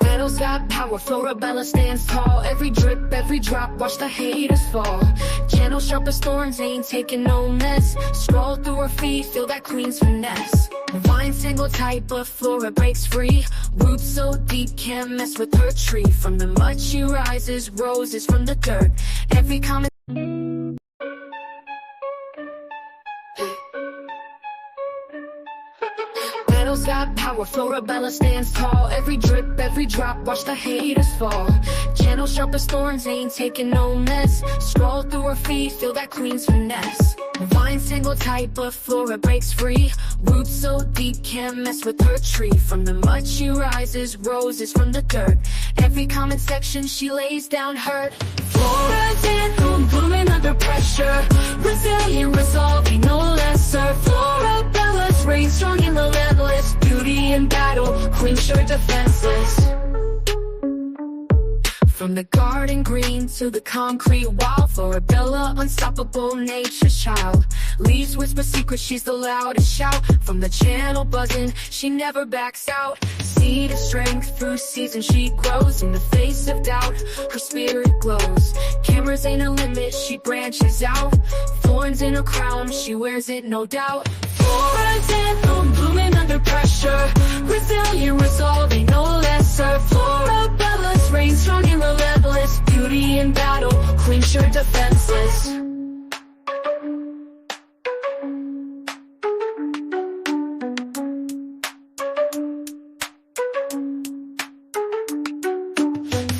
Petals got power, Florabella stands tall. Every drip, every drop, watch the haters fall. Channel sharp as thorns, ain't taking no mess. Scroll through her feet, feel that queen's finesse. Vines tangle tight, but Flora breaks free. Roots so deep, can't mess with her tree. From the mud she rises, roses from the dirt. Every common Petals got power, Florabella stands tall. Every drip, every drop, watch the haters fall. Channel sharp as thorns, ain't taking no mess. Scroll through her feet, feel that queen's finesse. Vines tangle tight, but Flora breaks free. Roots so deep, can't mess with her tree. From the mud she rises, roses from the dirt. Every comment section she lays down hurt. Flora's anthem, blooming under pressure. Resilient, resolving, no lesser. Florabella's reign strong and relentless. Beauty in battle, queen sure defenseless. From the garden green to the concrete wall, Florabella, unstoppable nature's child. Leaves whisper secrets, she's the loudest shout. From the channel buzzing, she never backs out. Seed of strength, through seasons she grows. In the face of doubt, her spirit glows. Cameras ain't a limit, she branches out. Thorns in her crown, she wears it no doubt. Flora's anthem, blooming under pressure. Resilient, resolving, no lesser. Florabella's reign strong and relentless. Beauty in battle, queen sure defenseless.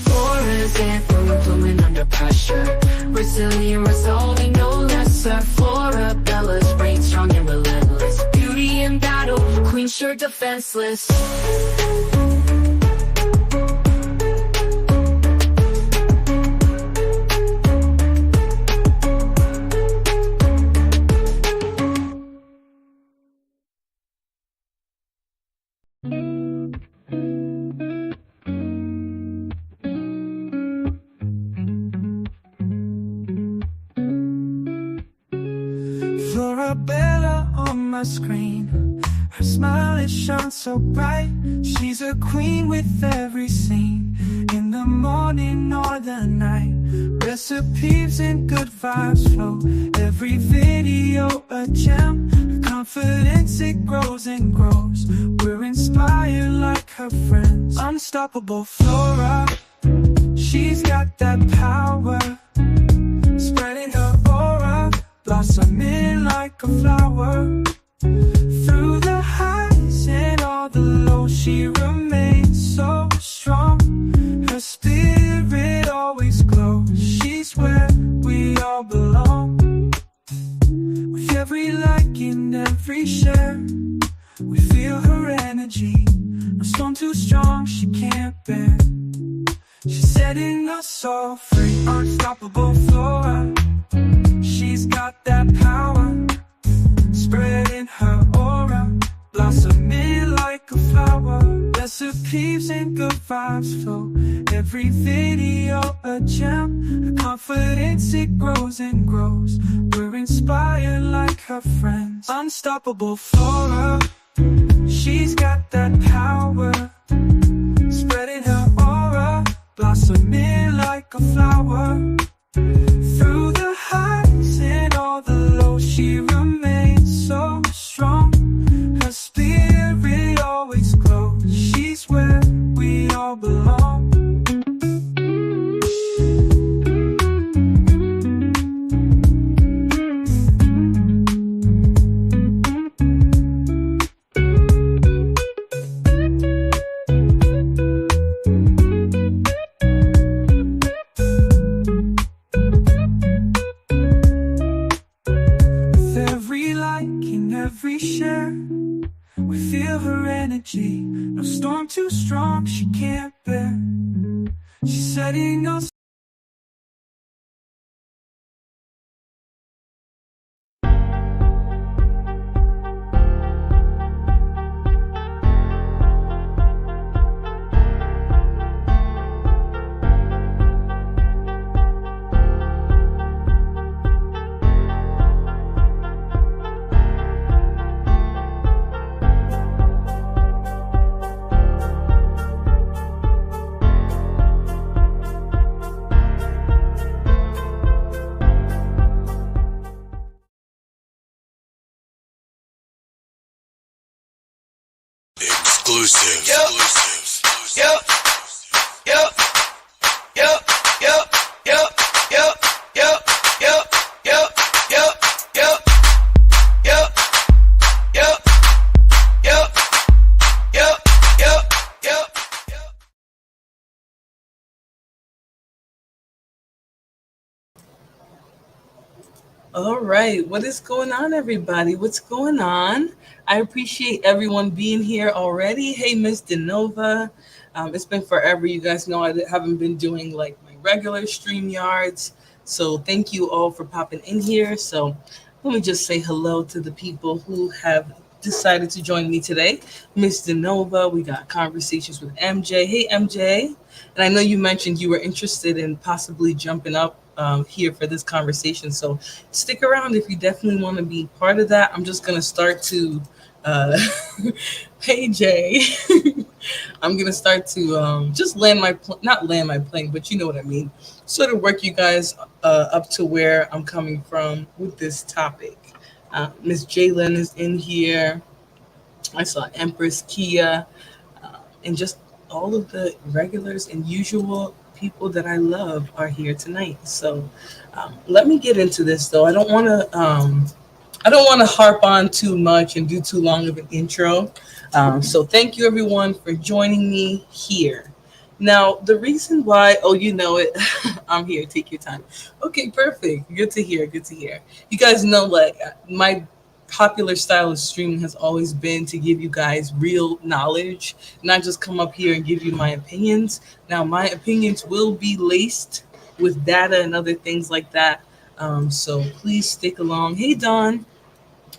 Flora's anthem, blooming under pressure. Resilient, resolving, no lesser. Florabella's reign strong and relentless. Beauty in battle, queen sure defenseless. Florabella on my screen, her smile is shone so bright. She's a queen with every scene, in the morning or the night. Recipes and good vibes flow, every video a gem. Her confidence, it grows and grows. We're inspired like her friends. Unstoppable Flora, she's got that power, spreading her aura, blossoming like a flower. Through the highs and all the lows, she remains so strong. Her spirit always glows. She's where we all belong. With every like and every share, we feel her energy. No storm too strong, she can't bear. She's setting us all free. Unstoppable Flora, she's got that power, spreading her aura, blossoming like a flower. Recipes and good vibes flow, every video a gem. Her confidence, it grows and grows. We're inspired like her friends. Unstoppable Flora, she's got that power, spreading her aura, blossoming like a flower. Through the highs and all the lows, she remains so strong. Her spirit always glows. She's where we all belong. Every share, we feel her energy. No storm too strong, she can't bear. She's setting us. All right, what is going on, everybody? What's going on? I appreciate everyone being here already. Hey, Miss Denova. It's been forever. You guys know I haven't been doing like my regular stream yards. So thank you all for popping in here. So let me just say hello to the people who have decided to join me today. Miss Denova, we got conversations with MJ. Hey, MJ. And I know you mentioned you were interested in possibly jumping up here for this conversation. So stick around if you definitely want to be part of that. I'm just going to start to, hey, Jay. I'm going to start to just not land my plane, but you know what I mean. Sort of work you guys up to where I'm coming from with this topic. Miss Jalen is in here. I saw Empress Kia and just all of the regulars and usual people that I love are here tonight. So let me get into this, though. I don't want to harp on too much and do too long of an intro. So thank you, everyone, for joining me here. Now, the reason why, you know it, I'm here. Take your time. Okay, perfect. Good to hear. Good to hear. You guys know, like, my popular style of streaming has always been to give you guys real knowledge, not just come up here and give you my opinions. Now, my opinions will be laced with data and other things like that. So please stick along. Hey, Don,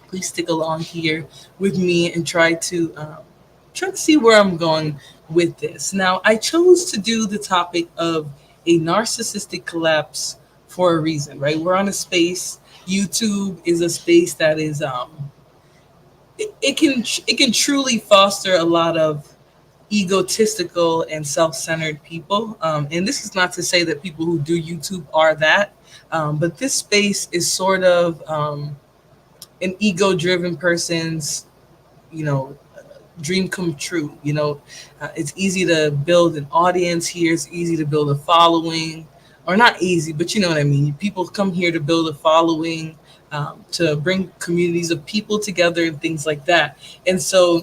please stick along here with me and try to see where I'm going with this. Now, I chose to do the topic of a narcissistic collapse for a reason, right? We're on a space. YouTube is a space that is it can truly foster a lot of egotistical and self-centered people. And this is not to say that people who do YouTube are that, but this space is sort of an ego-driven person's, dream come true. It's easy to build an audience here. It's easy to build a following. Or not easy, but you know what I mean. People come here to build a following, to bring communities of people together and things like that. And so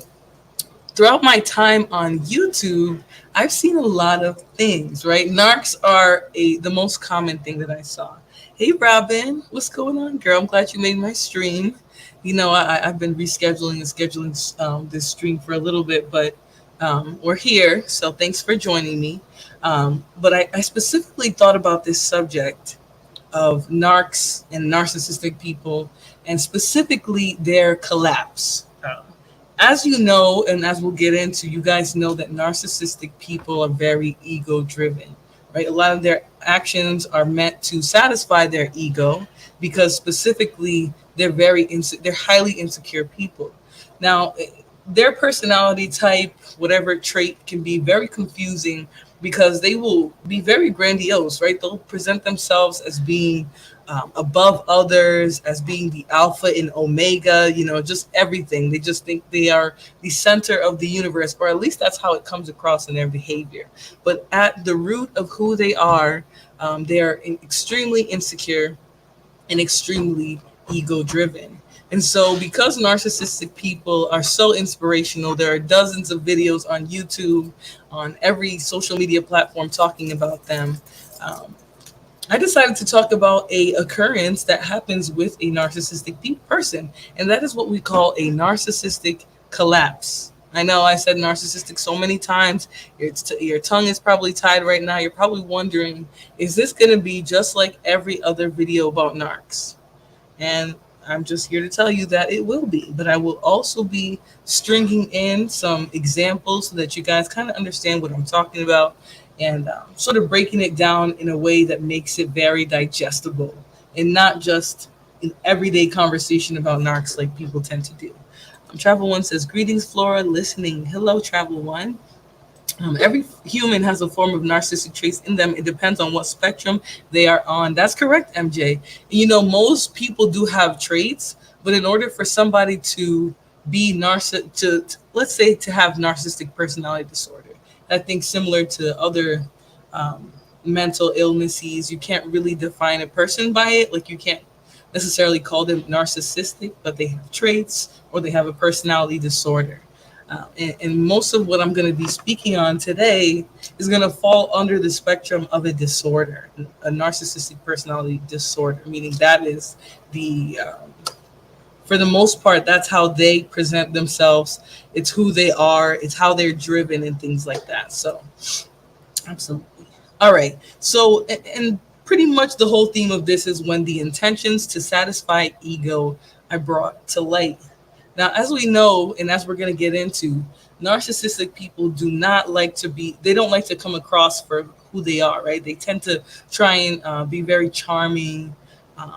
throughout my time on YouTube, I've seen a lot of things, right? Narcs are the most common thing that I saw. Hey, Robin, what's going on, girl? I'm glad you made my stream. I've been rescheduling and scheduling this stream for a little bit, but we're here. So thanks for joining me. But I specifically thought about this subject of narcs and narcissistic people, and specifically their collapse. As you know, and as we'll get into, you guys know that narcissistic people are very ego-driven, right? A lot of their actions are meant to satisfy their ego, because specifically they're they're highly insecure people. Now, their personality type, whatever trait, can be very confusing because they will be very grandiose, right? They'll present themselves as being above others, as being the alpha and omega, just everything. They just think they are the center of the universe, or at least that's how it comes across in their behavior. But at the root of who they are extremely insecure and extremely ego-driven. And so because narcissistic people are so inspirational, there are dozens of videos on YouTube, on every social media platform talking about them. I decided to talk about a occurrence that happens with a narcissistic person, and that is what we call a narcissistic collapse. I know I said narcissistic so many times. Your tongue is probably tied right now. You're probably wondering, is this going to be just like every other video about narcs? And I'm just here to tell you that it will be, but I will also be stringing in some examples so that you guys kind of understand what I'm talking about, and sort of breaking it down in a way that makes it very digestible and not just an everyday conversation about narcs like people tend to do. Travel One says, greetings, Flora, listening. Hello, Travel One. Every human has a form of narcissistic traits in them. It depends on what spectrum they are on. That's correct, MJ. Most people do have traits, but in order for somebody to be let's say to have narcissistic personality disorder. I think similar to other um, mental illnesses, you can't really define a person by it. Like you can't necessarily call them narcissistic, but they have traits or they have a personality disorder. And most of what I'm going to be speaking on today is going to fall under the spectrum of a disorder, a narcissistic personality disorder, meaning that is for the most part, that's how they present themselves. It's who they are, it's how they're driven and things like that. So, absolutely. All right. So, and pretty much the whole theme of this is when the intentions to satisfy ego are brought to light. Now, as we know, and as we're going to get into, narcissistic people do not like to they don't like to come across for who they are, right? They tend to try and be very charming,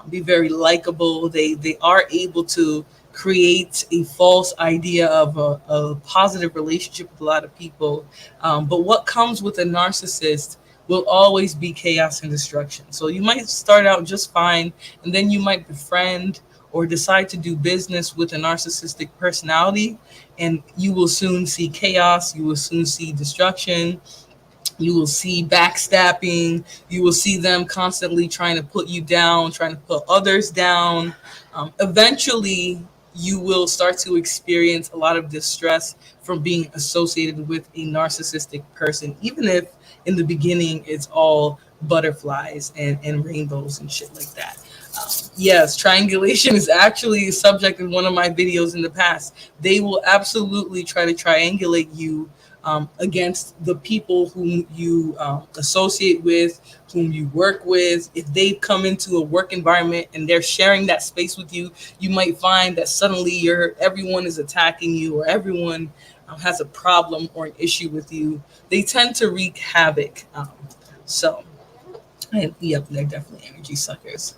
be very likable. They are able to create a false idea of a positive relationship with a lot of people. But what comes with a narcissist will always be chaos and destruction. So you might start out just fine, and then you might befriend or decide to do business with a narcissistic personality, and you will soon see chaos, you will soon see destruction, you will see backstabbing, you will see them constantly trying to put you down, trying to put others down. Eventually, you will start to experience a lot of distress from being associated with a narcissistic person, even if in the beginning it's all butterflies and rainbows and shit like that. Yes, triangulation is actually a subject in one of my videos in the past. They will absolutely try to triangulate you against the people whom you associate with, whom you work with. If they come into a work environment and they're sharing that space with you, you might find that suddenly everyone is attacking you, or everyone has a problem or an issue with you. They tend to wreak havoc. Yep, they're definitely energy suckers.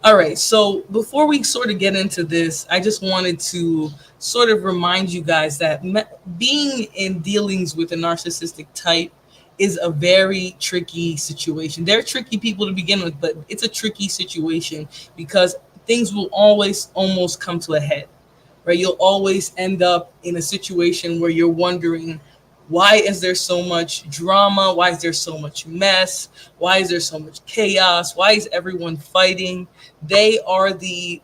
All right, so before we sort of get into this, I just wanted to sort of remind you guys that being in dealings with a narcissistic type is a very tricky situation. They're tricky people to begin with, but it's a tricky situation because things will always almost come to a head, right? You'll always end up in a situation where you're wondering, why is there so much drama? Why is there so much mess? Why is there so much chaos? Why is everyone fighting? They are the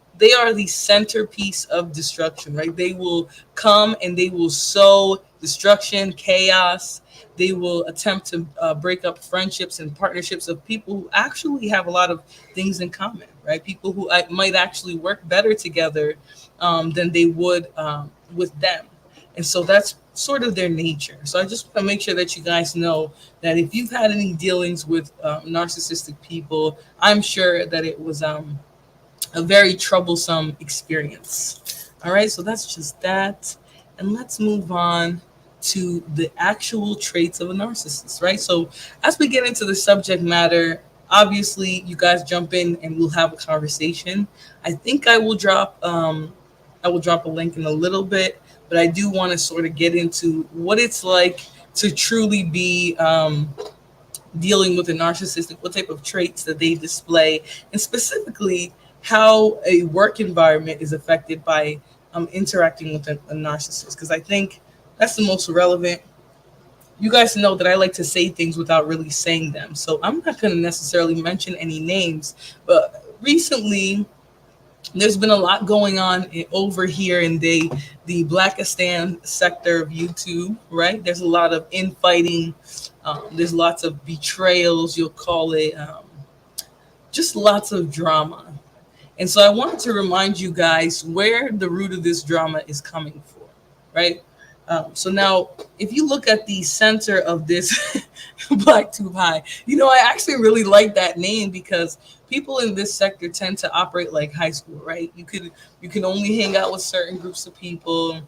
centerpiece of destruction, right? They will come and they will sow destruction, chaos. They will attempt to break up friendships and partnerships of people who actually have a lot of things in common, right? People who might actually work better together than they would with them. And so that's sort of their nature. So I just want to make sure that you guys know that if you've had any dealings with narcissistic people, I'm sure that it was a very troublesome experience. All right, so that's just that. And let's move on to the actual traits of a narcissist, right? So as we get into the subject matter, obviously you guys jump in and we'll have a conversation. I think I will drop a link in a little bit, but I do want to sort of get into what it's like to truly be dealing with a narcissistic, what type of traits that they display, and specifically how a work environment is affected by interacting with a narcissist. Because I think that's the most relevant. You guys know that I like to say things without really saying them. So I'm not going to necessarily mention any names, but recently there's been a lot going on over here in the Blackistan sector of YouTube, right? There's a lot of infighting. There's lots of betrayals, you'll call it, just lots of drama. And so I wanted to remind you guys where the root of this drama is coming from, right? So now, if you look at the center of this Black Tube High, I actually really like that name because people in this sector tend to operate like high school, right? You can only hang out with certain groups of people.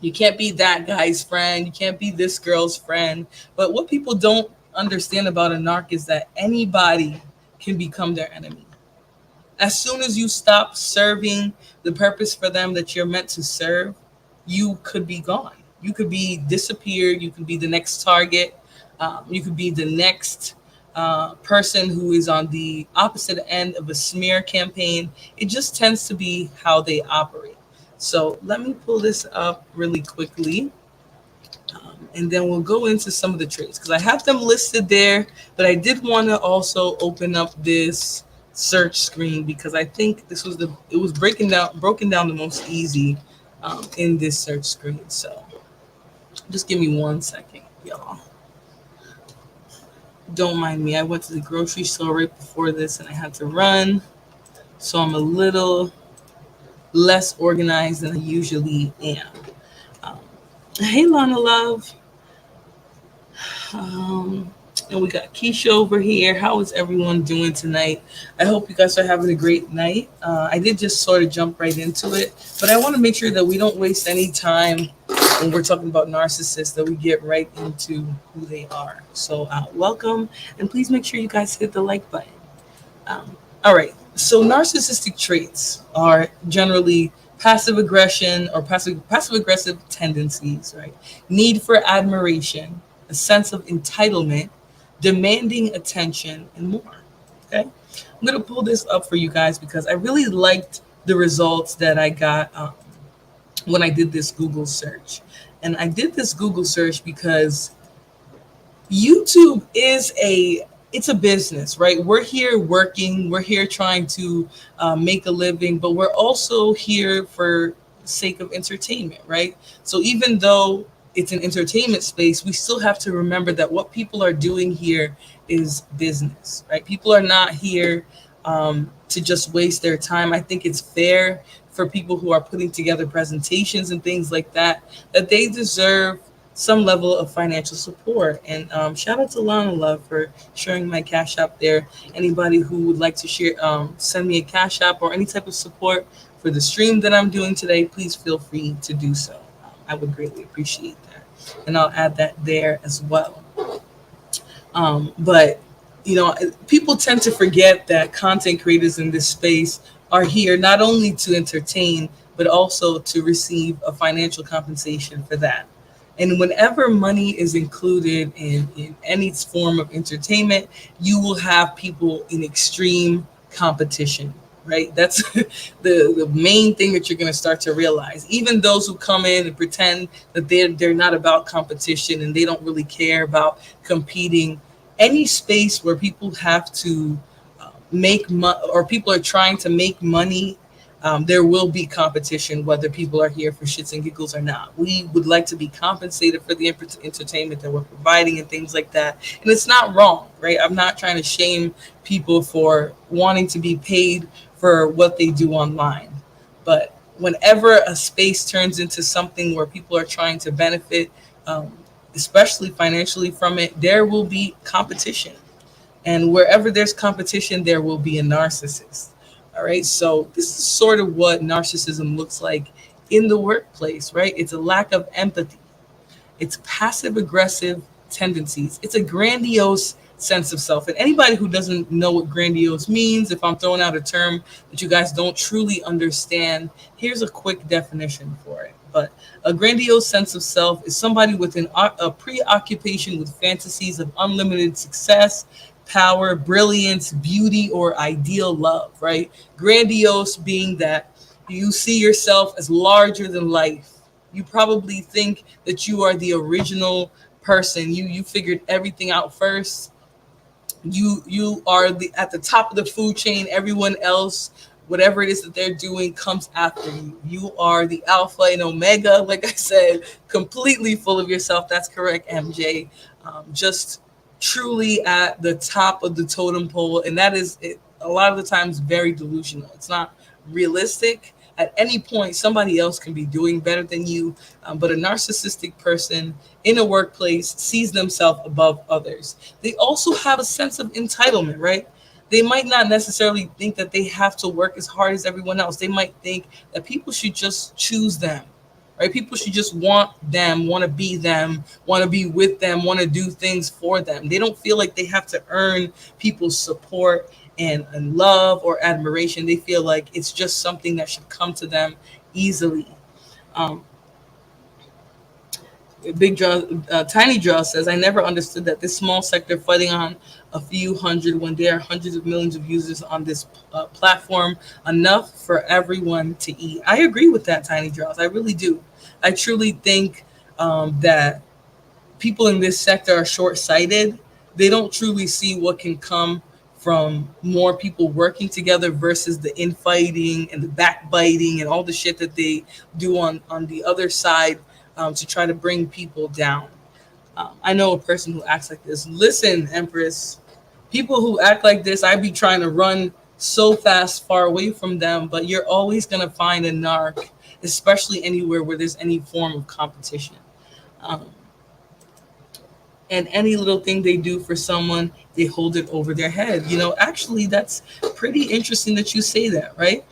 You can't be that guy's friend. You can't be this girl's friend. But what people don't understand about a narc is that anybody can become their enemy. As soon as you stop serving the purpose for them that you're meant to serve, you could be gone. You could be disappeared. You could be the next target. You could be the next person who is on the opposite end of a smear campaign. It just tends to be how they operate. So let me pull this up really quickly. And then we'll go into some of the traits because I have them listed there, but I did want to also open up this search screen because I think this was it was broken down the most easy in this search screen. So just give me 1 second, y'all. Don't mind me. I went to the grocery store right before this and I had to run. So I'm a little less organized than I usually am. Um, hey, Lana Love. Um, and we got Keisha over here. How is everyone doing tonight? I hope you guys are having a great night. I did just sort of jump right into it, but I want to make sure that we don't waste any time when we're talking about narcissists, that we get right into who they are. So welcome, and please make sure you guys hit the like button. All right. So narcissistic traits are generally passive aggression or passive aggressive tendencies, right? Need for admiration, a sense of entitlement, demanding attention, and more. Okay. I'm gonna pull this up for you guys because I really liked the results that I got when I did this Google search. And I did this Google search because YouTube is it's a business, right? We're here working, we're here trying to make a living, but we're also here for the sake of entertainment, right? So even though it's an entertainment space, we still have to remember that what people are doing here is business, right? People are not here to just waste their time. I think it's fair for people who are putting together presentations and things like that, that they deserve some level of financial support. And shout out to Lana Love for sharing my Cash App there. Anybody who would like to share, send me a Cash App or any type of support for the stream that I'm doing today, please feel free to do so. I would greatly appreciate that. And I'll add that there as well. But, people tend to forget that content creators in this space are here not only to entertain, but also to receive a financial compensation for that. And whenever money is included in any form of entertainment, you will have people in extreme competition, right? That's the main thing that you're going to start to realize. Even those who come in and pretend that they're not about competition and they don't really care about competing, any space where people have to make money or people are trying to make money, there will be competition, whether people are here for shits and giggles or not. We would like to be compensated for the entertainment that we're providing and things like that. And it's not wrong, right? I'm not trying to shame people for wanting to be paid for what they do online. But whenever a space turns into something where people are trying to benefit, especially financially from it, there will be competition. And wherever there's competition, there will be a narcissist. All right. So this is sort of what narcissism looks like in the workplace, right? It's a lack of empathy. It's passive aggressive tendencies. It's a grandiose sense of self. And anybody who doesn't know what grandiose means, if I'm throwing out a term that you guys don't truly understand, here's a quick definition for it. But a grandiose sense of self is somebody with a preoccupation with fantasies of unlimited success, power, brilliance, beauty, or ideal love, right? Grandiose being that you see yourself as larger than life. You probably think that you are the original person. You figured everything out first. You are at the top of the food chain. Everyone else, whatever it is that they're doing, comes after you. You are the alpha and omega, like I said, completely full of yourself. That's correct, MJ. Just truly at the top of the totem pole. And that is a lot of the times very delusional. It's not realistic. At any point, somebody else can be doing better than you. But a narcissistic person in a workplace sees themselves above others. They also have a sense of entitlement, right? They might not necessarily think that they have to work as hard as everyone else. They might think that people should just choose them, right? People should just want them, want to be with them, want to do things for them. They don't feel like they have to earn people's support and love or admiration. They feel like it's just something that should come to them easily. Tiny Draw says, I never understood that this small sector fighting on a few hundred when there are hundreds of millions of users on this platform, enough for everyone to eat. I agree with that, Tiny Draws. I really do. I truly think that people in this sector are short-sighted. They don't truly see what can come from more people working together versus the infighting and the backbiting and all the shit that they do on the other side to try to bring people down. I know a person who acts like this. Listen, Empress, people who act like this, I be trying to run so fast far away from them, but you're always going to find a narc, especially anywhere where there's any form of competition. Um, and any little thing they do for someone, they hold it over their head. Actually, that's pretty interesting that you say that, right?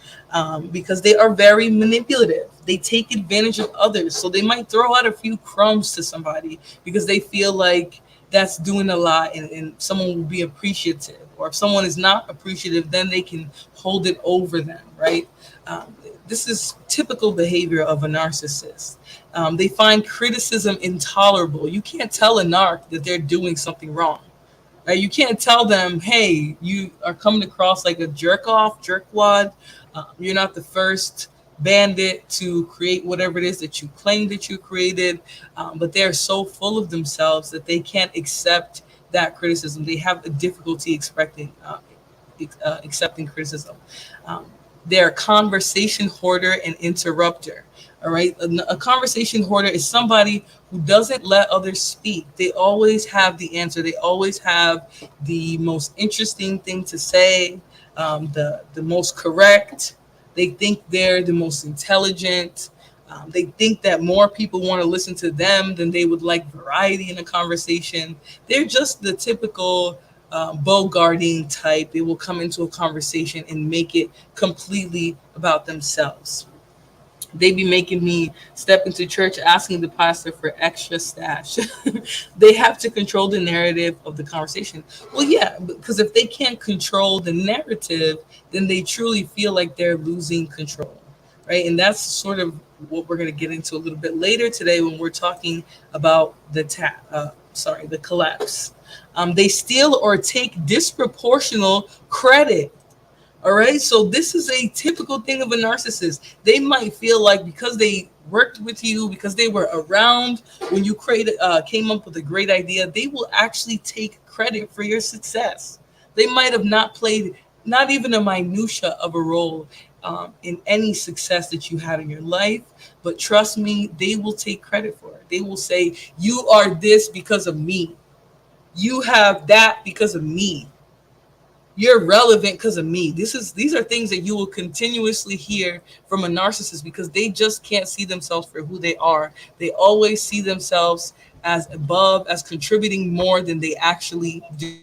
Because they are very manipulative. They take advantage of others. So they might throw out a few crumbs to somebody because they feel like that's doing a lot and someone will be appreciative. Or if someone is not appreciative, then they can hold it over them, right? This is typical behavior of a narcissist. They find criticism intolerable. You can't tell a narc that they're doing something wrong. Right? You can't tell them, hey, you are coming across like a jerkwad. You're not the first bandit to create whatever it is that you claim that you created. But they're so full of themselves that they can't accept that criticism. They have a difficulty accepting criticism. They're a conversation hoarder and interrupter. All right. A conversation hoarder is somebody who doesn't let others speak. They always have the answer. They always have the most interesting thing to say, the most correct. They think they're the most intelligent. They think that more people want to listen to them than they would like variety in a conversation. They're just the typical bogarting type. They will come into a conversation and make it completely about themselves. They be making me step into church asking the pastor for extra stash. They have to control the narrative of the conversation. Well, yeah, because if they can't control the narrative, then they truly feel like they're losing control, right? And that's sort of what we're going to get into a little bit later today when we're talking about the collapse. They steal or take disproportional credit. All right. So this is a typical thing of a narcissist. They might feel like because they worked with you, because they were around when you came up with a great idea, they will actually take credit for your success. They might have not played not even a minutia of a role in any success that you had in your life. But trust me, they will take credit for it. They will say, you are this because of me. You have that because of me. You're relevant because of me. These are things that you will continuously hear from a narcissist because they just can't see themselves for who they are. They always see themselves as above, as contributing more than they actually do.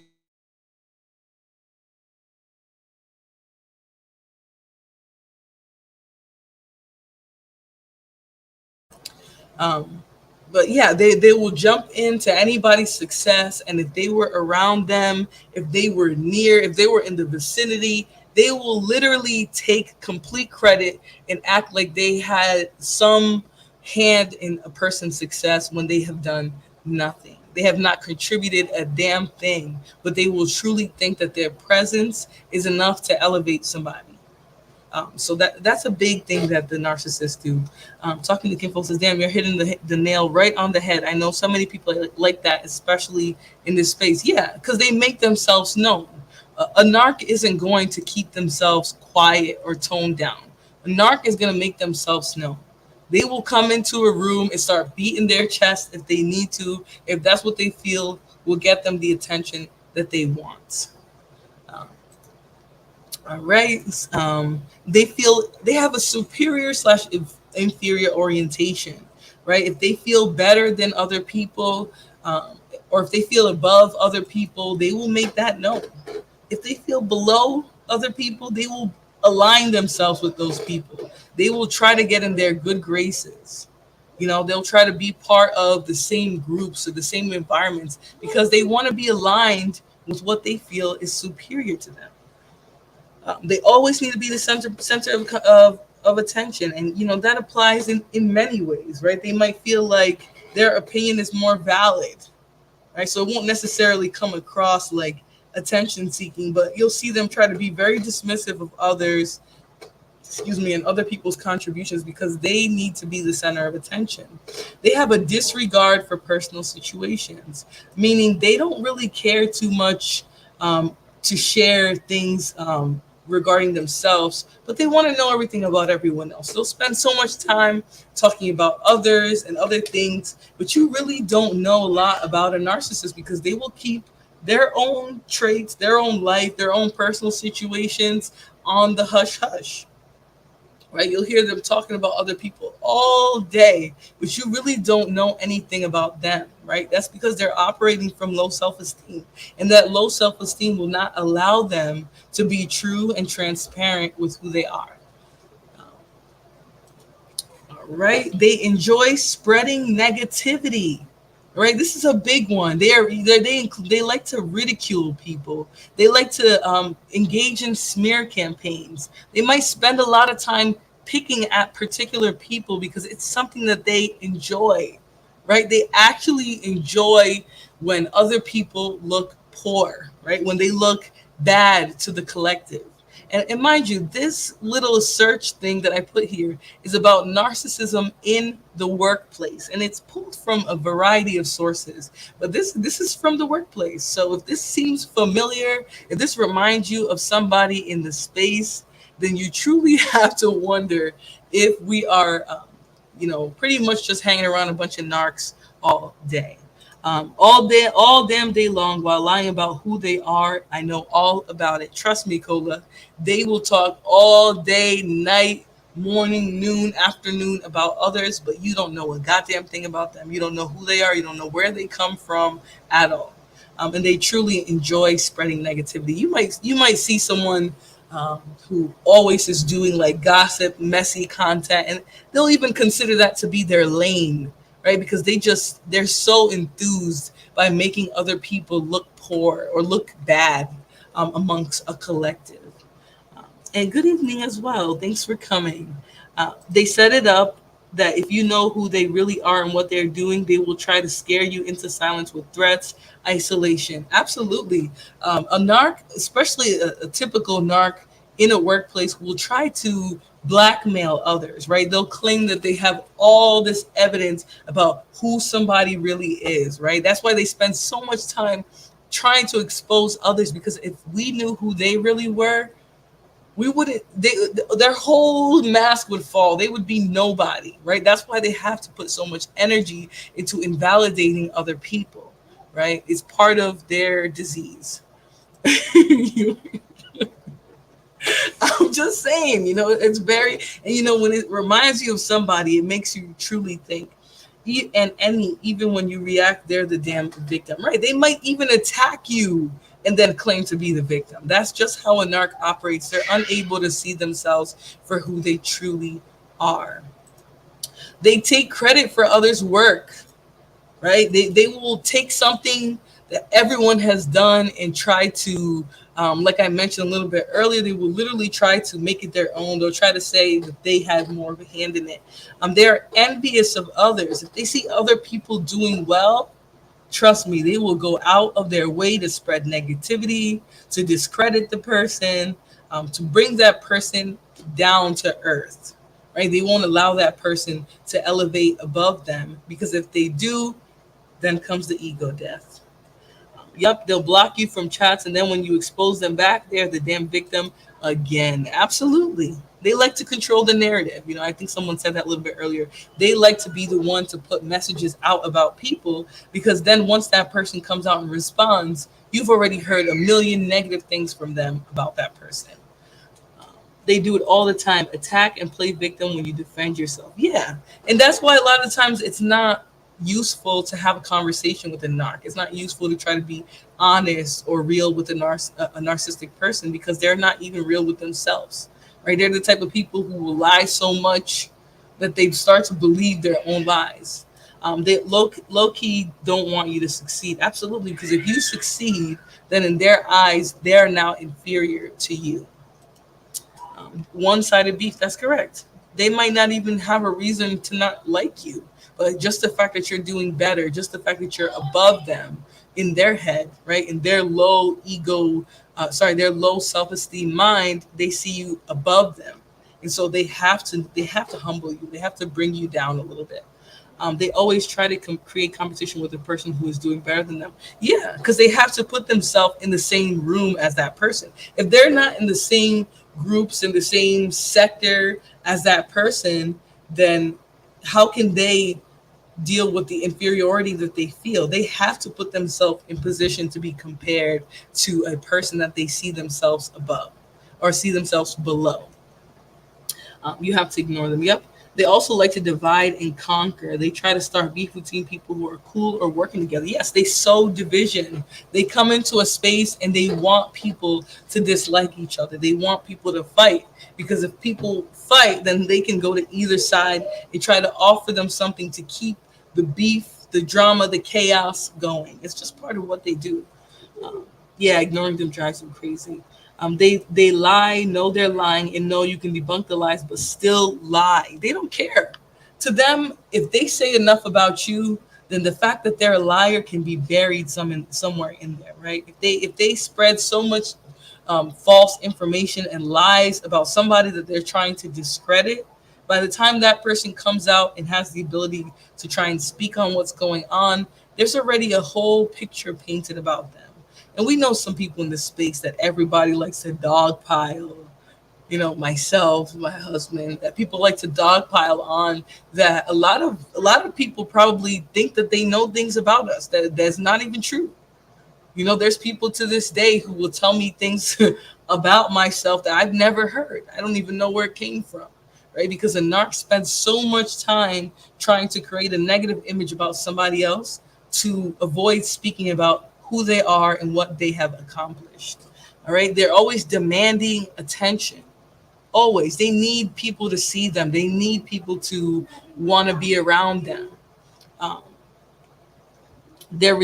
But yeah, they will jump into anybody's success. And if they were around them, if they were near, if they were in the vicinity, they will literally take complete credit and act like they had some hand in a person's success when they have done nothing. They have not contributed a damn thing, but they will truly think that their presence is enough to elevate somebody. So that's a big thing that the narcissists do. Talking to Kim says, damn, you're hitting the nail right on the head. I know so many people like that, especially in this space. Yeah, because they make themselves known. A narc isn't going to keep themselves quiet or toned down. A narc is going to make themselves known. They will come into a room and start beating their chest if they need to, if that's what they feel will get them the attention that they want. All right. They have a superior / inferior orientation, right? If they feel better than other people, or if they feel above other people, they will make that known. If they feel below other people, they will align themselves with those people. They will try to get in their good graces. They'll try to be part of the same groups or the same environments because they want to be aligned with what they feel is superior to them. They always need to be the center of attention. And, that applies in many ways, right? They might feel like their opinion is more valid, right? So it won't necessarily come across like attention seeking, but you'll see them try to be very dismissive of others, and other people's contributions because they need to be the center of attention. They have a disregard for personal situations, meaning they don't really care too much to share things regarding themselves, but they want to know everything about everyone else. They'll spend so much time talking about others and other things, but you really don't know a lot about a narcissist because they will keep their own traits, their own life, their own personal situations on the hush hush. Right? You'll hear them talking about other people all day, but you really don't know anything about them, right? That's because they're operating from low self-esteem, and that low self-esteem will not allow them to be true and transparent with who they are. All right? They enjoy spreading negativity. Right, this is a big one. They like to ridicule people. They like to engage in smear campaigns. They might spend a lot of time picking at particular people because it's something that they enjoy. Right, they actually enjoy when other people look poor. Right, when they look bad to the collective. And mind you, this little search thing that I put here is about narcissism in the workplace. And it's pulled from a variety of sources. But this is from the workplace. So if this seems familiar, if this reminds you of somebody in the space, then you truly have to wonder if we are, pretty much just hanging around a bunch of narcs all day. All damn day long while lying about who they are. I know all about it. Trust me, Cola. They will talk all day, night, morning, noon, afternoon about others, but you don't know a goddamn thing about them. You don't know who they are. You don't know where they come from at all. And they truly enjoy spreading negativity. You might see someone who always is doing like gossip, messy content, and they'll even consider that to be their lane. Right? Because they're so enthused by making other people look poor or look bad amongst a collective. And good evening as well. Thanks for coming. They set it up that if you know who they really are and what they're doing, they will try to scare you into silence with threats, isolation. Absolutely. A narc, especially a typical narc in a workplace, will try to blackmail others, right? They'll claim that they have all this evidence about who somebody really is, right? That's why they spend so much time trying to expose others, because if we knew who they really were, we wouldn't, their whole mask would fall. They would be nobody, right? That's why they have to put so much energy into invalidating other people, right? It's part of their disease. I'm just saying, it's very, and when it reminds you of somebody, it makes you truly think. Even when you react, they're the damn victim, right? They might even attack you and then claim to be the victim. That's just how a narc operates. They're unable to see themselves for who they truly are. They take credit for others' work, right? They will take something that everyone has done and try to, like I mentioned a little bit earlier, they will literally try to make it their own. They'll try to say that they had more of a hand in it. They're envious of others. If they see other people doing well, trust me, they will go out of their way to spread negativity, to discredit the person, to bring that person down to earth, right? They won't allow that person to elevate above them, because if they do, then comes the ego death. Yep, they'll block you from chats, and then when you expose them back, they're the damn victim again. Absolutely. They like to control the narrative. I think someone said that a little bit earlier. They like to be the one to put messages out about people, because then once that person comes out and responds, you've already heard a million negative things from them about that person. They do it all the time. Attack and play victim when you defend yourself. Yeah. And that's why a lot of times it's not useful to have a conversation with a narc. It's not useful to try to be honest or real with a narcissistic person, because they're not even real with themselves, right? They're the type of people who will lie so much that they start to believe their own lies. They low-key don't want you to succeed. Absolutely, because if you succeed, then in their eyes, they're now inferior to you. One-sided beef, that's correct. They might not even have a reason to not like you, but just the fact that you're doing better, just the fact that you're above them in their head, right, in their low ego, their low self-esteem mind, they see you above them, and so they have to humble you. They have to bring you down a little bit. They always try to create competition with the person who is doing better than them. Yeah, because they have to put themselves in the same room as that person. If they're not in the same groups, in the same sector as that person, then how can they deal with the inferiority that they feel? They have to put themselves in position to be compared to a person that they see themselves above or see themselves below. You have to ignore them. Yep. They also like to divide and conquer. They try to start beef between people who are cool or working together. Yes, they sow division. They come into a space and they want people to dislike each other. They want people to fight, because if people fight, then they can go to either side and try to offer them something to keep the beef, the drama, the chaos going. It's just part of what they do. Um, yeah, ignoring them drives them crazy. They lie, know they're lying, and know you can debunk the lies, but still lie. They don't care. To them, if they say enough about you, then the fact that they're a liar can be buried somewhere in there, right? If they spread so much false information and lies about somebody that they're trying to discredit, by the time that person comes out and has the ability to try and speak on what's going on, there's already a whole picture painted about them. And we know some people in this space that everybody likes to dogpile. Myself, my husband, that people like to dogpile on. That a lot of people probably think that they know things about us that's not even true. There's people to this day who will tell me things about myself that I've never heard. I don't even know where it came from, right? Because a narc spends so much time trying to create a negative image about somebody else to avoid speaking about who they are and what they have accomplished. All right. They're always demanding attention. Always. They need people to see them. They need people to want to be around them. Um, they're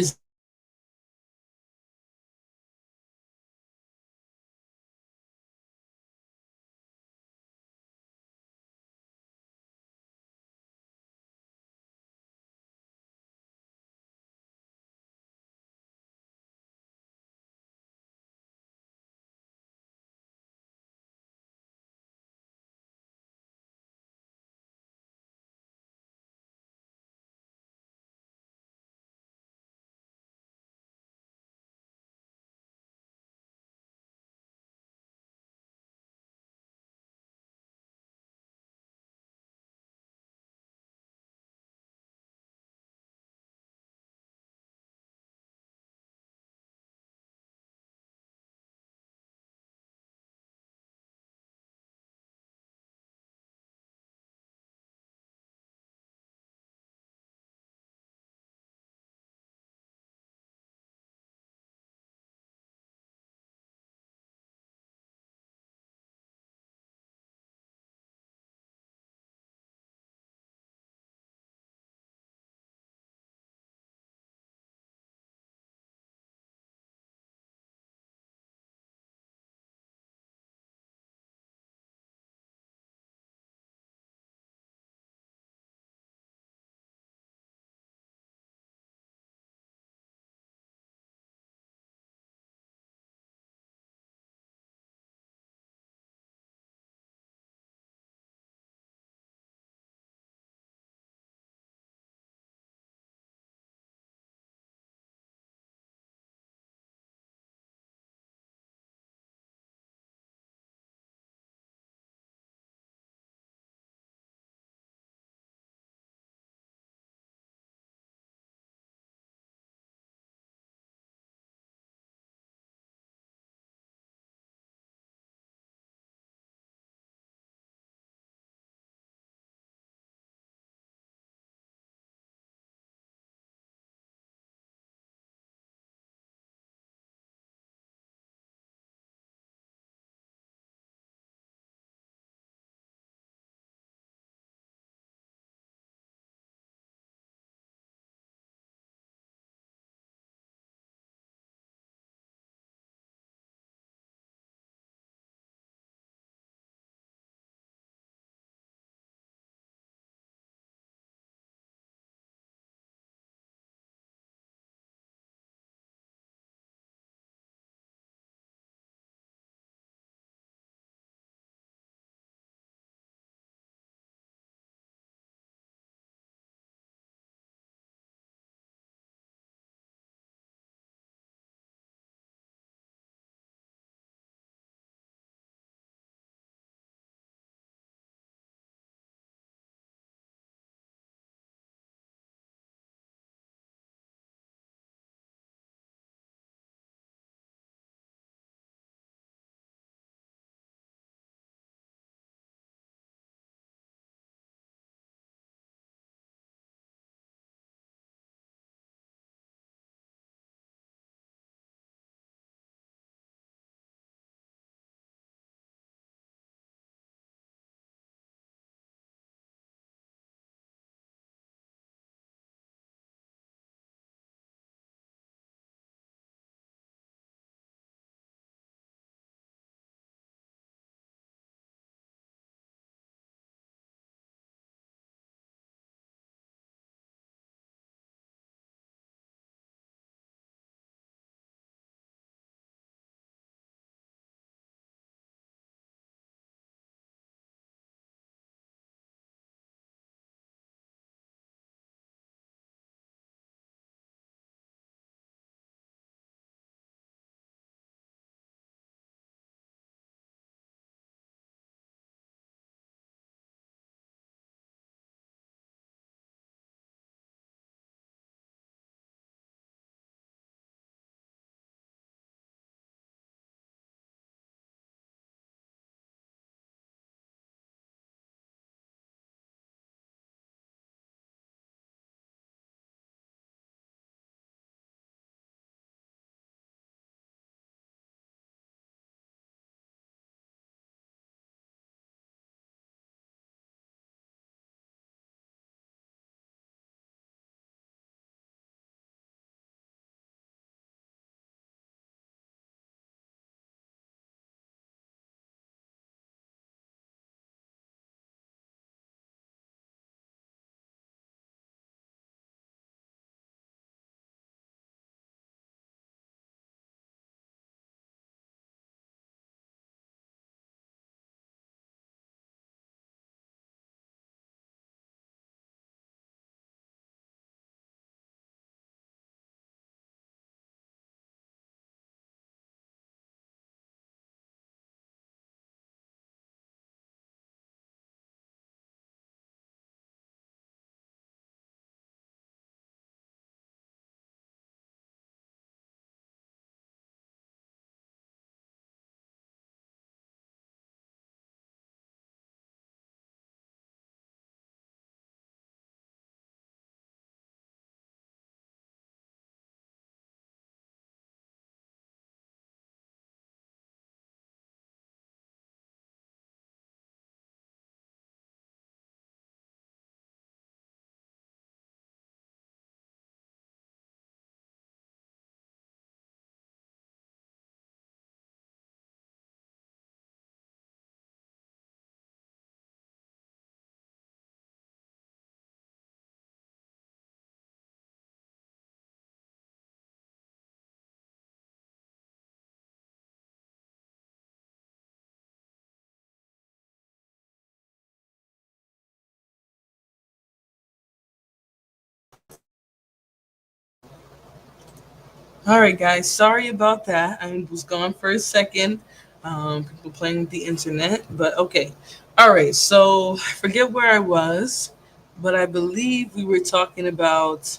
All right, guys. Sorry about that. I was gone for a second. People playing with the internet, but okay. All right. So I forget where I was, but I believe we were talking about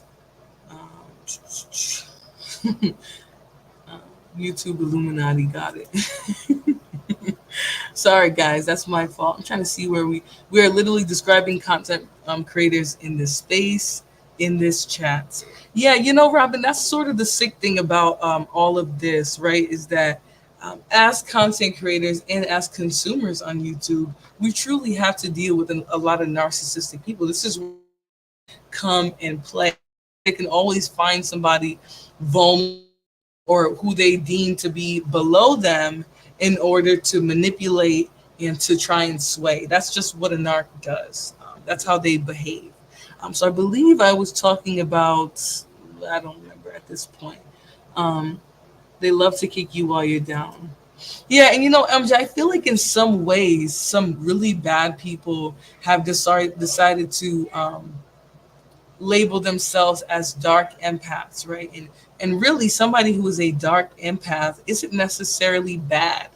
um, YouTube Illuminati. Got it. Sorry, guys. That's my fault. I'm trying to see where we are literally describing content creators in this space in this chat. Yeah, Robin, that's sort of the sick thing about all of this, right? Is that as content creators and as consumers on YouTube, we truly have to deal with a lot of narcissistic people. This is come and play. They can always find somebody vulnerable or who they deem to be below them in order to manipulate and to try and sway. That's just what a narc does. That's how they behave. So I believe I was talking about, I don't remember at this point. Um, they love to kick you while you're down. Yeah, and MJ, I feel like in some ways, some really bad people have decided to label themselves as dark empaths, right? And really, somebody who is a dark empath isn't necessarily bad,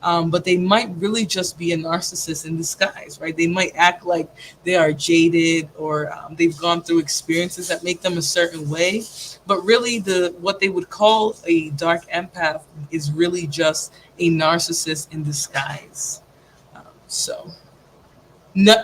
but they might really just be a narcissist in disguise, right? They might act like they are jaded or they've gone through experiences that make them a certain way, but really, what they would call a dark empath is really just a narcissist in disguise. So, no.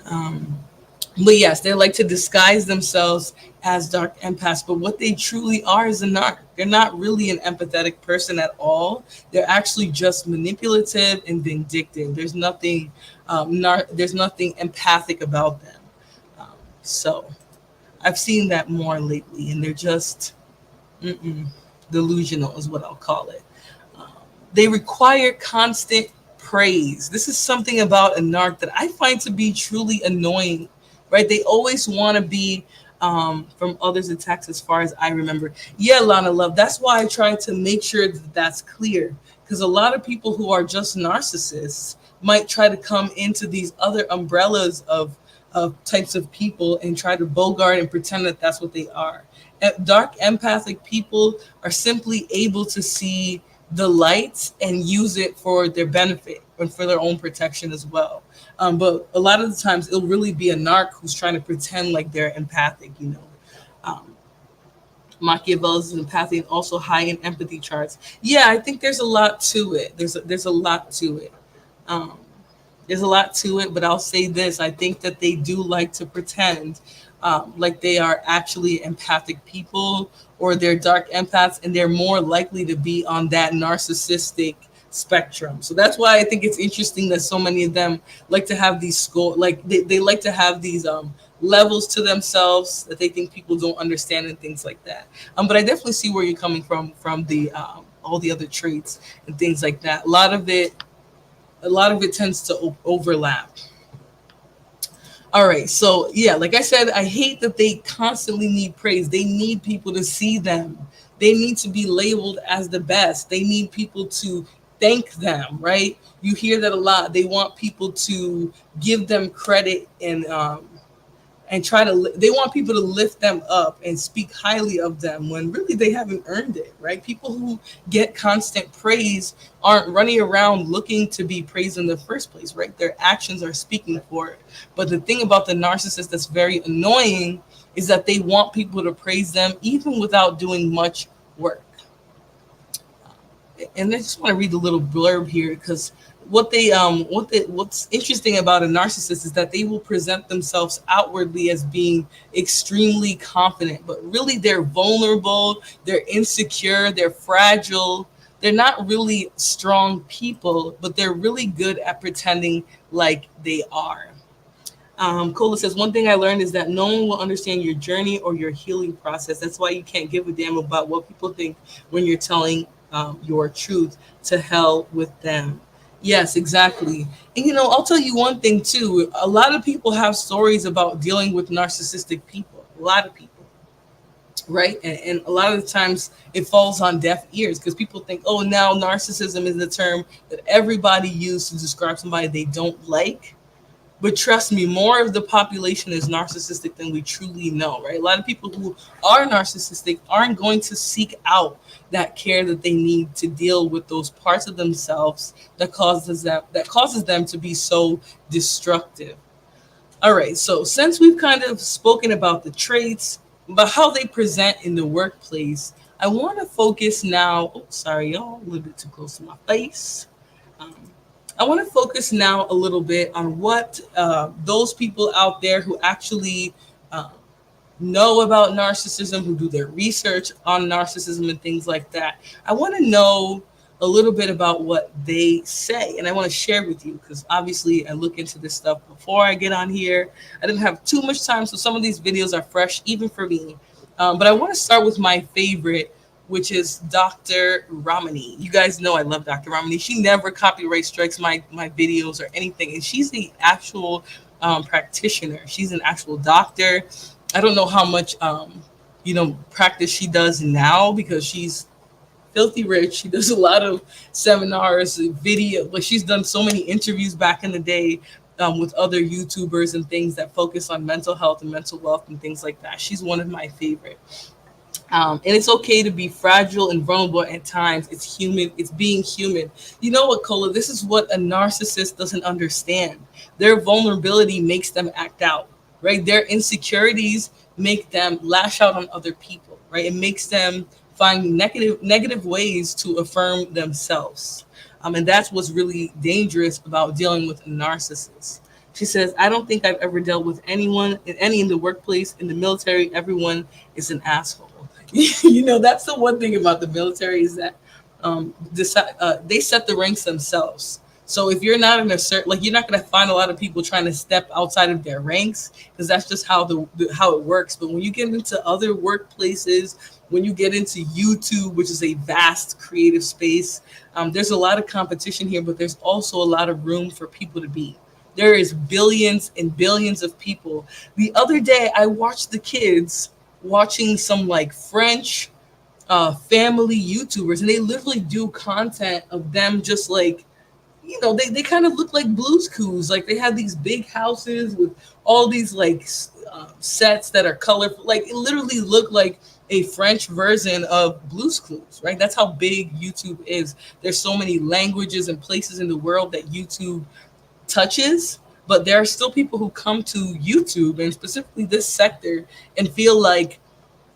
Um, but yes, they like to disguise themselves as dark empaths, but what they truly are is a narc. They're not really an empathetic person at all. They're actually just manipulative and vindictive. There's nothing empathic about them. So I've seen that more lately, and they're just delusional, is what I'll call it. Um, they require constant praise. This is something about a narc that I find to be truly annoying, right? They always want to be from others' attacks, as far as I remember. Yeah, Lana Love. That's why I try to make sure that that's clear, because a lot of people who are just narcissists might try to come into these other umbrellas of types of people and try to bogart and pretend that that's what they are. Dark empathic people are simply able to see the light and use it for their benefit and for their own protection as well. But a lot of the times it'll really be a narc who's trying to pretend like they're empathic. Um, Machiavelli's empathy and also high in empathy charts. Yeah, I think there's a lot to it. There's a lot to it. Um, there's a lot to it, but I'll say this. I think that they do like to pretend like they are actually empathic people, or they're dark empaths, and they're more likely to be on that narcissistic spectrum. So that's why I think it's interesting that so many of them like to have these they like to have these levels to themselves that they think people don't understand and things like that. But I definitely see where you're coming from the all the other traits and things like that. A lot of it tends to overlap. All right. So yeah, like I said, I hate that they constantly need praise. They need people to see them. They need to be labeled as the best. They need people to thank them, right? You hear that a lot. They want people to give them credit and they want people to lift them up and speak highly of them when really they haven't earned it, right? People who get constant praise aren't running around looking to be praised in the first place, right? Their actions are speaking for it. But the thing about the narcissist that's very annoying is that they want people to praise them even without doing much work. And I just want to read a little blurb here, because what's interesting about a narcissist is that they will present themselves outwardly as being extremely confident, but really they're vulnerable, they're insecure, they're fragile. They're not really strong people, but they're really good at pretending like they are. Cola says, one thing I learned is that no one will understand your journey or your healing process. That's why you can't give a damn about what people think when you're telling your truth. To hell with them. Yes, exactly. And I'll tell you one thing too. A lot of people have stories about dealing with narcissistic people. A lot of people, right? And a lot of the times it falls on deaf ears because people think, oh, now narcissism is the term that everybody uses to describe somebody they don't like. But trust me, more of the population is narcissistic than we truly know, right? A lot of people who are narcissistic aren't going to seek out that care that they need to deal with those parts of themselves that causes them to be so destructive. All right, so since we've kind of spoken about the traits, about how they present in the workplace, I want to focus now. Oh, sorry, y'all, a little bit too close to my face. Um, I want to focus now a little bit on what those people out there who actually uh, know about narcissism, who do their research on narcissism and things like that. I want to know a little bit about what they say, and I want to share with you because obviously I look into this stuff before I get on here. I didn't have too much time, so some of these videos are fresh even for me. But I want to start with my favorite, which is Dr. Ramani. You guys know I love Dr. Ramani. She never copyright strikes my videos or anything, and she's the actual practitioner. She's an actual doctor. I don't know how much practice she does now because she's filthy rich. She does a lot of seminars, video. Like she's done so many interviews back in the day with other YouTubers and things that focus on mental health and mental wealth and things like that. She's one of my favorite. And it's okay to be fragile and vulnerable at times. It's human. It's being human. You know what, Cola? This is what a narcissist doesn't understand. Their vulnerability makes them act out, right? Their insecurities make them lash out on other people, right? It makes them find negative ways to affirm themselves. And that's what's really dangerous about dealing with a narcissist. She says, I don't think I've ever dealt with anyone in the workplace, in the military. Everyone is an asshole. That's the one thing about the military is that they set the ranks themselves. So if you're not in a certain, like, you're not going to find a lot of people trying to step outside of their ranks because that's just how how it works. But when you get into other workplaces, when you get into YouTube, which is a vast creative space, there's a lot of competition here, but there's also a lot of room for people to be. There is billions and billions of people. The other day, I watched the kids watching some like French family YouTubers, and they literally do content of them just like, they kind of look like Blue's Clues. Like they have these big houses with all these like sets that are colorful. Like it literally looked like a French version of Blue's Clues, right? That's how big YouTube is. There's so many languages and places in the world that YouTube touches, but there are still people who come to YouTube and specifically this sector and feel like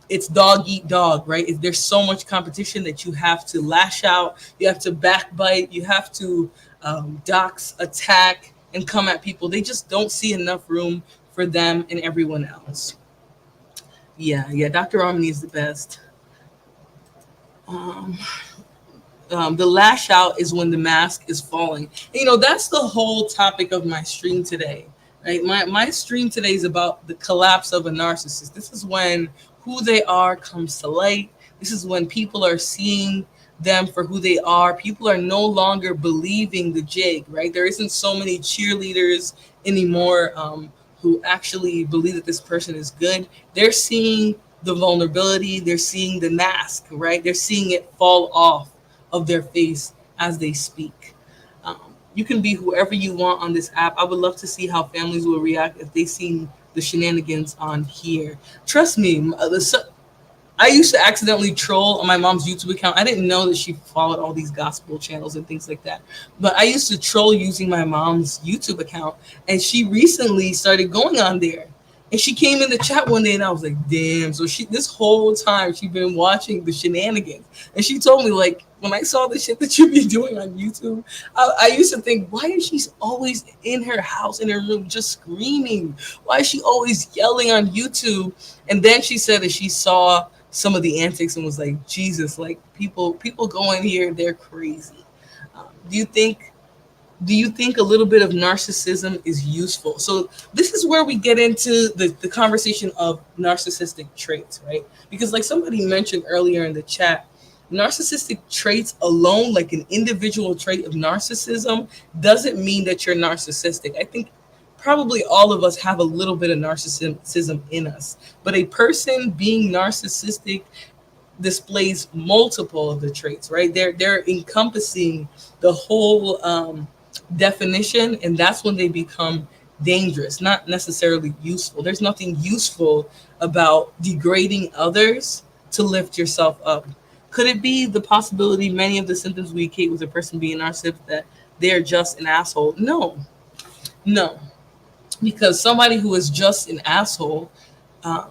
it's dog eat dog, right? There's so much competition that you have to lash out, you have to backbite, you have to dox, attack, and come at people. They just don't see enough room for them and everyone else. Yeah, Dr. Romney is the best. Um, the lash out is when the mask is falling. That's the whole topic of my stream today. Right? My stream today is about the collapse of a narcissist. This is when who they are comes to light. This is when people are seeing them for who they are. People are no longer believing the jig, right? There isn't so many cheerleaders anymore who actually believe that this person is good. They're seeing the vulnerability. They're seeing the mask, right? They're seeing it fall off of their face as they speak. You can be whoever you want on this app. I would love to see how families will react if they see the shenanigans on here. Trust me, I used to accidentally troll on my mom's YouTube account. I didn't know that she followed all these gospel channels and things like that. But I used to troll using my mom's YouTube account. And she recently started going on there. And she came in the chat one day and I was like, damn. So this whole time she'd been watching the shenanigans. And she told me, like, when I saw the shit that you be doing on YouTube, I used to think, why is she always in her house, in her room, just screaming? Why is she always yelling on YouTube? And then she said that she saw some of the antics and was like, Jesus, like people go in here, they're crazy. Do you think a little bit of narcissism is useful? So this is where we get into the conversation of narcissistic traits, right? Because like somebody mentioned earlier in the chat, Narcissistic traits alone, like an individual trait of narcissism, doesn't mean that you're narcissistic. I think probably all of us have a little bit of narcissism in us, but a person being narcissistic displays multiple of the traits, right? They're encompassing the whole definition, and that's when they become dangerous, not necessarily useful. There's nothing useful about degrading others to lift yourself up. Could it be the possibility many of the symptoms we equate with a person being narcissistic that they're just an asshole? No, no, because somebody who is just an asshole uh,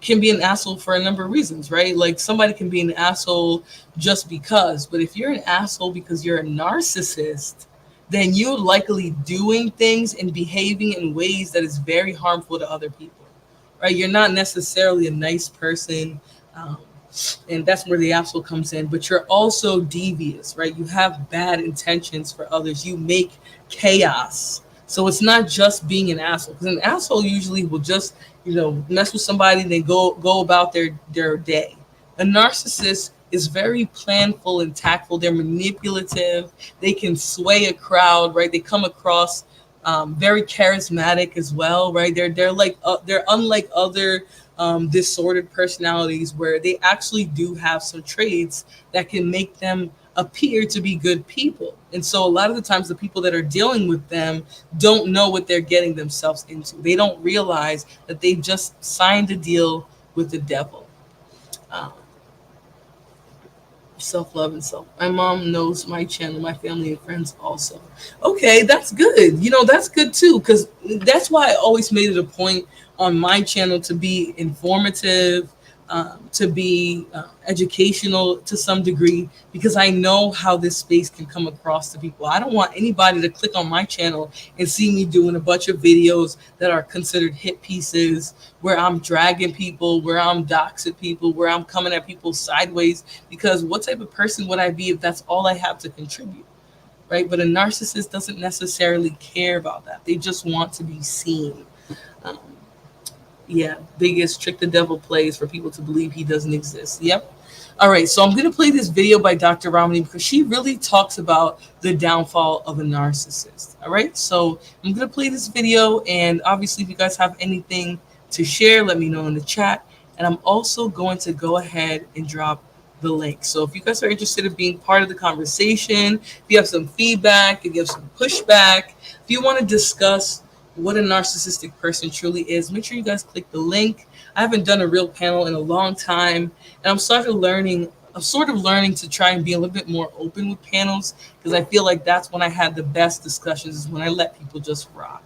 can be an asshole for a number of reasons, right? Like somebody can be an asshole just because, but if you're an asshole because you're a narcissist, then you're likely doing things and behaving in ways that is very harmful to other people, right? You're not necessarily a nice person, and that's where the asshole comes in, but you're also devious, right? You have bad intentions for others. You make chaos. So it's not just being an asshole, because an asshole usually will just, mess with somebody and they go about their day. A narcissist is very planful and tactful. They're manipulative. They can sway a crowd, right? They come across very charismatic as well, right? They're unlike other disordered personalities, where they actually do have some traits that can make them appear to be good people. And so a lot of the times the people that are dealing with them don't know what they're getting themselves into. They don't realize that they've just signed a deal with the devil. Um, Self-love and self. My mom knows my channel, my family and friends also. Okay, that's good. That's good too, because that's why I always made it a point on my channel to be informative, to be educational to some degree, because I know how this space can come across to people. I don't want anybody to click on my channel and see me doing a bunch of videos that are considered hit pieces, where I'm dragging people, where I'm doxing people, where I'm coming at people sideways, because what type of person would I be if that's all I have to contribute, right? But a narcissist doesn't necessarily care about that. They just want to be seen. Um, Yeah, biggest trick the devil plays for people to believe he doesn't exist. Yep. All right, so I'm going to play this video by Dr. Ramani, because she really talks about the downfall of a narcissist. All right, so I'm going to play this video, and obviously if you guys have anything to share, let me know in the chat. And I'm also going to go ahead and drop the link. So if you guys are interested in being part of the conversation, if you have some feedback, if you have some pushback, if you want to discuss what a narcissistic person truly is, make sure you guys click the link. I haven't done a real panel in a long time, and I'm sort of learning to try and be a little bit more open with panels, because I feel like that's when I had the best discussions, is when I let people just rock.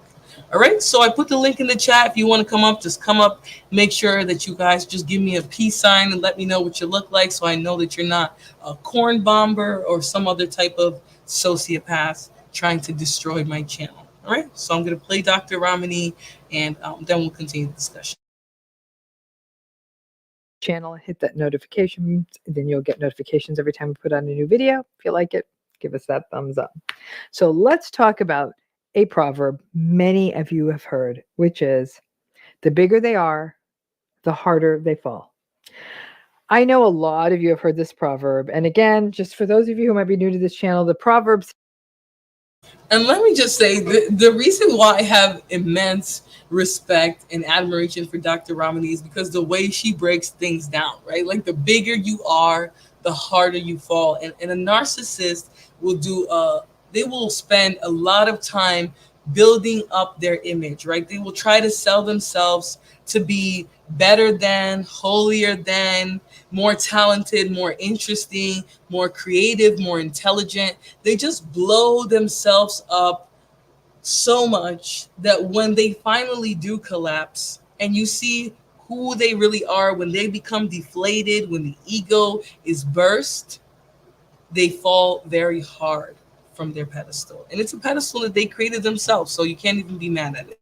All right, so I put the link in the chat. If you want to come up, just come up. Make sure that you guys just give me a peace sign and let me know what you look like, so I know that you're not a corn bomber or some other type of sociopath trying to destroy my channel. All right, so I'm going to play Dr. Ramani, and then we'll continue the discussion. Channel, hit that notification, then you'll get notifications every time we put on a new video. If you like it, give us that thumbs up. So let's talk about a proverb many of you have heard, which is, the bigger they are, the harder they fall. I know a lot of you have heard this proverb. And again, just for those of you who might be new to this channel, the proverbs. And let me just say, the reason why I have immense respect and admiration for Dr. Ramani is because the way she breaks things down, right? Like, the bigger you are, the harder you fall. And a narcissist will they will spend a lot of time building up their image, right? They will try to sell themselves to be better than, holier than, more talented, more interesting, more creative, more intelligent. They just blow themselves up so much that when they finally do collapse and you see who they really are, when they become deflated, when the ego is burst, they fall very hard from their pedestal. And it's a pedestal that they created themselves, so you can't even be mad at it.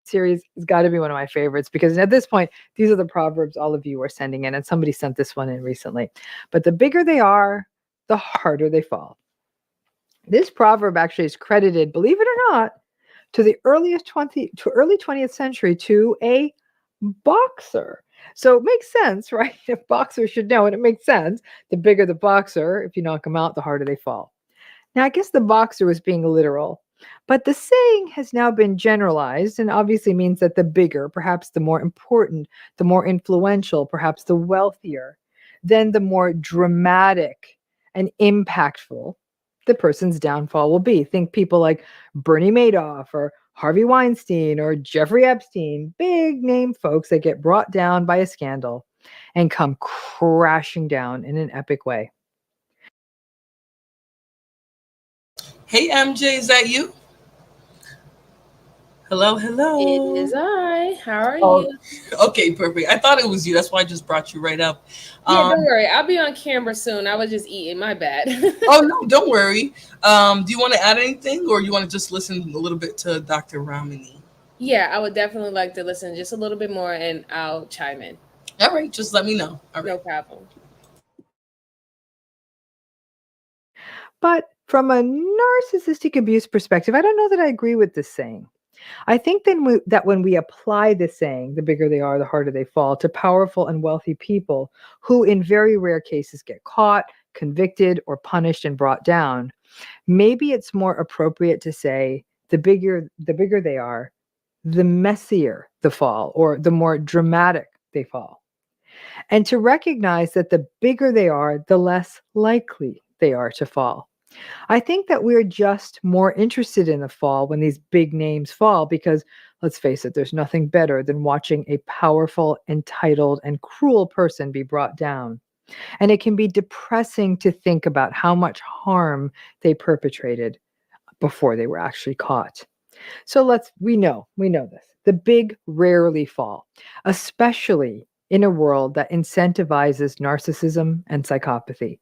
Series has got to be one of my favorites, because at this point, these are the proverbs all of you are sending in, and somebody sent this one in recently. But the bigger they are, the harder they fall. This proverb actually is credited, believe it or not, to the early 20th century, to a boxer So it makes sense, right? If boxers should know, and it makes sense. The bigger the boxer, if you knock them out, the harder they fall. Now, I guess the boxer was being literal, but the saying has now been generalized and obviously means that the bigger, perhaps the more important, the more influential, perhaps the wealthier, then the more dramatic and impactful the person's downfall will be. Think people like Bernie Madoff or Harvey Weinstein or Jeffrey Epstein, big name folks that get brought down by a scandal and come crashing down in an epic way. Hey, MJ, is that you? Hello, It hello. is I. How are Oh, you? okay, perfect. I thought it was you. That's why I just brought you right up. Yeah, don't Um, worry. I'll be on camera soon. I was just eating. My bad. oh no, don't worry. Do you want to add anything, or you want to just listen a little bit to Dr. Ramani? Yeah, I would definitely like to listen just a little bit more and I'll chime in. All right, just let me know. All right. No problem. But from a narcissistic abuse perspective, I don't know that I agree with this saying. I think that when we apply this saying, the bigger they are, the harder they fall, to powerful and wealthy people who, in very rare cases, get caught, convicted, or punished and brought down, maybe it's more appropriate to say the bigger they are, the messier the fall, or the more dramatic they fall. And to recognize that the bigger they are, the less likely they are to fall. I think that we're just more interested in the fall when these big names fall because, let's face it, there's nothing better than watching a powerful, entitled, and cruel person be brought down. And it can be depressing to think about how much harm they perpetrated before they were actually caught. So we know this. The big rarely fall, especially in a world that incentivizes narcissism and psychopathy,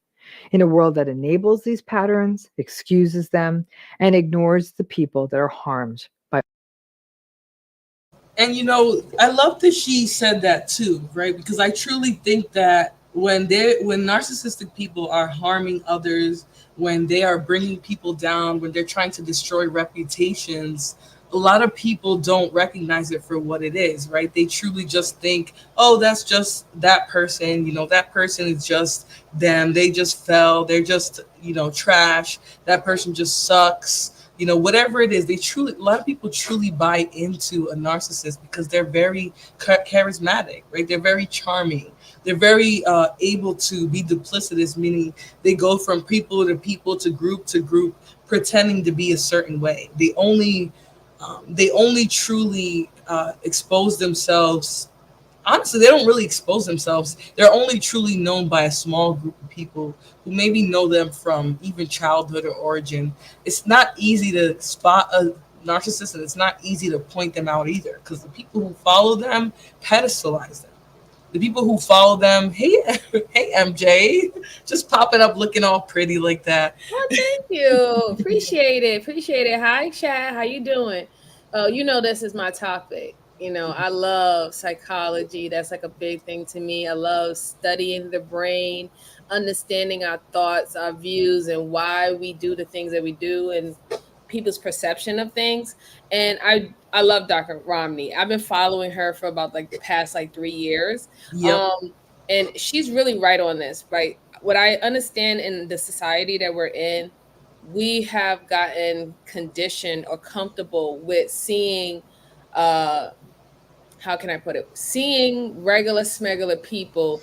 in a world that enables these patterns, excuses them, and ignores the people that are harmed by. And I love that she said that too, right? Because I truly think that when narcissistic people are harming others, when they are bringing people down, when they're trying to destroy reputations, a lot of people don't recognize it for what it is, right? They truly just think, oh, that's just that person, that person is just them, they just fell, they're just trash, that person just sucks, whatever it is. A lot of people truly buy into a narcissist because they're very charismatic, right? They're very charming, they're very able to be duplicitous, meaning they go from people to group, pretending to be a certain way. They only truly expose themselves. Honestly, they don't really expose themselves. They're only truly known by a small group of people who maybe know them from even childhood or origin. It's not easy to spot a narcissist, and it's not easy to point them out either, because the people who follow them pedestalize them. The people who follow them, hey, hey, MJ, just popping up looking all pretty like that. Well, thank you. Appreciate it. Appreciate it. Hi, chat. How you doing? This is my topic. I love psychology. That's like a big thing to me. I love studying the brain, understanding our thoughts, our views, and why we do the things that we do and people's perception of things. And I love Dr. Romney. I've been following her for about like the past like 3 years. Yep. And she's really right on this, right? What I understand in the society that we're in, we have gotten conditioned or comfortable with seeing how can I put it? Seeing regular smegular people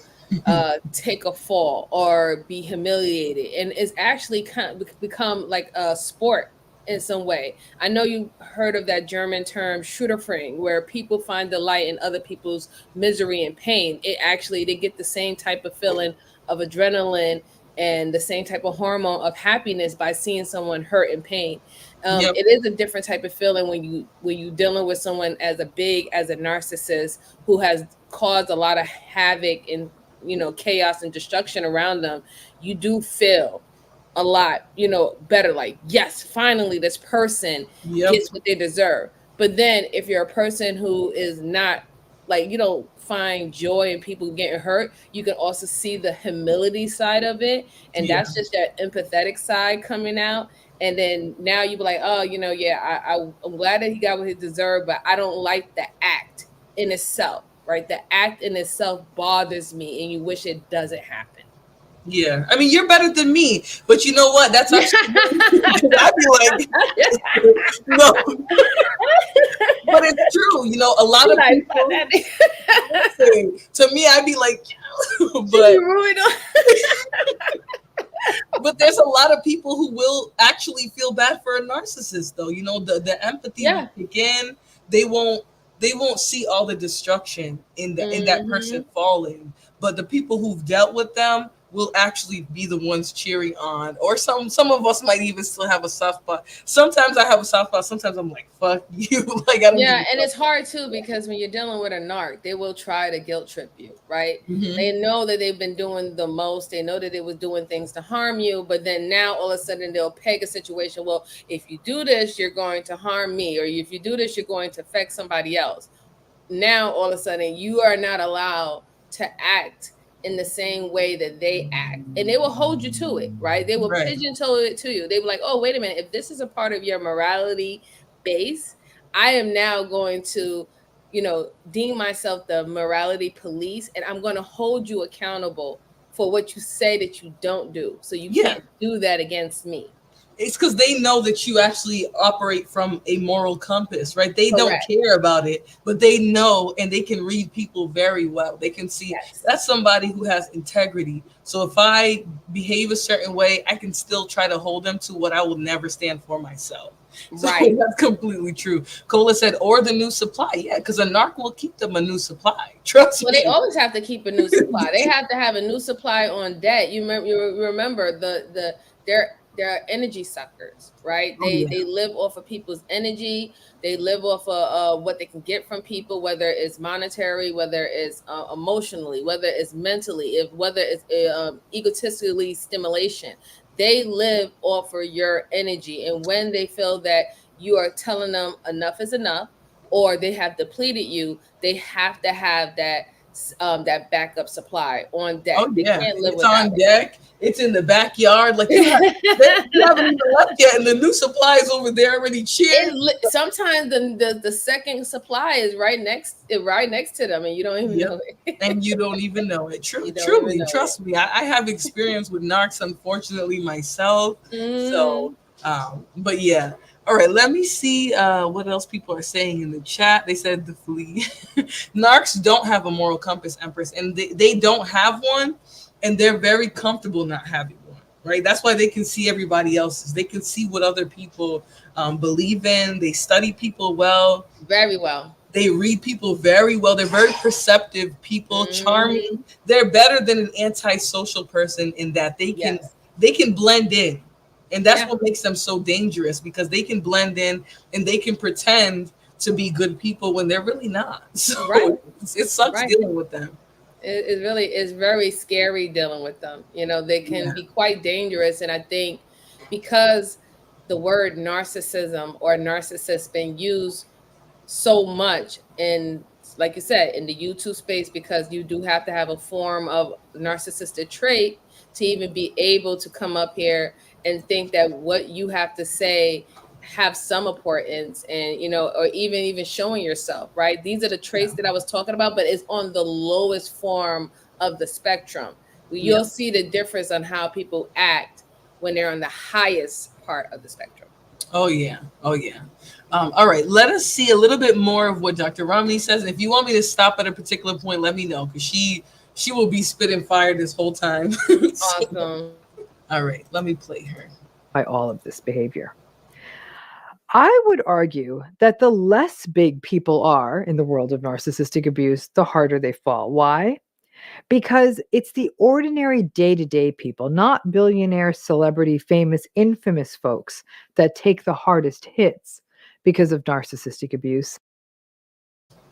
take a fall or be humiliated, and it's actually kind of become like a sport in some way. I know you heard of that German term "Schutterfring," where people find delight in other people's misery and pain. They get the same type of feeling of adrenaline and the same type of hormone of happiness by seeing someone hurt and pain. Yep. It is a different type of feeling when you dealing with someone as a narcissist who has caused a lot of havoc and chaos and destruction around them. You do feel a lot better, like, yes, finally this person Yep. gets what they deserve. But then if you're a person who is not, like, you don't find joy in people getting hurt, you can also see the humility side of it, and Yeah. that's just that empathetic side coming out. And then now you be like, oh, yeah, I'm glad that he got what he deserved, but I don't like the act in itself. right? The act in itself bothers me and you wish it doesn't happen. Yeah, I mean, you're better than me, but you know what? That's actually I'd be like, no, but it's true. You know, a lot of people. Listen, to me, I'd be like, but but there's a lot of people who will actually feel bad for a narcissist, though. You know, the empathy will kick in. They won't see all the destruction in that person falling, but the people who've dealt with them will actually be the ones cheering on. Or some of us might even still have a soft spot. Sometimes I have a soft spot. Sometimes I'm like, fuck you. Like, I don't. Yeah, and it's hard too, because when you're dealing with a narc, they will try to guilt trip you, right? They know that they've been doing the most. They know that they was doing things to harm you, but then now all of a sudden they'll peg a situation. Well, if you do this, you're going to harm me, or if you do this, you're going to affect somebody else. Now all of a sudden you are not allowed to act in the same way that they act, and they will hold you to it, right? They will pigeonhole it to you. They will like, oh, wait a minute, if this is a part of your morality base, I am now going to, you know, deem myself the morality police, and I'm going to hold you accountable for what you say that you don't do. So you can't do that against me. It's because they know that you actually operate from a moral compass, right? They don't care about it, but they know, and they can read people very well. They can see that's somebody who has integrity. So if I behave a certain way, I can still try to hold them to what I will never stand for myself. So that's completely true. Cola said, or the new supply. Yeah, because a narc will keep them a new supply. Trust me. Well, they always have to keep a new supply. They have to have a new supply on deck. You remember they're energy suckers, right? They live off of people's energy. They live off of what they can get from people, whether it's monetary, whether it's emotionally, whether it's mentally, whether it's egotistically stimulation. They live off of your energy. And when they feel that you are telling them enough is enough, or they have depleted you, they have to have that backup supply on deck. Oh, they can't live it's on deck. It's in the backyard. Like you haven't even left yet, and the new supply is over there already cheering. Sometimes the second supply is right next to them, and you don't even know it. And you don't even know it. Truly, trust me. I have experience with narcs, unfortunately, myself. So, but yeah. All right, let me see what else people are saying in the chat. They said the flea. Narcs don't have a moral compass, Empress, and they don't have one, and they're very comfortable not having one, right? That's why they can see everybody else's. They can see what other people believe in. They study people well. Very well. They read people very well. They're very perceptive people, charming. They're better than an antisocial person in that they can blend in. And that's what makes them so dangerous, because they can blend in and they can pretend to be good people when they're really not. So it sucks dealing with them. It really is very scary dealing with them. You know, they can be quite dangerous. And I think because the word narcissism or narcissist been used so much in, like you said, in the YouTube space, because you do have to have a form of narcissistic trait to even be able to come up here and think that what you have to say have some importance, and you know, or even showing yourself, right? These are the traits that I was talking about, but it's on the lowest form of the spectrum. You'll see the difference on how people act when they're on the highest part of the spectrum. Oh yeah. All right, let us see a little bit more of what Dr. Romney says. And if you want me to stop at a particular point, let me know, because she will be spitting fire this whole time. Awesome. All right, let me play her. By all of this behavior. I would argue that the less big people are in the world of narcissistic abuse, the harder they fall. Why? Because it's the ordinary day-to-day people, not billionaire, celebrity, famous, infamous folks, that take the hardest hits because of narcissistic abuse.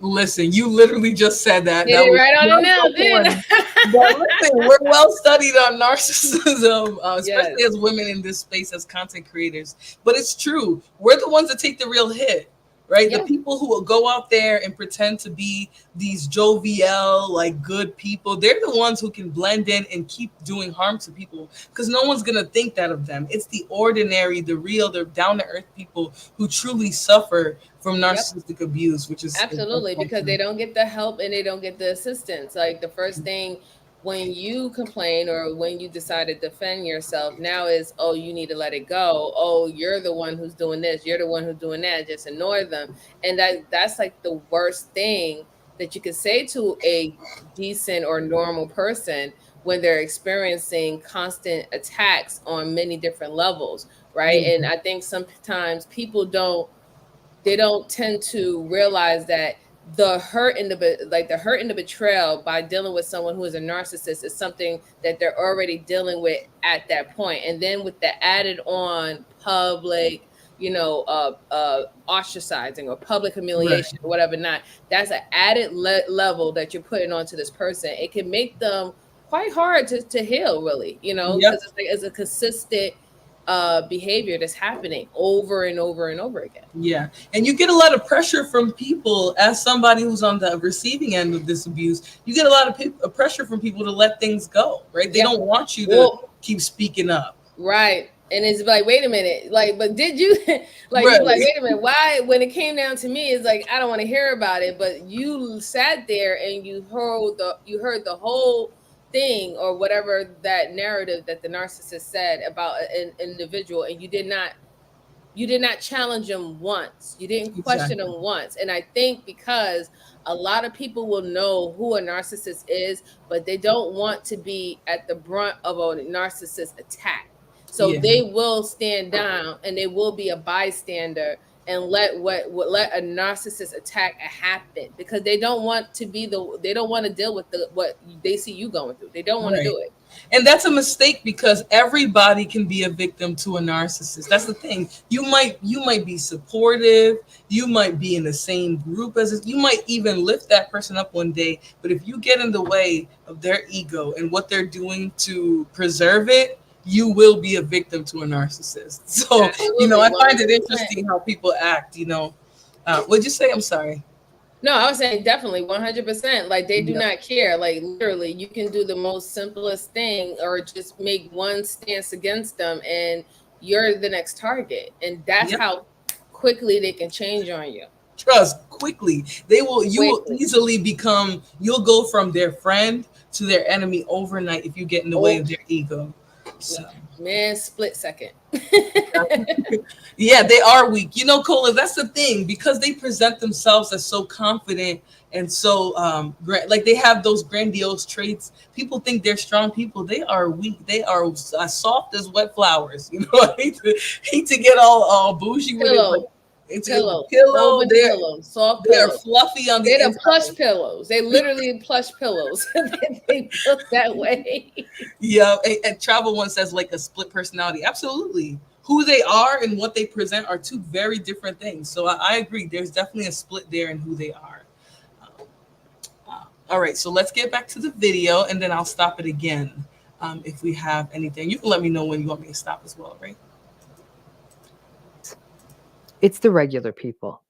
Listen, you literally just said that. Get it right on the nail, didn't But listen, we're well studied on narcissism, especially as women in this space, as content creators. But it's true. We're the ones that take the real hit, right? Yeah. The people who will go out there and pretend to be these jovial, like good people, they're the ones who can blend in and keep doing harm to people because no one's going to think that of them. It's the ordinary, the real, the down to earth people who truly suffer from narcissistic abuse, which is Absolutely, because they don't get the help and they don't get the assistance. Like the first thing when you complain or when you decide to defend yourself now is, oh, you need to let it go. Oh, you're the one who's doing this. You're the one who's doing that. Just ignore them. And that's like the worst thing that you could say to a decent or normal person when they're experiencing constant attacks on many different levels, right? And I think sometimes people don't tend to realize that the hurt and the betrayal by dealing with someone who is a narcissist is something that they're already dealing with at that point. And then with the added on public, ostracizing or public humiliation or whatever, not, that's an added level that you're putting onto this person. It can make them quite hard to heal, really, because it's a consistent behavior that's happening over and over and over again. Yeah. And you get a lot of pressure from people as somebody who's on the receiving end of this abuse. You get a lot of pressure from people to let things go, right? They don't want you to keep speaking up. Right. And it's like, wait a minute, like, but did you like, Right. you're like, wait a minute, why? When it came down to me, it's like, I don't want to hear about it. But you sat there and you heard the whole thing or whatever that narrative that the narcissist said about an individual, and you did not challenge them once. You didn't question them once. And I think because a lot of people will know who a narcissist is, but they don't want to be at the brunt of a narcissist attack. So they will stand down and they will be a bystander and let a narcissist attack happen because they don't want to deal with what they see you going through. They don't want to do it. And that's a mistake because everybody can be a victim to a narcissist. That's the thing. You might be supportive. You might be in the same group you might even lift that person up one day. But if you get in the way of their ego and what they're doing to preserve it, you will be a victim to a narcissist. So, Absolutely, I find 100%. it interesting how people act, What'd you say? I'm sorry. No, I was saying definitely 100%. Like they do not care. Like literally, you can do the most simplest thing or just make one stance against them and you're the next target. And that's how quickly they can change on you. Trust, quickly. You will easily you'll go from their friend to their enemy overnight if you get in the way of their ego. So. Man, split second. Yeah, they are weak. Cola, that's the thing. Because they present themselves as so confident and so like they have those grandiose traits. People think they're strong people. They are weak. They are as soft as wet flowers. I hate to get all bougie with it. It's pillow. Soft they're pillows. fluffy on the They're inside. the plush pillows. They literally plush pillows. They built that way. Yeah, and Travel one says like a split personality. Absolutely. Who they are and what they present are two very different things. So I agree. There's definitely a split there in who they are. All right, so let's get back to the video and then I'll stop it again if we have anything. You can let me know when you want me to stop as well, right? It's the regular people.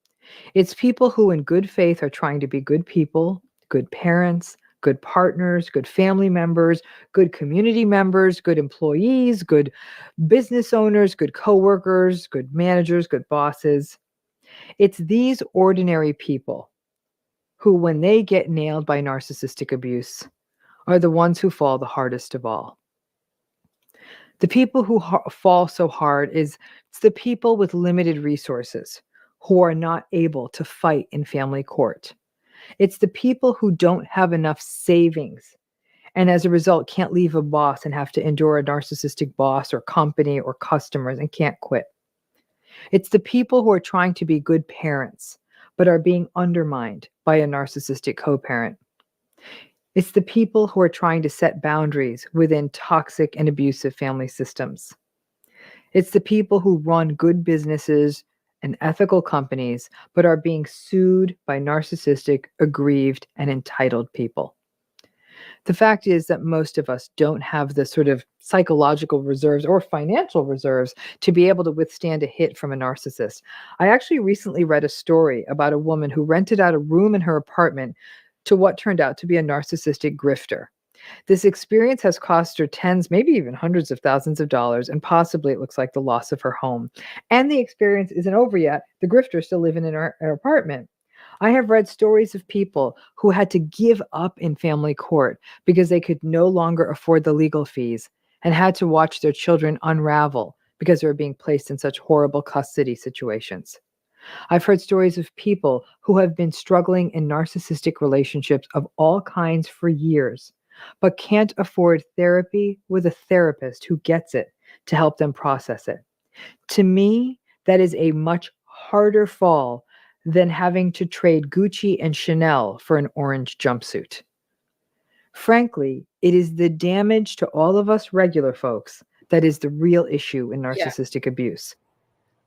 It's people who in good faith are trying to be good people, good parents, good partners, good family members, good community members, good employees, good business owners, good coworkers, good managers, good bosses. It's these ordinary people who, when they get nailed by narcissistic abuse, are the ones who fall the hardest of all. The people who fall so hard it's the people with limited resources who are not able to fight in family court. It's the people who don't have enough savings and as a result can't leave a boss and have to endure a narcissistic boss or company or customers and can't quit. It's the people who are trying to be good parents but are being undermined by a narcissistic co-parent. It's the people who are trying to set boundaries within toxic and abusive family systems. It's the people who run good businesses and ethical companies, but are being sued by narcissistic, aggrieved, and entitled people. The fact is that most of us don't have the sort of psychological reserves or financial reserves to be able to withstand a hit from a narcissist. I actually recently read a story about a woman who rented out a room in her apartment to what turned out to be a narcissistic grifter. This experience has cost her tens, maybe even hundreds of thousands of dollars, and possibly it looks like the loss of her home. And the experience isn't over yet. The grifter is still living in her apartment. I have read stories of people who had to give up in family court because they could no longer afford the legal fees and had to watch their children unravel because they were being placed in such horrible custody situations. I've heard stories of people who have been struggling in narcissistic relationships of all kinds for years, but can't afford therapy with a therapist who gets it to help them process it. To me, that is a much harder fall than having to trade Gucci and Chanel for an orange jumpsuit. Frankly, it is the damage to all of us regular folks that is the real issue in Yeah. narcissistic abuse.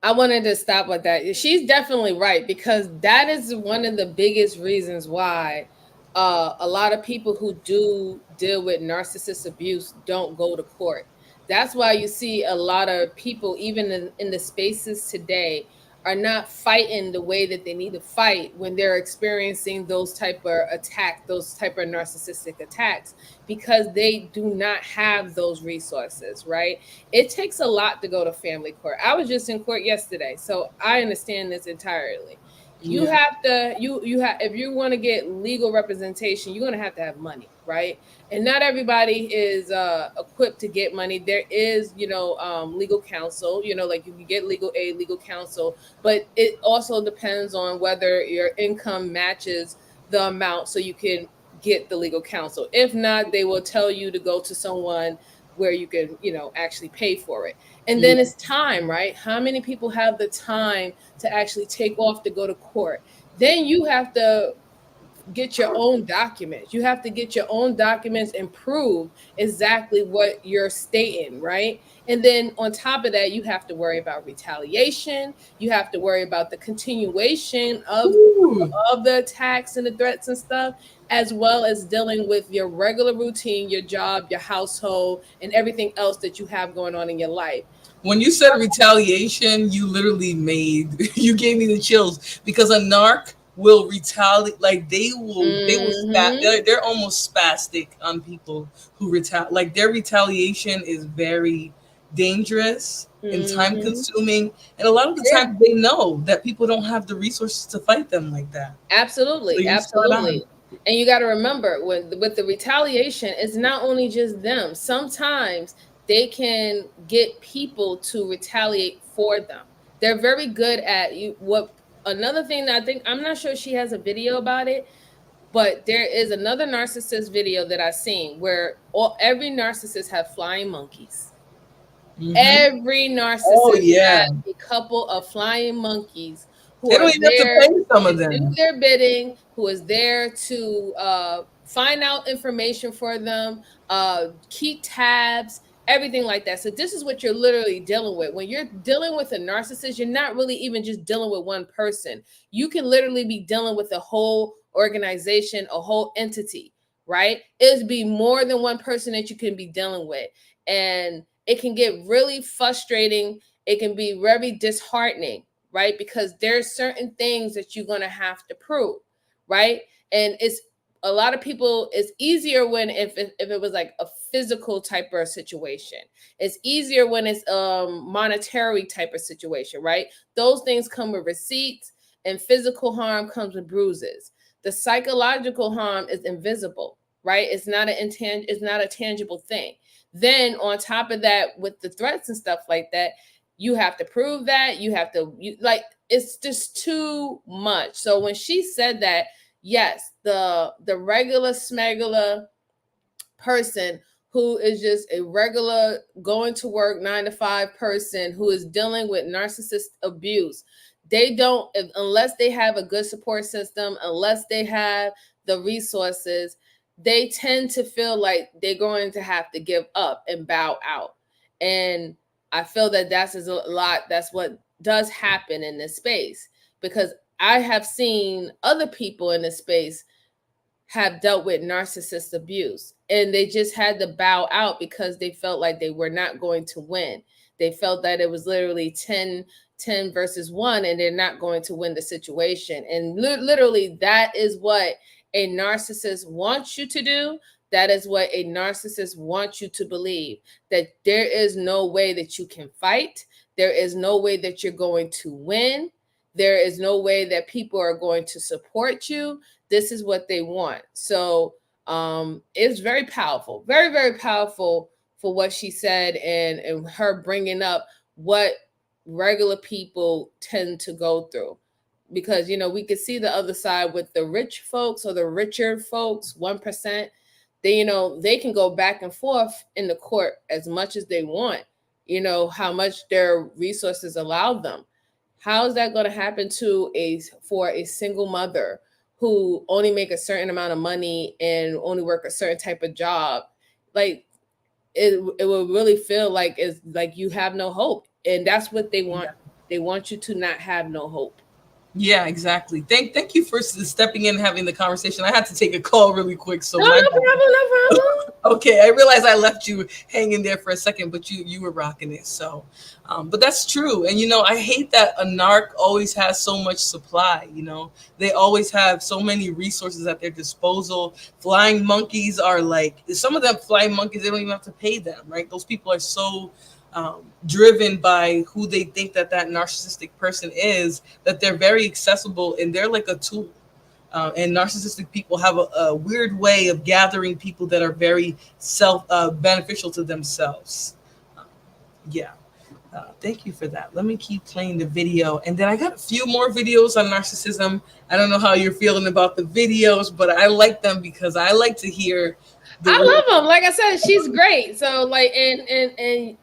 I wanted to stop with that. She's definitely right, because that is one of the biggest reasons why a lot of people who do deal with narcissist abuse don't go to court. That's why you see a lot of people, even in the spaces today, are not fighting the way that they need to fight when they're experiencing those type of narcissistic attacks, because they do not have those resources, right? It takes a lot to go to family court. I was just in court yesterday, so I understand this entirely. You have to, you have, if you want to get legal representation, you're going to have money, right? And not everybody is equipped to get money. There is, legal counsel, like you can get legal aid, legal counsel, but it also depends on whether your income matches the amount so you can get the legal counsel. If not, they will tell you to go to someone where you can, actually pay for it. And then it's time, right? How many people have the time to actually take off to go to court? Then you have to get your own documents. You have to get your own documents and prove exactly what you're stating, right? And then on top of that, you have to worry about retaliation. You have to worry about the continuation of the attacks and the threats and stuff, as well as dealing with your regular routine, your job, your household, and everything else that you have going on in your life. When you said retaliation, you literally you gave me the chills, because a narc will retaliate. Like they will they're almost spastic on people who retaliate. Like their retaliation is very dangerous and time consuming, and a lot of the time they know that people don't have the resources to fight them like that. Absolutely. So Absolutely. And you got to remember, with the retaliation, it's not only just them. Sometimes they can get people to retaliate for them. They're very good at another thing that I'm not sure she has a video about it, but there is another narcissist video that I've seen where every narcissist have flying monkeys. Every narcissist has a couple of flying monkeys who they don't even have to pay some of them. Do their bidding, who is there to find out information for them, keep tabs, everything like that. So this is what you're literally dealing with. When you're dealing with a narcissist, you're not really even just dealing with one person. You can literally be dealing with a whole organization, a whole entity, right? It'd be more than one person that you can be dealing with. And it can get really frustrating. It can be very disheartening, right? Because there's certain things that you're going to have to prove, right? And it's a lot of people, it's easier when if it was like a physical type of situation. It's easier when it's monetary type of situation, right? Those things come with receipts, and physical harm comes with bruises. The psychological harm is invisible, right? It's not a tangible thing. Then on top of that, with the threats and stuff like that, you have to prove that. It's just too much. So when she said that, yes, the regular smegular person who is just a regular going to work 9-to-5 person who is dealing with narcissist abuse, unless they have a good support system, unless they have the resources, they tend to feel like they're going to have to give up and bow out. And I feel that that's what does happen in this space, because I have seen other people in this space have dealt with narcissist abuse, and they just had to bow out because they felt like they were not going to win. They felt that it was literally 10 versus 1, and they're not going to win the situation. And literally, that is what a narcissist wants you to do. That is what a narcissist wants you to believe, that there is no way that you can fight. There is no way that you're going to win. There is no way that people are going to support you. This is what they want. So it's very powerful, very, very powerful for what she said, and her bringing up what regular people tend to go through. Because, you know, we could see the other side with the rich folks, or the richer folks, 1%. They, you know, they can go back and forth in the court as much as they want, you know, how much their resources allow them. How is that going to happen for a single mother who only make a certain amount of money and only work a certain type of job? Like, it will really feel like it's like you have no hope. And that's what they want. Yeah. They want you to not have no hope. Yeah, exactly. Thank you for stepping in and having the conversation. I had to take a call really quick. So no problem. Okay, I realized I left you hanging there for a second, but you were rocking it. So, but that's true. And, you know, I hate that a narc always has so much supply. You know, they always have so many resources at their disposal. Flying monkeys are like, some of them flying monkeys, they don't even have to pay them, right? Those people are so driven by who they think that narcissistic person is, that they're very accessible, and they're like a tool. And narcissistic people have a weird way of gathering people that are very beneficial to themselves. Thank you for that. Let me keep playing the video. And then I got a few more videos on narcissism. I don't know how you're feeling about the videos, but I like them because I like to hear. I love them. Like I said, she's great. So like, and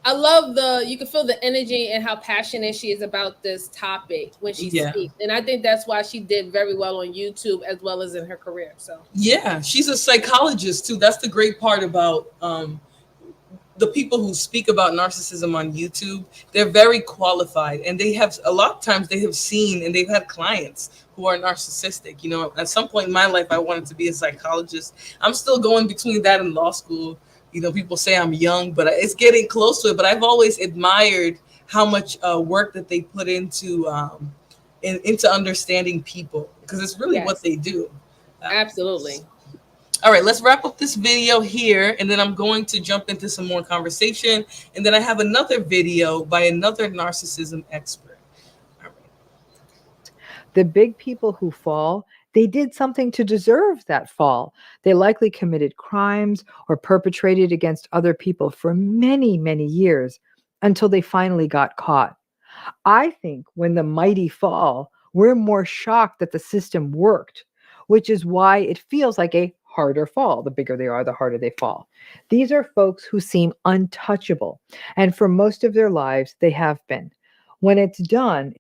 I love you can feel the energy and how passionate she is about this topic when she speaks. And I think that's why she did very well on YouTube as well as in her career. So yeah, she's a psychologist too. That's the great part about the people who speak about narcissism on YouTube. They're very qualified, and they have a lot of times they have seen and they've had clients who are narcissistic. You know, at some point in my life, I wanted to be a psychologist. I'm still going between that and law school. You know, people say I'm young, but it's getting close to it. But I've always admired how much work that they put into understanding people, because it's really what they do. Absolutely. All right, let's wrap up this video here, and then I'm going to jump into some more conversation. And then I have another video by another narcissism expert. All right. The big people who fall, they did something to deserve that fall. They likely committed crimes or perpetrated against other people for many, many years until they finally got caught. I think when the mighty fall, we're more shocked that the system worked, which is why it feels like a harder fall. The bigger they are, the harder they fall. These are folks who seem untouchable, and for most of their lives, they have been. When it's done,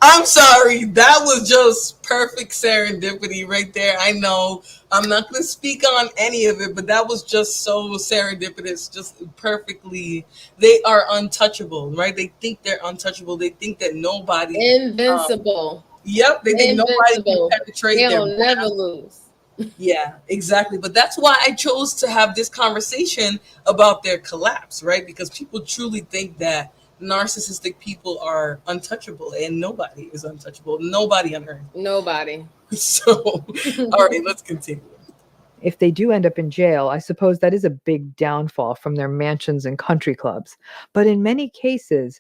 I'm sorry, that was just perfect serendipity right there. I know I'm not going to speak on any of it, but that was just so serendipitous, just perfectly. They are untouchable, right? They think they're untouchable. They think that nobody... Invincible. Yep, they think nobody can penetrate them. They'll never lose. Yeah, exactly. But that's why I chose to have this conversation about their collapse, right? Because people truly think that narcissistic people are untouchable, and nobody is untouchable. Nobody on earth. Nobody. So, all right, let's continue. If they do end up in jail, I suppose that is a big downfall from their mansions and country clubs. But in many cases,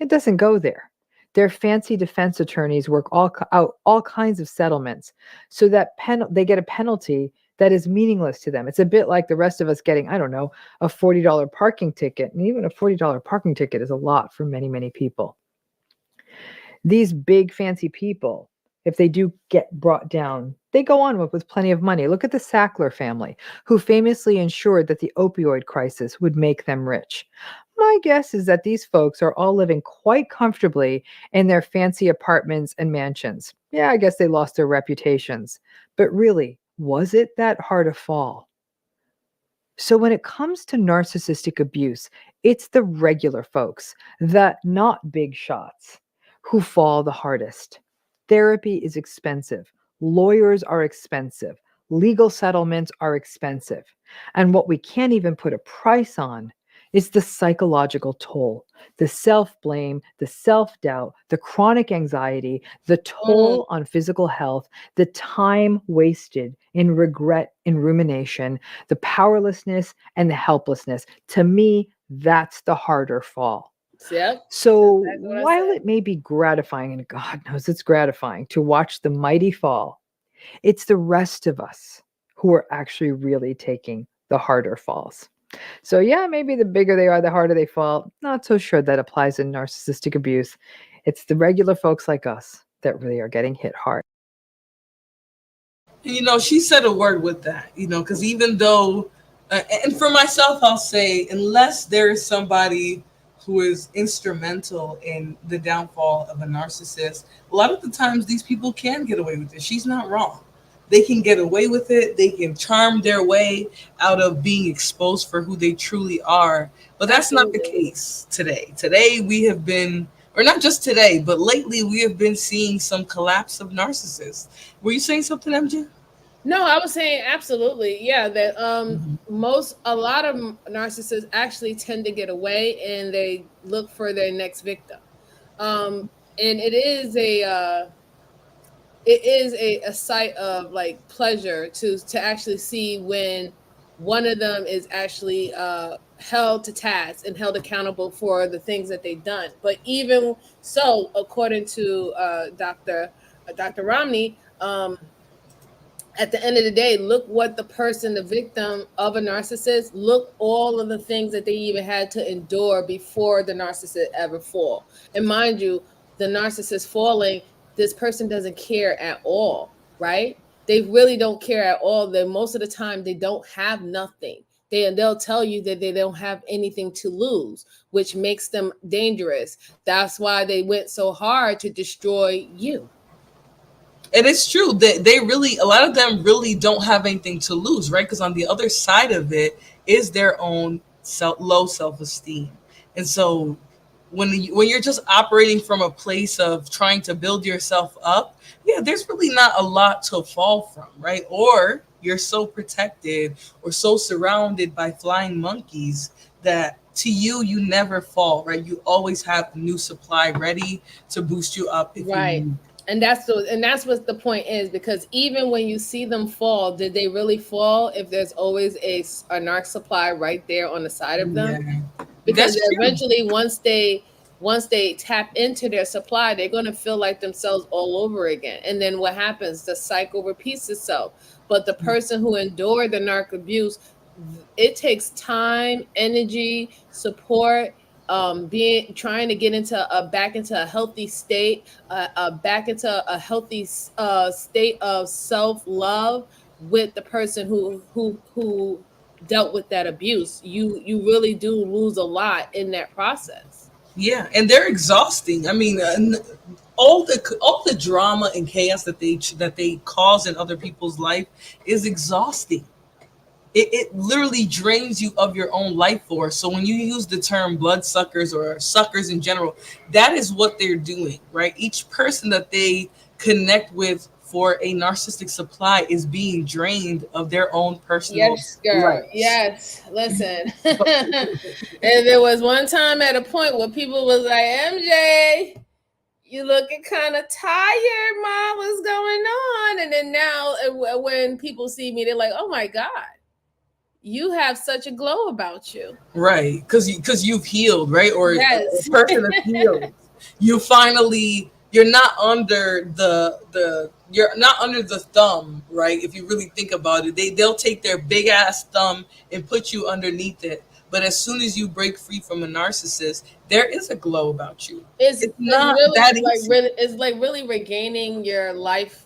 it doesn't go there. Their fancy defense attorneys work out all kinds of settlements so that they get a penalty that is meaningless to them. It's a bit like the rest of us getting, I don't know, a $40 parking ticket. And even a $40 parking ticket is a lot for many, many people. These big fancy people, if they do get brought down, they go on with plenty of money. Look at the Sackler family, who famously ensured that the opioid crisis would make them rich. My guess is that these folks are all living quite comfortably in their fancy apartments and mansions. Yeah, I guess they lost their reputations. But really, was it that hard a fall? So when it comes to narcissistic abuse, it's the regular folks, the not big shots, who fall the hardest. Therapy is expensive. Lawyers are expensive. Legal settlements are expensive. And what we can't even put a price on is the psychological toll, the self-blame, the self-doubt, the chronic anxiety, the toll on physical health, the time wasted in regret and rumination, the powerlessness and the helplessness. To me, that's the harder fall. Yep. So That's what I while said. it may be gratifying, and God knows it's gratifying to watch the mighty fall, it's the rest of us who are actually really taking the harder falls. So yeah, maybe the bigger they are, the harder they fall. Not so sure that applies in narcissistic abuse. It's the regular folks like us that really are getting hit hard. You know, she said a word with that, you know, because even though, and for myself, I'll say, unless there is somebody who is instrumental in the downfall of a narcissist, a lot of the times these people can get away with it. She's not wrong. They can get away with it. They can charm their way out of being exposed for who they truly are. But that's not the case today. Today, we have been, or not just today, but lately, we have been seeing some collapse of narcissists. Were you saying something, MJ? No, I was saying absolutely. Yeah, that a lot of narcissists actually tend to get away and they look for their next victim. And it is a sight of like pleasure to actually see when one of them is actually held to task and held accountable for the things that they've done. But even so, according to Dr. Romney, at the end of the day, look what the person, the victim of a narcissist, look all of the things that they even had to endure before the narcissist ever fall. And mind you, the narcissist falling, this person doesn't care at all, right? They really don't care at all. That most of the time they don't have nothing. They'll tell you that they don't have anything to lose, which makes them dangerous. That's why they went so hard to destroy you. And it's true that they really, a lot of them really don't have anything to lose, right? Because on the other side of it is their own low self-esteem. And so when you're just operating from a place of trying to build yourself up, yeah, there's really not a lot to fall from, right? Or you're so protected or so surrounded by flying monkeys that to you, you never fall, right? You always have a new supply ready to boost you up if Right. you need. And that's what the point is, because even when you see them fall, did they really fall if there's always a narc supply right there on the side of them? Yeah. Because That's true. eventually once they tap into their supply, they're going to feel like themselves all over again. And then what happens? The cycle repeats itself. But the person who endured the narc abuse, it takes time, energy, support, trying to get back into a healthy state, back into a healthy state of self-love with the person who dealt with that abuse. You really do lose a lot in that process. Yeah, and they're exhausting. I mean, all the drama and chaos that they cause in other people's life is exhausting. It literally drains you of your own life force. So when you use the term bloodsuckers or suckers in general, that is what they're doing, right? Each person that they connect with for a narcissistic supply is being drained of their own personal Yes, girl. life. Yes. Listen. And there was one time at a point where people was like, MJ, you looking kind of tired, Ma. What's going on? And then now when people see me, they're like, oh my God, you have such a glow about you. Right. Because you've healed, right? Or Yes. a person that's healed. You're not under the thumb, right? If you really think about it, they'll take their big ass thumb and put you underneath it. But as soon as you break free from a narcissist, there is a glow about you. It's not really, that easy. it's like really regaining your life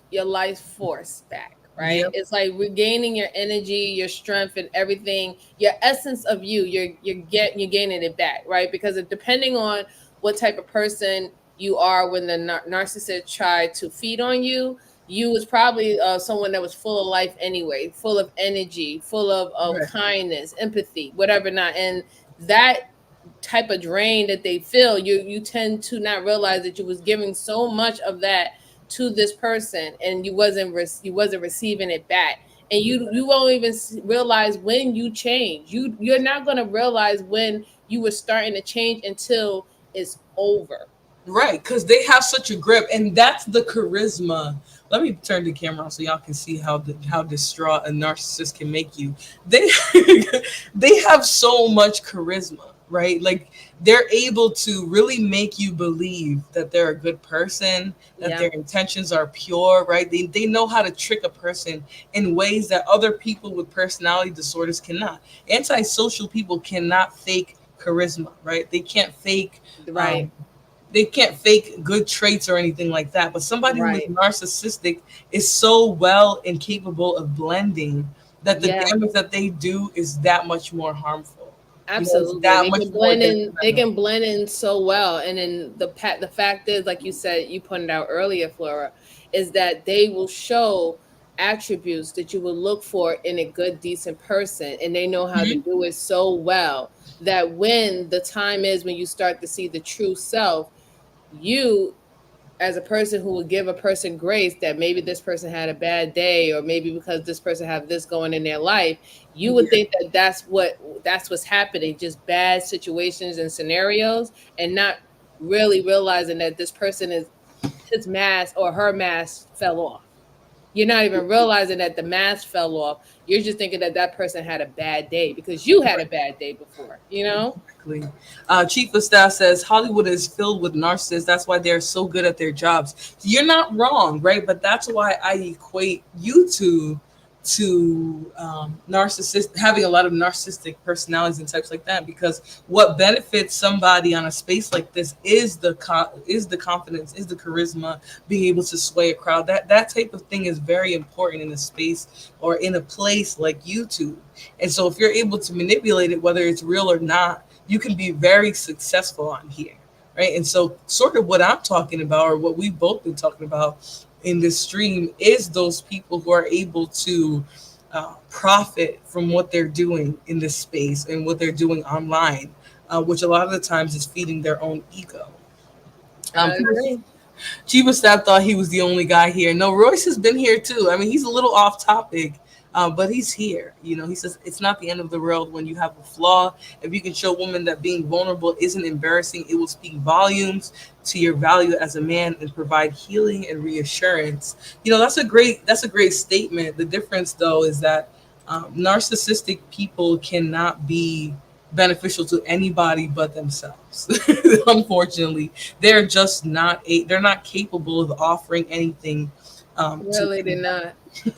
force back, right? Yep. It's like regaining your energy, your strength, and everything, your essence of you. You're gaining it back, right? Because depending on what type of person you are when the narcissist tried to feed on you, you was probably someone that was full of life anyway, full of energy, full of Right. kindness, empathy, whatever not. And that type of drain that they feel, you tend to not realize that you was giving so much of that to this person, and you wasn't receiving it back, and you won't even realize when you change. You're not going to realize when you were starting to change until it's over. Right, because they have such a grip, and that's the charisma. Let me turn the camera on so y'all can see how distraught a narcissist can make you. They they have so much charisma, right? Like they're able to really make you believe that they're a good person, that their intentions are pure, right? They know how to trick a person in ways that other people with personality disorders cannot. Antisocial people cannot fake charisma, right? They can't fake Right. They can't fake good traits or anything like that. But somebody who is narcissistic is so well and capable of blending that the damage that they do is that much more harmful. Absolutely, that much more they can blend in so well. And then the fact is, like you said, you pointed out earlier, Flora, is that they will show attributes that you will look for in a good, decent person, and they know how to do it so well that when the time is when you start to see the true self, you, as a person who would give a person grace, that maybe this person had a bad day, or maybe because this person have this going in their life, you would think that that's what's happening, just bad situations and scenarios, and not really realizing that this person is, his mask or her mask fell off. You're not even realizing that the mask fell off. You're just thinking that that person had a bad day because you had a bad day before, you know? Exactly. Chief of Staff says Hollywood is filled with narcissists. That's why they're so good at their jobs. You're not wrong, right? But that's why I equate YouTube to narcissist, having a lot of narcissistic personalities and types like that, because what benefits somebody on a space like this is the confidence, is the charisma, being able to sway a crowd. That type of thing is very important in a space or in a place like YouTube. And so if you're able to manipulate it, whether it's real or not, you can be very successful on here, right? And so sort of what I'm talking about, or what we've both been talking about in this stream, is those people who are able to profit from what they're doing in this space and what they're doing online, which a lot of the times is feeding their own ego. Chief of Staff thought he was the only guy here. No, Royce has been here too. I mean, he's a little off topic, but he's here. You know, he says it's not the end of the world when you have a flaw. If you can show women that being vulnerable isn't embarrassing, it will speak volumes to your value as a man and provide healing and reassurance. You know, that's a great statement. The difference, though, is that narcissistic people cannot be beneficial to anybody but themselves. Unfortunately, they're just they're not capable of offering anything. Really, they're not.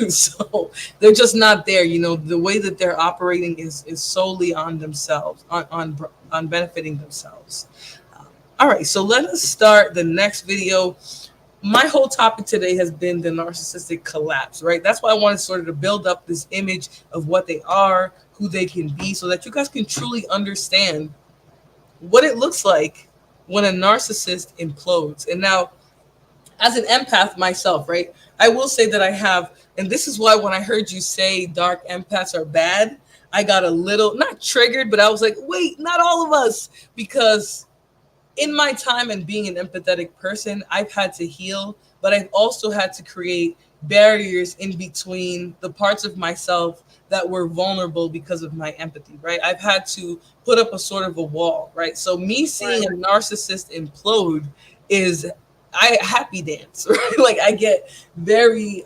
So they're just not there. You know, the way that they're operating is solely on themselves, on benefiting themselves. All right, so let us start the next video. My whole topic today has been the narcissistic collapse, right? That's why I wanted sort of to build up this image of what they are, who they can be, so that you guys can truly understand what it looks like when a narcissist implodes. And now, as an empath myself, right, I will say that I have, and this is why when I heard you say dark empaths are bad, I got a little, not triggered, but I was like, wait, not all of us, because in my time and being an empathetic person, I've had to heal, but I've also had to create barriers in between the parts of myself that were vulnerable because of my empathy, right? I've had to put up a sort of a wall, right? So me seeing a narcissist implode is I happy dance, right? Like I get very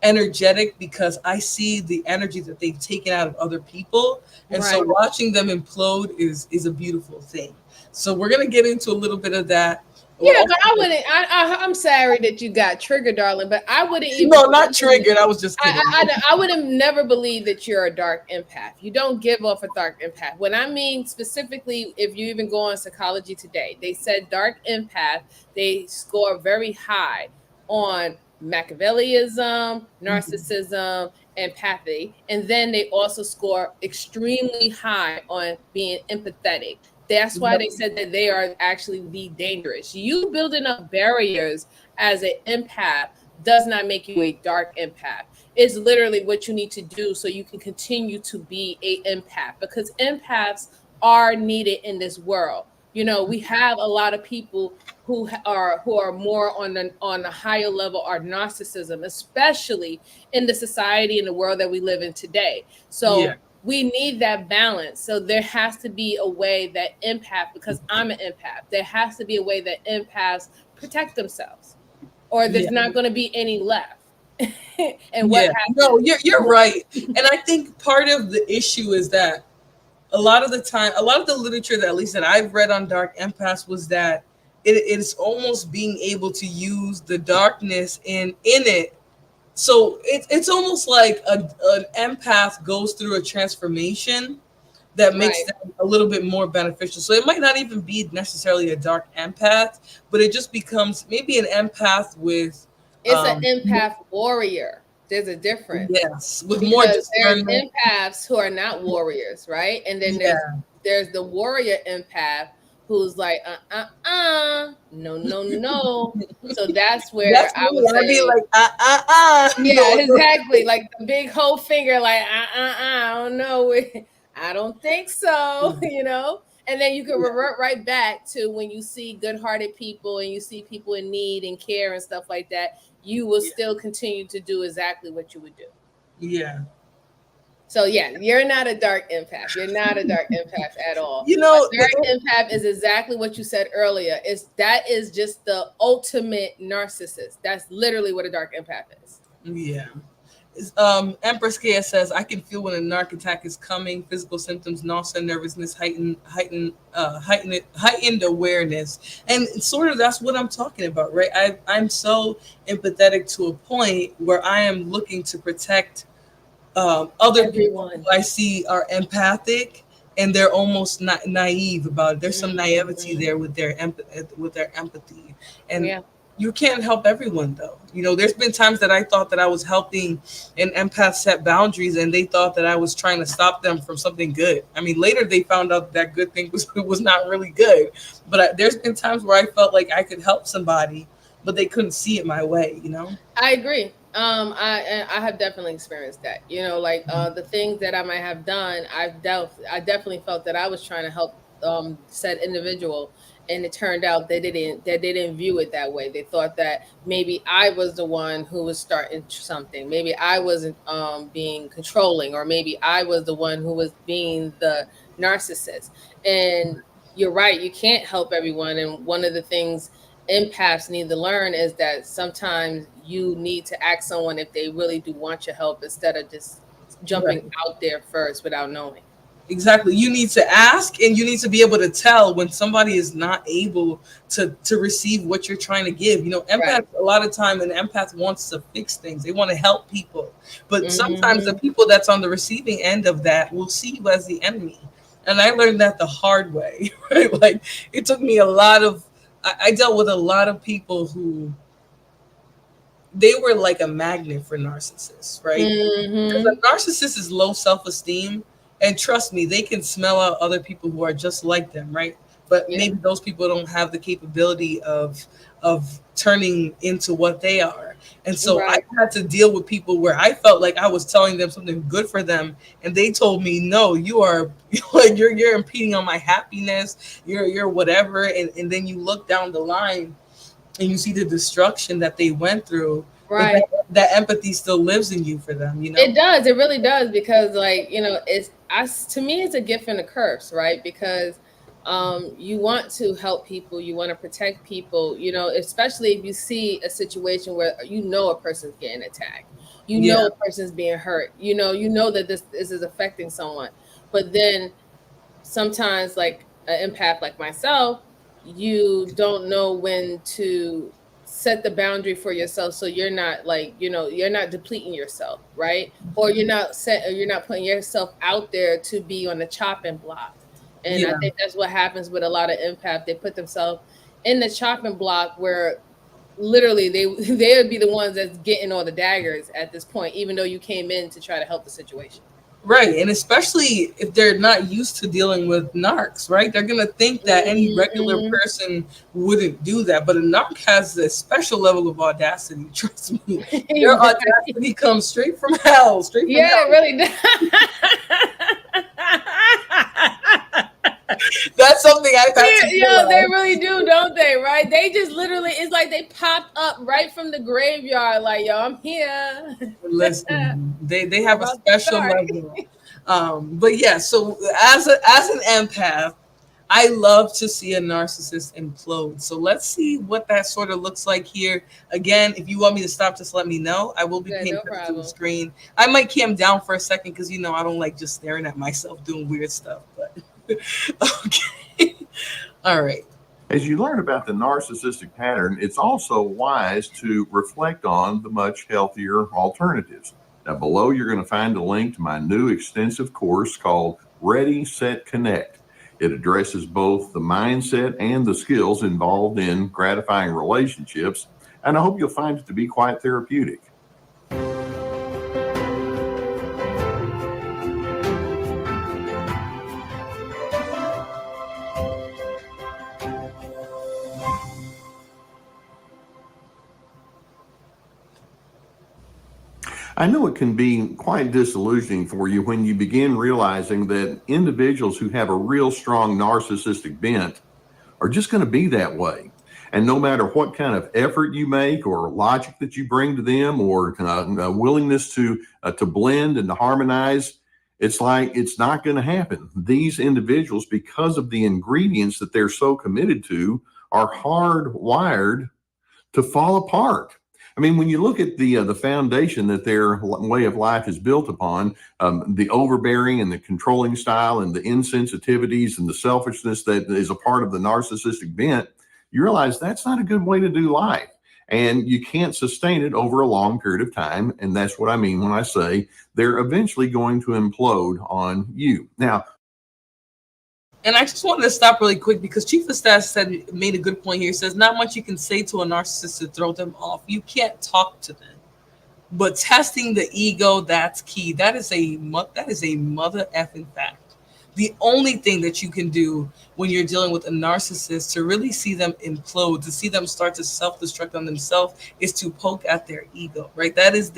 energetic because I see the energy that they've taken out of other people. And so watching them implode is a beautiful thing. So we're going to get into a little bit of that. Yeah, but I wouldn't. I'm sorry that you got triggered, darling. But I wouldn't even. No, not triggered. I was just kidding. I would have never believed that you're a dark empath. You don't give off a dark empath. When I mean specifically, if you even go on Psychology Today, they said dark empath. They score very high on Machiavellism, narcissism, empathy, and then they also score extremely high on being empathetic. That's why they said that they are actually the dangerous. You building up barriers as an empath does not make you a dark empath. It's literally what you need to do so you can continue to be a empath, because empaths are needed in this world. You know, we have a lot of people who are more on the higher level are narcissism, especially in the society and the world that we live in today. Yeah. So we need that balance. So there has to be a way that empath, because I'm an empath, there has to be a way that empaths protect themselves, or there's Yeah. not going to be any left. And what Yeah. happens? No, you're right. And I think part of the issue is that a lot of the time, a lot of the literature that at least that I've read on dark empaths was that it's almost being able to use the darkness in it. So it's almost like an empath goes through a transformation that makes Right. them a little bit more beneficial. So it might not even be necessarily a dark empath, but it just becomes maybe an empath with It's an empath warrior. There's a difference, yes, with more because there's discernment. empaths who are not warriors, right? And then Yeah. there's the warrior empath who's like, no, no, no. So that's where That's I me. would I'd be say, like, yeah, no. exactly. Like the big whole finger, like, I don't know. I don't think so, you know? And then you can revert right back to when you see good-hearted people and you see people in need and care and stuff like that, you will still continue to do exactly what you would do. Yeah. So yeah, you're not a dark empath. You're not a dark empath at all. You know, A dark empath is exactly what you said earlier. That is just the ultimate narcissist. That's literally what a dark empath is. yeah. Empress Kia says, I can feel when a narc attack is coming. Physical symptoms, nausea, nervousness, heightened awareness, and sort of that's what I'm talking about, right? I'm so empathetic to a point where I am looking to protect other people Everyone. who I see are empathic, and they're almost not naive about it. There's some naivety there with their empathy, and Yeah. you can't help everyone though. You know, there's been times that I thought that I was helping an empath set boundaries, and they thought that I was trying to stop them from something good. I mean, later they found out that good thing was not really good. But there's been times where I felt like I could help somebody, but they couldn't see it my way. You know. I agree. I have definitely experienced that. You know, like the things that I might have done, I definitely felt that I was trying to help said individual, and it turned out they didn't view it that way. They thought that maybe I was the one who was starting something. Maybe I wasn't being controlling, or maybe I was the one who was being the narcissist. And you're right, you can't help everyone. And one of the things empaths need to learn is that sometimes you need to ask someone if they really do want your help, instead of just jumping out there first without knowing. Exactly. You need to ask, and you need to be able to tell when somebody is not able to receive what you're trying to give. You know, empath, a lot of time an empath wants to fix things. They want to help people. But sometimes the people that's on the receiving end of that will see you as the enemy. And I learned that the hard way, right? Like it took me I dealt with a lot of people who they were like a magnet for narcissists, right? Because a narcissist is low self-esteem. And trust me, they can smell out other people who are just like them, right? But maybe those people don't have the capability of turning into what they are. And so I had to deal with people where I felt like I was telling them something good for them, and they told me, no, you are like you're impeding on my happiness, you're whatever. And then you look down the line and you see the destruction that they went through. Right. That empathy still lives in you for them, you know? It does. It really does. Because like, you know, to me, it's a gift and a curse, right? Because you want to help people, you want to protect people, you know, especially if you see a situation where you know a person's getting attacked, you know a person's being hurt, you know that this is affecting someone. But then sometimes, like an empath like myself, you don't know when to set the boundary for yourself, so you're not like, you know, you're not depleting yourself, right? Or you're not putting yourself out there to be on the chopping block. And I think that's what happens with a lot of empaths. They put themselves in the chopping block where literally they would be the ones that's getting all the daggers at this point, even though you came in to try to help the situation. Right. And especially if they're not used to dealing with narcs, right? They're going to think that any regular person wouldn't do that. But a narc has a special level of audacity. Trust me. Their audacity comes straight from hell. Straight from hell. It really That's something I've had to Yo, they realize. really do, don't they? Right? They just literally, it's like they popped up right from the graveyard. Like, yo, I'm here. Listen, they We're have a about to special start. level. But yeah, so as an empath, I love to see a narcissist implode. So let's see what that sort of looks like here. Again, if you want me to stop, just let me know. I will be Yeah, paying no attention to the problem. screen. I might cam down for a second because I don't like just staring at myself doing weird stuff. But okay, all right. As you learn about the narcissistic pattern, it's also wise to reflect on the much healthier alternatives. Now, below, you're going to find a link to my new extensive course called Ready, Set, Connect. It addresses both the mindset and the skills involved in gratifying relationships, and I hope you'll find it to be quite therapeutic. I know it can be quite disillusioning for you when you begin realizing that individuals who have a real strong narcissistic bent are just going to be that way. And no matter what kind of effort you make or logic that you bring to them or willingness to blend and to harmonize, it's like it's not going to happen. These individuals, because of the ingredients that they're so committed to, are hardwired to fall apart. I mean, when you look at the foundation that their way of life is built upon, the overbearing and the controlling style and the insensitivities and the selfishness that is a part of the narcissistic bent, you realize that's not a good way to do life. And you can't sustain it over a long period of time. And that's what I mean when I say they're eventually going to implode on you. Now, And I just wanted to stop really quick because Chief of Staff made a good point here. He says not much you can say to a narcissist to throw them off. You can't talk to them, but testing the ego, that's key. That is a mother effing fact. The only thing that you can do when you're dealing with a narcissist to really see them implode, to see them start to self-destruct on themselves, is to poke at their ego, right? That is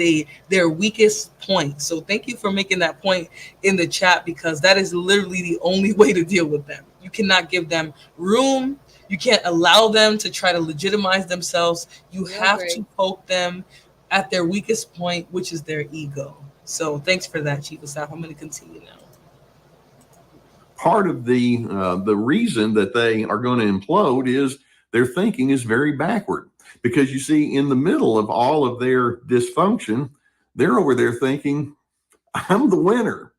their weakest point. So thank you for making that point in the chat, because that is literally the only way to deal with them. You cannot give them room. You can't allow them to try to legitimize themselves. You have to poke them at their weakest point, which is their ego. So thanks for that, Chief of Staff. I'm going to continue now. Part of the reason that they are going to implode is their thinking is very backward, because you see, in the middle of all of their dysfunction, they're over there thinking, I'm the winner.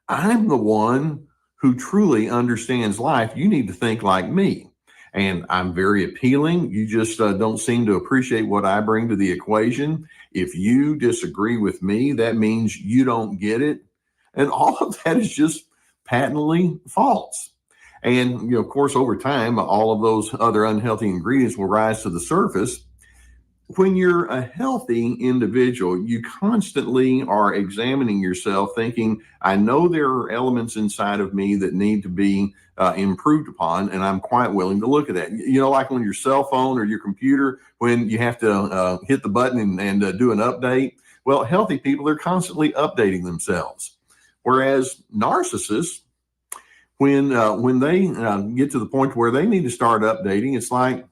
I'm the one who truly understands life. You need to think like me. And I'm very appealing. You just don't seem to appreciate what I bring to the equation. If you disagree with me, that means you don't get it. And all of that is just patently false. And, of course, over time, all of those other unhealthy ingredients will rise to the surface. When you're a healthy individual, you constantly are examining yourself, thinking, I know there are elements inside of me that need to be improved upon, and I'm quite willing to look at that. Like on your cell phone or your computer, when you have to hit the button and do an update. Well, healthy people are constantly updating themselves. Whereas narcissists, when they get to the point where they need to start updating, it's like,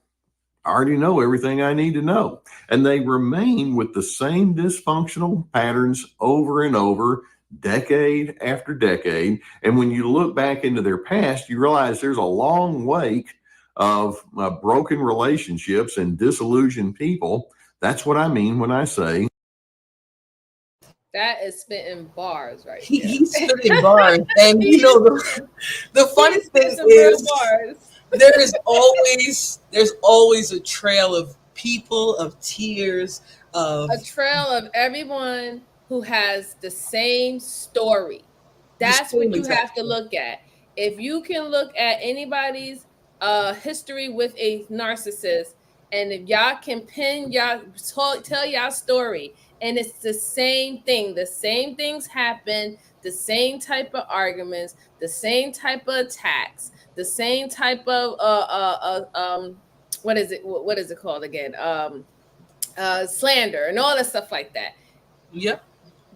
I already know everything I need to know. And they remain with the same dysfunctional patterns over and over, decade after decade. And when you look back into their past, you realize there's a long wake of broken relationships and disillusioned people. That's what I mean when I say, That is spitting bars right there. He's spitting bars. And the funny thing is, there's always a trail of people, of tears, of a trail of everyone who has the same story. That's what you have to look at. If you can look at anybody's history with a narcissist, and if y'all can tell y'all story, and it's the same thing, the same things happen, the same type of arguments, the same type of attacks, the same type of what is it called again? Slander and all that stuff like that. Yep.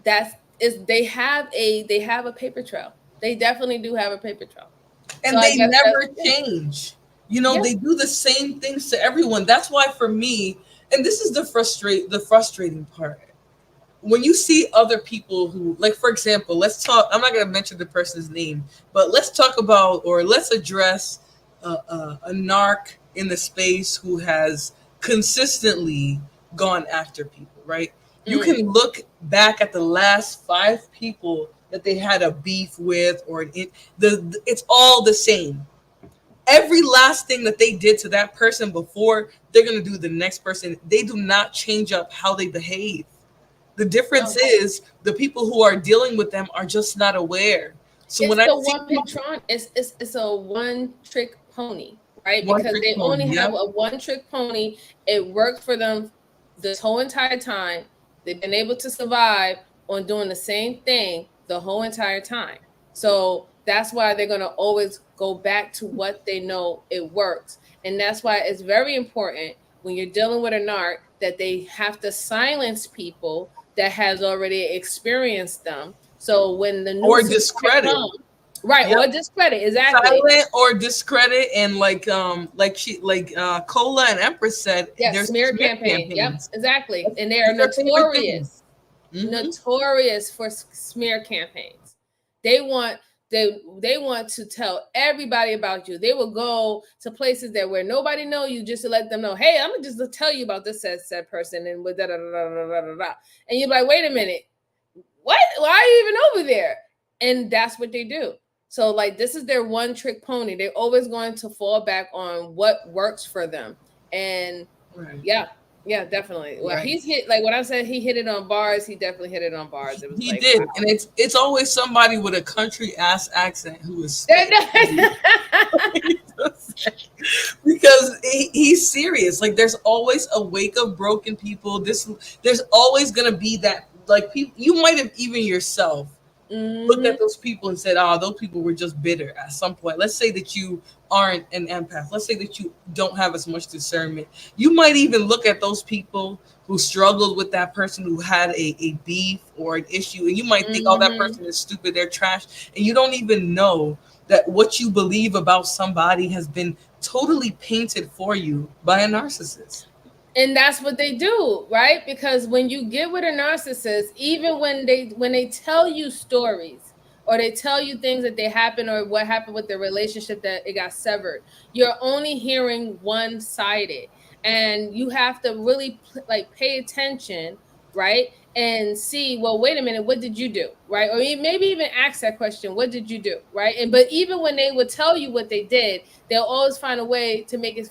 They have a paper trail. They definitely do have a paper trail. And So I they guess never that, change. You know, yeah. they do the same things to everyone. That's why for me, and this is the frustrating part. When you see other people who, like, for example, let's talk, I'm not going to mention the person's name, but let's talk about, or let's address a narc in the space who has consistently gone after people, right? You can look back at the last 5 people that they had a beef with, or it's all the same. Every last thing that they did to that person before, they're going to do the next person. They do not change up how they behave. The difference No. is the people who are dealing with them are just not aware. So It's when I the see one Patron. It's a one trick pony, right? one Because trick they only pony, have yep, a one trick pony. It worked for them this whole entire time. They've been able to survive on doing the same thing the whole entire time. So that's why they're gonna always go back to what they know it works. And that's why it's very important when you're dealing with a narc that they have to silence people that has already experienced them. So when the new or support discredit. comes, right, Yep. or discredit, exactly. Silent or discredit, and Cola and Empress said, Yes, there's smear smear campaign. Yep, campaigns. exactly. That's, And they are that's their favorite thing. notorious, Hmm. notorious for smear campaigns. They want they want to tell everybody about you. They will go to places that where nobody know you just to let them know, hey, I'm gonna just tell you about this said person and with da da da da da da da. And you're like, wait a minute, what? Why are you even over there? And that's what they do. So like this is their one trick pony. They're always going to fall back on what works for them. And Right. yeah, yeah, definitely. Well, Right. he's hit like when I said he hit it on bars, he definitely hit it on bars. It was He like did, wow. and it's always somebody with a country ass accent who is because he's serious. Like there's always a wake of broken people. There's always gonna be that, like, people you might have even yourself looked at those people and said, oh, those people were just bitter at some point. Let's say that you aren't an empath. Let's say that you don't have as much discernment. You might even look at those people who struggled with that person who had a beef or an issue, and you might think, oh, that person is stupid, they're trash. And you don't even know that what you believe about somebody has been totally painted for you by a narcissist. And that's what they do, right? Because when you get with a narcissist, even when they tell you stories or they tell you things that they happen or what happened with the relationship that it got severed, you're only hearing one-sided, and you have to really like pay attention, right? And see, well, wait a minute, what did you do, right? Or maybe even ask that question, what did you do, right? And but even when they would tell you what they did, they'll always find a way to make it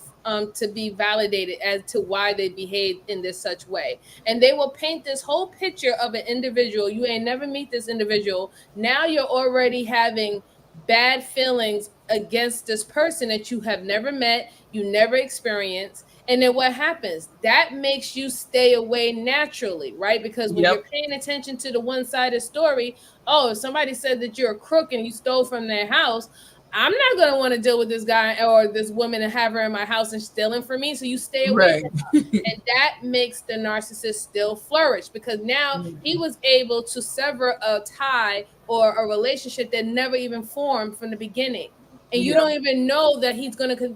to be validated as to why they behaved in this such way. And they will paint this whole picture of an individual. You ain't never meet this individual. Now you're already having bad feelings against this person that you have never met, you never experienced. And then what happens? That makes you stay away naturally, right? Because when you're paying attention to the one-sided story, oh, if somebody said that you're a crook and you stole from their house, I'm not going to want to deal with this guy or this woman and have her in my house and stealing from me. So you stay away from her. And that makes the narcissist still flourish, because now he was able to sever a tie or a relationship that never even formed from the beginning. And you don't even know that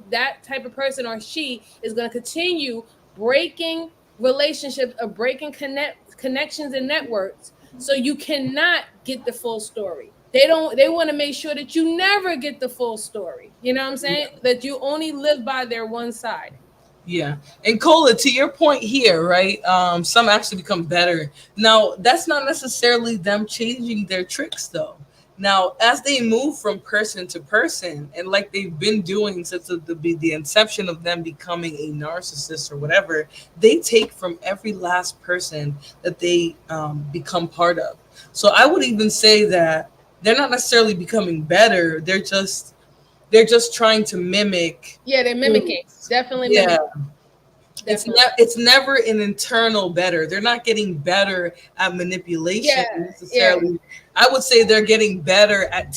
that type of person or she is going to continue breaking relationships or breaking connections and networks. So you cannot get the full story. They want to make sure that you never get the full story. You know what I'm saying? That you only live by their one side. Yeah. And Cola, to your point here, right? Some actually become better. Now, that's not necessarily them changing their tricks, though. Now, as they move from person to person, and like they've been doing since the inception of them becoming a narcissist or whatever, they take from every last person that they become part of. So I would even say that they're not necessarily becoming better. They're just trying to mimic. Yeah, they're mimicking. Definitely mimicking. It's never an internal better. They're not getting better at manipulation necessarily. Yeah. I would say they're getting better at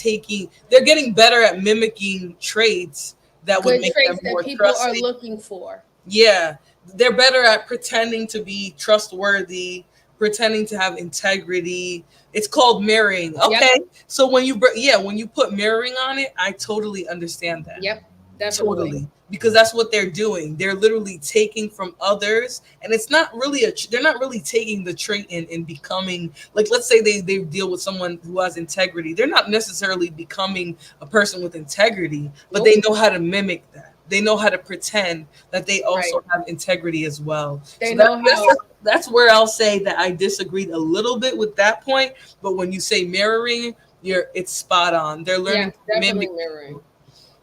mimicking traits that would make them more people trusting. Are looking for. Yeah, they're better at pretending to be trustworthy, pretending to have integrity. It's called mirroring. Okay. Yep. So when you put mirroring on it, I totally understand that. Yep. Definitely. Totally. Because that's what they're doing. They're literally taking from others, and it's not really they're not really taking the trait and becoming, like, let's say they deal with someone who has integrity. They're not necessarily becoming a person with integrity, but they know how to mimic that. They know how to pretend that they also have integrity as well. They know how. That's where I'll say that I disagreed a little bit with that point. But when you say mirroring, it's spot on. They're learning to mimic. Mirroring.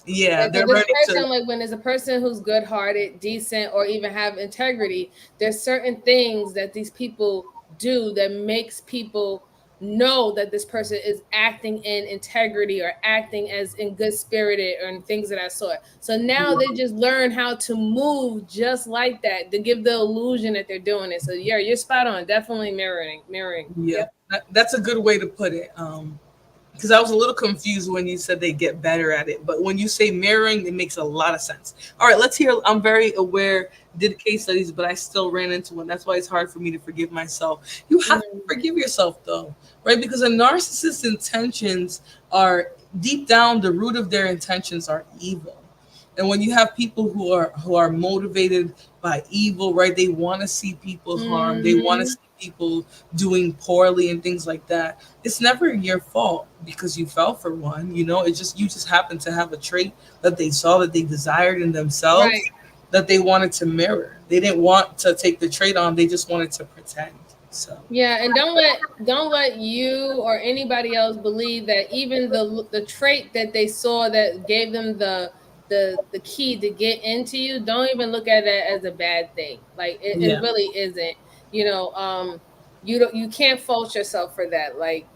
Yeah, they're learning to, like, when there's a person who's good-hearted, decent, or even have integrity, there's certain things that these people do that makes people know that this person is acting in integrity or acting as in good spirited or things of that sort. So now they just learn how to move just like that to give the illusion that they're doing it. So yeah, you're spot on. Definitely mirroring. Yeah, that's a good way to put it. Because I was a little confused when you said they get better at it. But when you say mirroring, it makes a lot of sense. All right, let's hear. I'm very aware, did case studies, but I still ran into one. That's why it's hard for me to forgive myself. You have to forgive yourself, though, right? Because a narcissist's intentions are, deep down, the root of their intentions are evil. And when you have people who are motivated by evil, right? They want to see people harmed. They want to see people doing poorly and things like that. It's never your fault because you fell for one. You know, it's just you just happen to have a trait that they saw that they desired in themselves that they wanted to mirror. They didn't want to take the trait on. They just wanted to pretend. So yeah, and don't let you or anybody else believe that even the trait that they saw that gave them the key to get into you, don't even look at it as a bad thing. Like it really isn't. You know, you can't fault yourself for that. Like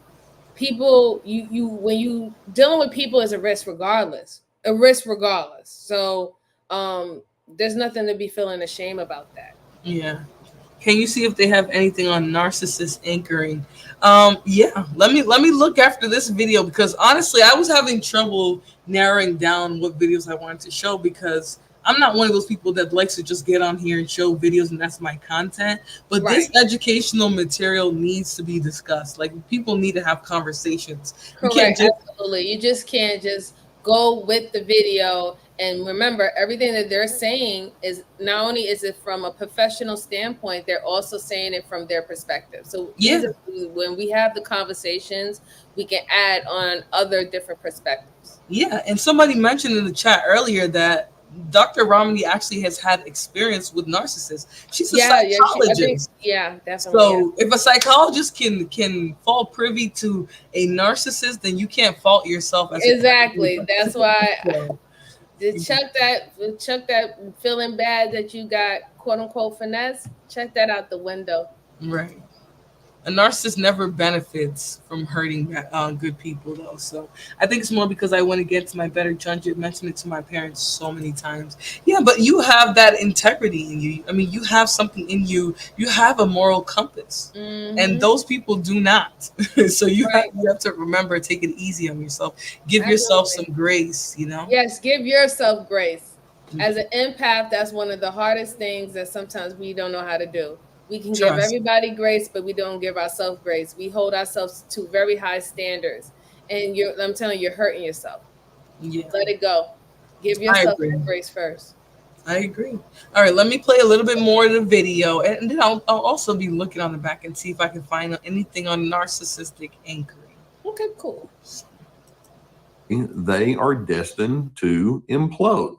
people, you when you dealing with people is a risk regardless. So there's nothing to be feeling ashamed about that. Yeah. Can you see if they have anything on narcissist anchoring? Yeah, let me look after this video, because honestly, I was having trouble narrowing down what videos I wanted to show, because I'm not one of those people that likes to just get on here and show videos and that's my content. But this educational material needs to be discussed. Like, people need to have conversations. Correct. Absolutely. You just can't just go with the video. And remember, everything that they're saying is not only is it from a professional standpoint, they're also saying it from their perspective. So when we have the conversations, we can add on other different perspectives. Yeah. And somebody mentioned in the chat earlier that Dr. Romney actually has had experience with narcissists. She's a psychologist. Definitely. So if a psychologist can fall privy to a narcissist, then you can't fault yourself. Exactly. That's why. Check that feeling bad that you got, quote unquote, finesse. Check that out the window. Right. A narcissist never benefits from hurting good people, though. So I think it's more because I went against my better judgment. Mentioned it to my parents so many times. Yeah, but you have that integrity in you. I mean, you have something in you. You have a moral compass, and those people do not. So you have to remember, take it easy on yourself. Give yourself some grace. You know. Yes, give yourself grace. As an empath, that's one of the hardest things that sometimes we don't know how to do. We can give everybody grace, but we don't give ourselves grace. We hold ourselves to very high standards. And I'm telling you, you're hurting yourself. Yeah. Let it go. Give yourself grace first. I agree. All right, let me play a little bit more of the video. And then I'll also be looking on the back and see if I can find anything on narcissistic anchoring. Okay, cool. They are destined to implode.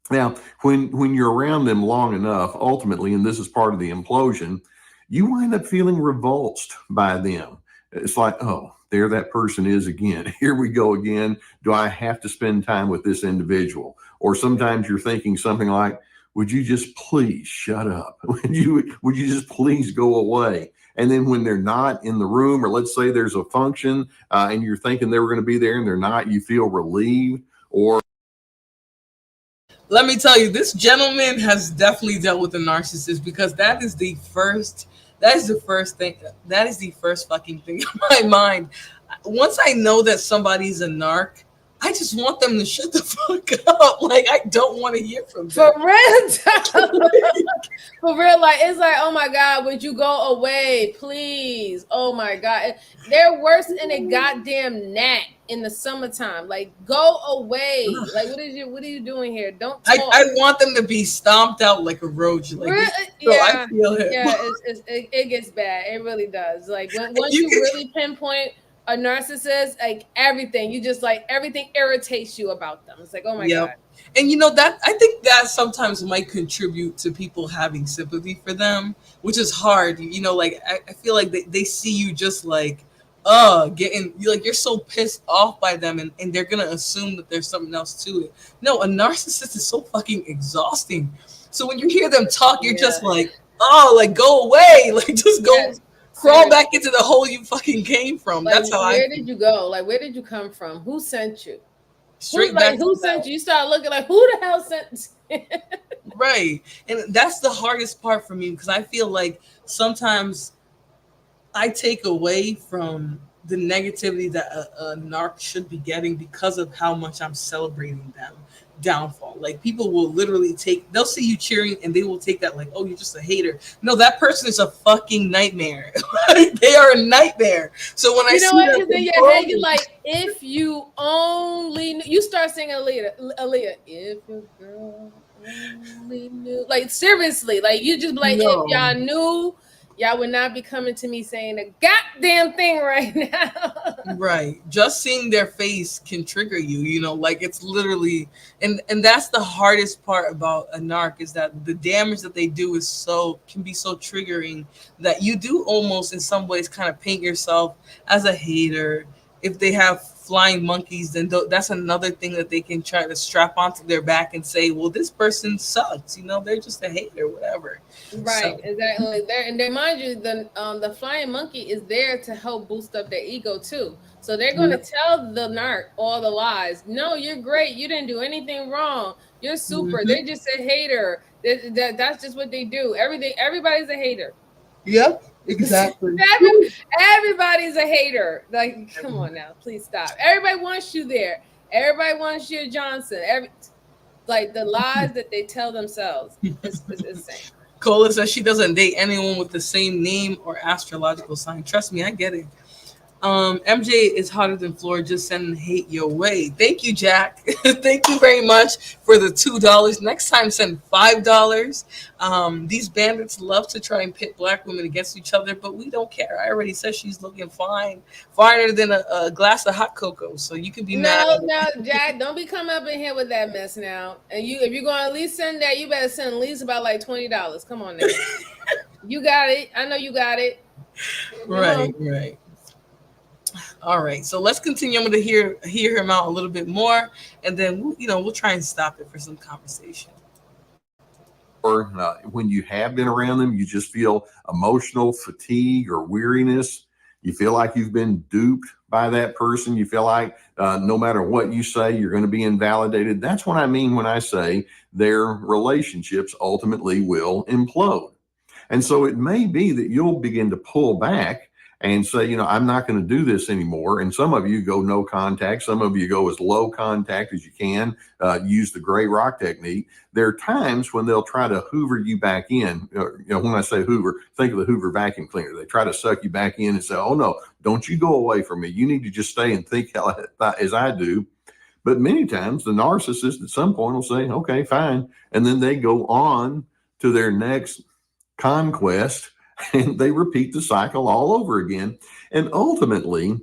Now, when you're around them long enough, ultimately, and this is part of the implosion, you wind up feeling revulsed by them. It's like, oh, there that person is again. Here we go again. Do I have to spend time with this individual? Or sometimes you're thinking something like, would you just please shut up? Would you just please go away? And then when they're not in the room, or let's say there's a function and you're thinking they were going to be there and they're not, you feel relieved. Or let me tell you, this gentleman has definitely dealt with a narcissist, because that is the first fucking thing in my mind. Once I know that somebody's a narc, I just want them to shut the fuck up. Like, I don't want to hear from them. For real. For real, like, it's like, oh my God, would you go away, please? Oh my God. They're worse than a goddamn gnat in the summertime. Like, go away. Like, what are you doing here? Don't talk. I want them to be stomped out like a roach. Like, yeah, I feel it. Yeah, it gets bad. It really does. Like, once you really pinpoint a narcissist, like everything, you just like everything irritates you about them. It's like, oh my God. And you know that I think that sometimes might contribute to people having sympathy for them, which is hard. You know, like I feel like they see you just like getting like you're so pissed off by them, and they're gonna assume that there's something else to it. No, a narcissist is so fucking exhausting. So when you hear them talk, you're just like, oh, like go away, like just go crawl back into the hole you fucking came from. Like, that's how where did you go? Like, where did you come from? Who sent you? Straight back. Who sent you? You start looking like, who the hell sent you? Right. And that's the hardest part for me, because I feel like sometimes I take away from the negativity that a narc should be getting because of how much I'm celebrating them downfall. Like, people will literally they'll see you cheering and they will take that like, oh, you're just a hater. No, that person is a fucking nightmare. They are a nightmare. So when I see what is in your head, you're like, if you only knew, you start singing Aaliyah, if your girl only knew. Like, seriously, like, you just be like, if y'all knew, y'all would not be coming to me saying a goddamn thing right now. Right. Just seeing their face can trigger you, you know, like it's literally, and that's the hardest part about a narc, is that the damage that they do can be so triggering that you do almost in some ways kind of paint yourself as a hater. If they have flying monkeys, then that's another thing that they can try to strap onto their back and say, well, this person sucks, you know, they're just a hater, whatever. Right, exactly. And they, mind you, the flying monkey is there to help boost up their ego too. So they're going to tell the narc all the lies. No, you're great. You didn't do anything wrong. You're super. They're just a hater. That's just what they do. Everybody's a hater. Yep. Exactly. Everybody's a hater. Like, come on now, please stop. Everybody wants you there. Everybody wants you, Johnson. Like, the lies that they tell themselves is insane. Cola says she doesn't date anyone with the same name or astrological sign. Trust me, I get it. MJ is hotter than Flora. Just send hate your way. Thank you, Jack. Thank you very much for the $2. Next time, send $5. These bandits love to try and pit black women against each other, but we don't care. I already said she's looking finer than a glass of hot cocoa. So you can be mad. No, Jack, don't be coming up in here with that mess now. And if you're going to at least send that, you better send at least about like $20. Come on now. You got it. I know you got it. Right. All right, so let's continue. I'm going to hear him out a little bit more, and then we'll try and stop it for some conversation. Or when you have been around them, you just feel emotional fatigue or weariness. You feel like you've been duped by that person. You feel like no matter what you say, you're going to be invalidated. That's what I mean when I say their relationships ultimately will implode. And so it may be that you'll begin to pull back and say, I'm not going to do this anymore. And some of you go no contact. Some of you go as low contact as you can, use the gray rock technique. There are times when they'll try to hoover you back in. When I say hoover, think of the Hoover vacuum cleaner. They try to suck you back in and say, oh no, don't you go away from me. You need to just stay and think as I do. But many times the narcissist at some point will say, okay, fine. And then they go on to their next conquest, and they repeat the cycle all over again. And ultimately,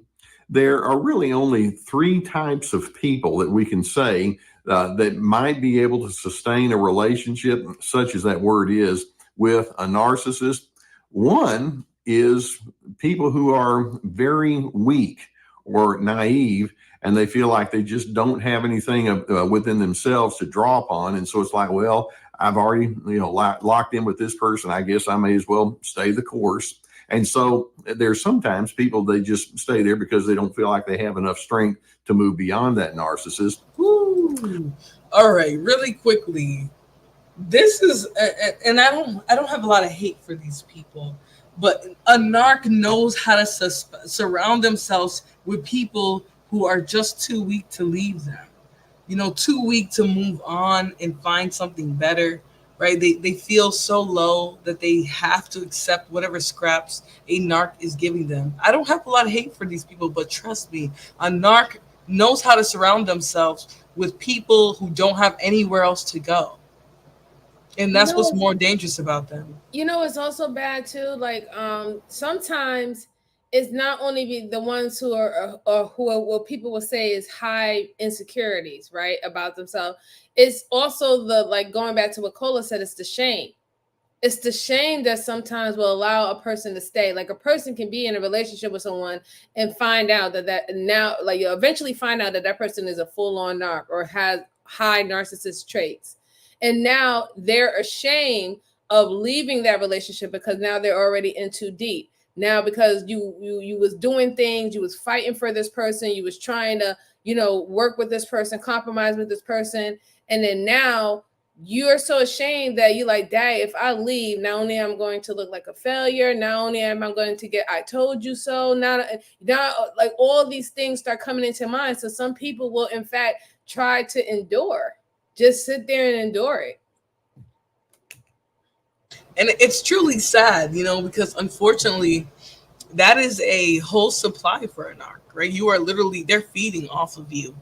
there are really only 3 types of people that we can say that might be able to sustain a relationship, such as that word is, with a narcissist. One is people who are very weak or naive, and they feel like they just don't have anything within themselves to draw upon. And so it's like, well, I've already, locked in with this person. I guess I may as well stay the course. And so there's sometimes people, they just stay there because they don't feel like they have enough strength to move beyond that narcissist. Woo. All right, really quickly. This is, and I don't have a lot of hate for these people, but a narc knows how to surround themselves with people who are just too weak to leave them, too weak to move on and find something better, right? They feel so low that they have to accept whatever scraps a narc is giving them. I don't have a lot of hate for these people, but trust me, a narc knows how to surround themselves with people who don't have anywhere else to go. And that's what's more dangerous about them. It's also bad too. Like, sometimes it's not only the ones who are what people will say is high insecurities, right, about themselves. It's also the, like, going back to what Cola said, it's the shame. It's the shame that sometimes will allow a person to stay. Like, a person can be in a relationship with someone and find out that now, like, you'll eventually find out that person is a full-on narc or has high narcissist traits. And now they're ashamed of leaving that relationship because now they're already in too deep. Now, because you was doing things, you was fighting for this person, you was trying to, work with this person, compromise with this person. And then now you're so ashamed that you like, dang, if I leave, not only am I going to look like a failure, not only am I going to get, I told you so. Now, like, all these things start coming into mind. So some people will, in fact, try to endure. Just sit there and endure it. And it's truly sad, because unfortunately, that is a whole supply for a narc, right? You are literally, they're feeding off of you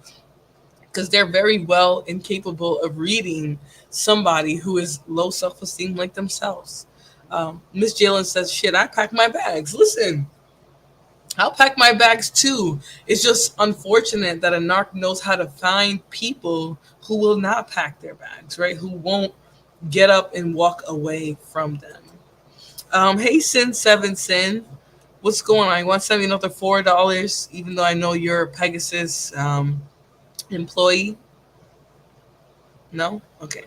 because they're very well incapable of reading somebody who is low self-esteem like themselves. Miss Jalen says, shit, I pack my bags. Listen, I'll pack my bags too. It's just unfortunate that a narc knows how to find people who will not pack their bags, right? Who won't get up and walk away from them. Hey, Sin7Sin, what's going on? You want to send me another $4, even though I know you're a Pegasus employee? No? Okay.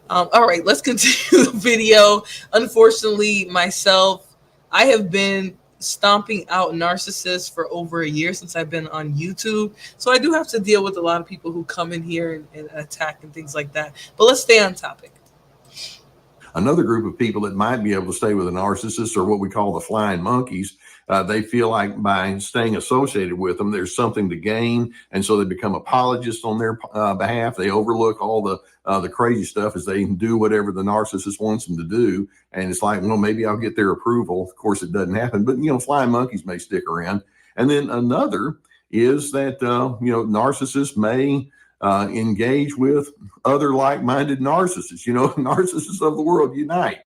All right, let's continue the video. Unfortunately, myself, I have been stomping out narcissists for over a year since I've been on YouTube. So I do have to deal with a lot of people who come in here and attack and things like that. But let's stay on topic. Another group of people that might be able to stay with a narcissist are what we call the flying monkeys. They feel like by staying associated with them, there's something to gain. And so they become apologists on their behalf. They overlook all the crazy stuff as they do whatever the narcissist wants them to do. And it's like, well, maybe I'll get their approval. Of course, it doesn't happen. But, flying monkeys may stick around. And then another is that, narcissists may engage with other like-minded narcissists. Narcissists of the world unite.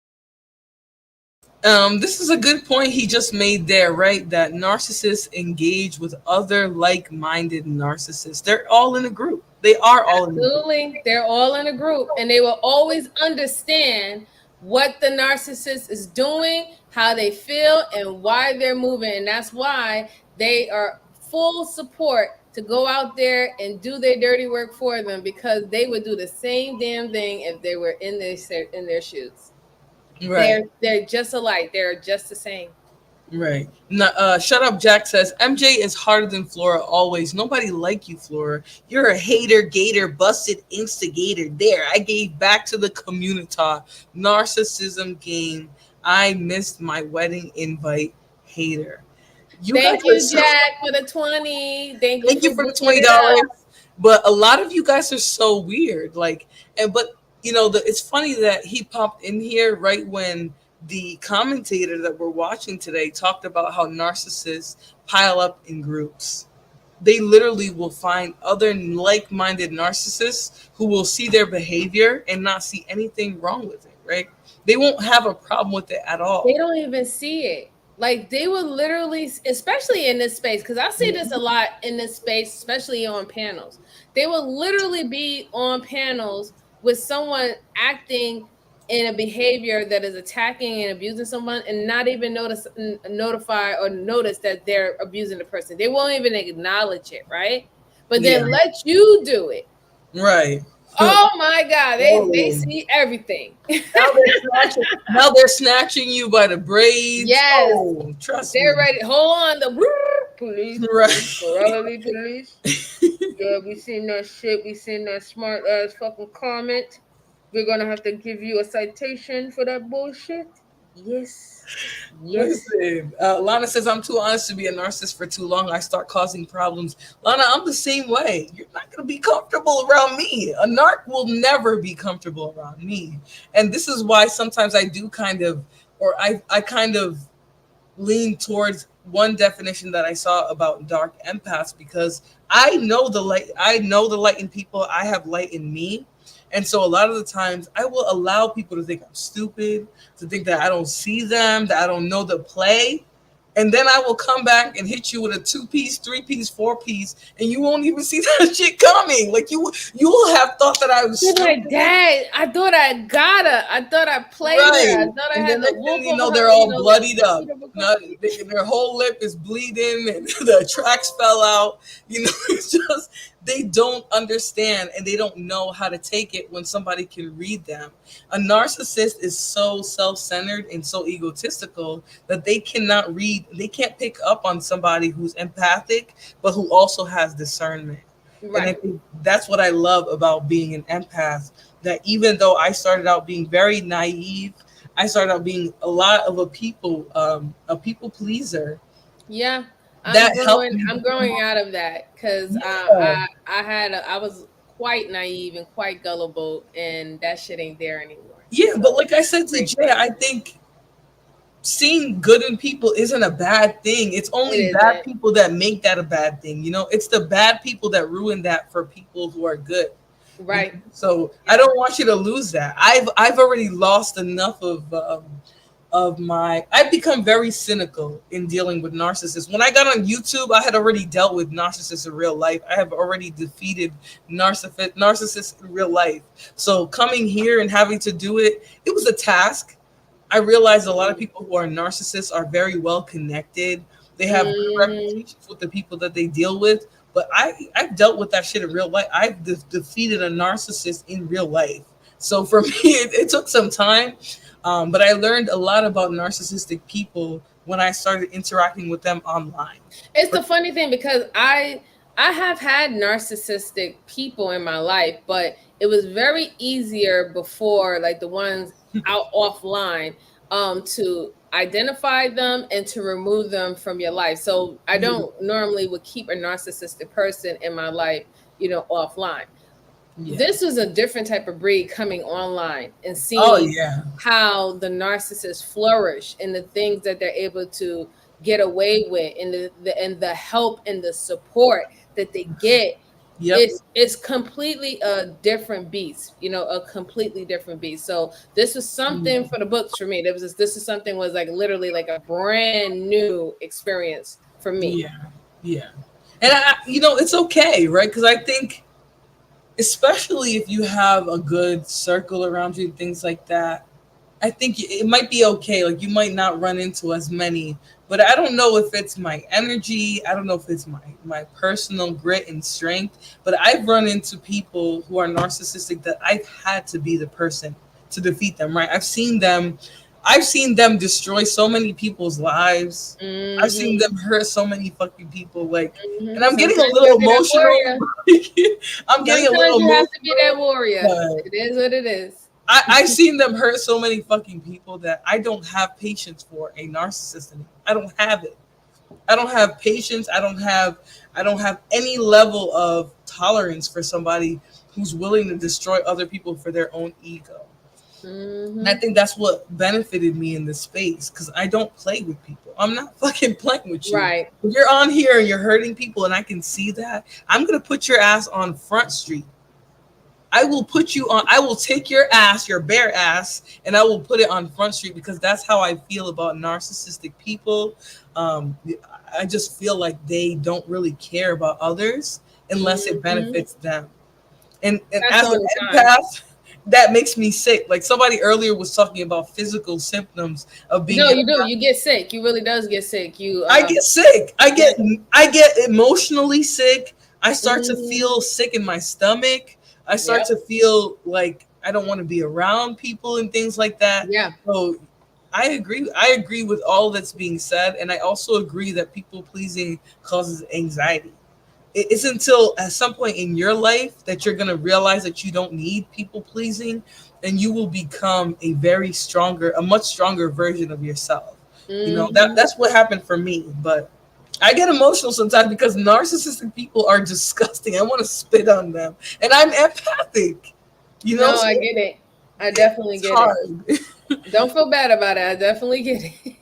This is a good point he just made there, right? That narcissists engage with other like-minded narcissists. They're all in a group. They are all in a group. Absolutely. They're all in a group, and they will always understand what the narcissist is doing, how they feel, and why they're moving. And that's why they are full support to go out there and do their dirty work for them, because they would do the same damn thing if they were in their shoes. Right. They're just alike. They're just the same. Right. Now, Shut Up Jack says, MJ is harder than Flora always. Nobody like you, Flora. You're a hater, gator, busted instigator. There, I gave back to the community. Narcissism game. I missed my wedding invite, hater. Thank you, Jack, for the 20. Thank you for the $20. But a lot of you guys are so weird. It's funny that he popped in here right when the commentator that we're watching today talked about how narcissists pile up in groups. They literally will find other like-minded narcissists who will see their behavior and not see anything wrong with it, right? They won't have a problem with it at all. They don't even see it. Like, they will literally, especially in this space, because I see this a lot in this space, especially on panels. They will literally be on panels with someone acting in a behavior that is attacking and abusing someone and not even notify or notice that they're abusing the person. They won't even acknowledge it, right? But then let you do it. Right. Oh my God, they see everything. Now they're snatching you by the braids. Yes. Oh, trust they're me. ready. Hold on. The police. Right. Police. Yeah, we seen that shit. We seen that smart ass fucking comment. We're gonna have to give you a citation for that bullshit. Yes. Yes. Listen, Lana says, I'm too honest to be a narcissist for too long. I start causing problems. Lana, I'm the same way. You're not going to be comfortable around me. A narc will never be comfortable around me. And this is why sometimes I do kind of, or I kind of lean towards one definition that I saw about dark empaths, because I know the light in people. I have light in me. And so a lot of the times I will allow people to think I'm stupid, to think that I don't see them, that I don't know the play. And then I will come back and hit you with a 2-piece, 3-piece, 4-piece, and you won't even see that shit coming. Like you will have thought that I was You're stupid. like, Dad, I thought I got her. I thought I played Right. her. I thought I And had then the next wolf thing you over know, her, they're all like, bloodied up. bloodied up. Their whole lip is bleeding and the tracks fell out. It's just they don't understand and they don't know how to take it when somebody can read them. A narcissist is so self-centered and so egotistical that they cannot read, they can't pick up on somebody who's empathic, but who also has discernment. And I Right. think that's what I love about being an empath, that even though I started out being very naive, I started out being a lot of a people pleaser. Yeah. That helped me. I'm growing out of that because Yeah. I was quite naive and quite gullible, and that shit ain't there anymore. Yeah, So, but like I said to great Jay, I think seeing good in people isn't a bad thing. It's only It bad isn't. people that make that a bad thing. It's the bad people that ruin that for people who are good. Right. So I don't want you to lose that. I've already lost enough of my. I've become very cynical in dealing with narcissists. When I got on YouTube, I had already dealt with narcissists in real life. I have already defeated narcissists in real life. So coming here and having to do it, it was a task. I realized a lot of people who are narcissists are very well connected. They have good Mhm. reputations with the people that they deal with. But I've dealt with that shit in real life. I've defeated a narcissist in real life. So for me, it took some time. But I learned a lot about narcissistic people when I started interacting with them online. It's the funny thing because I have had narcissistic people in my life, but it was very easier before, like the ones out offline, to identify them and to remove them from your life. So I don't normally would keep a narcissistic person in my life, offline. Yeah. This was a different type of breed coming online and Oh seeing yeah. how the narcissists flourish and the things that they're able to get away with, and the help and the support that they get. Yep. It's completely a different beast, a completely different beast. So this was something for the books for me. This is something was like literally like a brand new experience for me. Yeah. Yeah. And it's okay, right? Because I think, especially if you have a good circle around you and things like that, I think it might be okay. Like you might not run into as many, but I don't know if it's my energy. I don't know if it's my personal grit and strength. But I've run into people who are narcissistic that I've had to be the person to defeat them. Right? I've seen them destroy so many people's lives. Mhm. I've seen them hurt so many fucking people. Like, Mhm. and I'm getting a Sometimes you little gotta be that emotional. warrior. I'm getting a Sometimes little you emotional. have to be that warrior. but It is what it is. I've seen them hurt so many fucking people that I don't have patience for a narcissist anymore. I don't have it. I don't have patience. I don't have any level of tolerance for somebody who's willing to destroy other people for their own ego. Mhm. And I think that's what benefited me in this space, because I don't play with people. I'm not fucking playing with you. Right. If you're on here and you're hurting people and I can see that, I'm gonna put your ass on Front Street. I will take your ass, your bare ass, and I will put it on Front Street, because that's how I feel about narcissistic people. I just feel like they don't really care about others unless it benefits them. And That's as the an only time. empath, that makes me sick. Like somebody earlier was talking about physical symptoms of being. No, you do. You get sick. You really does get sick. I get sick. I get emotionally sick. I start to Mhm. feel sick in my stomach. I start to feel like I don't want to be around people and things like that. Yeah. So I agree. I agree with all that's being said. And I also agree that people pleasing causes anxiety. it's until at some point in your life that you're going to realize that you don't need people pleasing, and you will become a much stronger version of yourself. You know, that's what happened for me. But I get emotional sometimes because narcissistic people are disgusting. I want to spit on them, and I'm empathic. You know, No, I get it. I definitely get it. Don't feel bad about it. I definitely get it.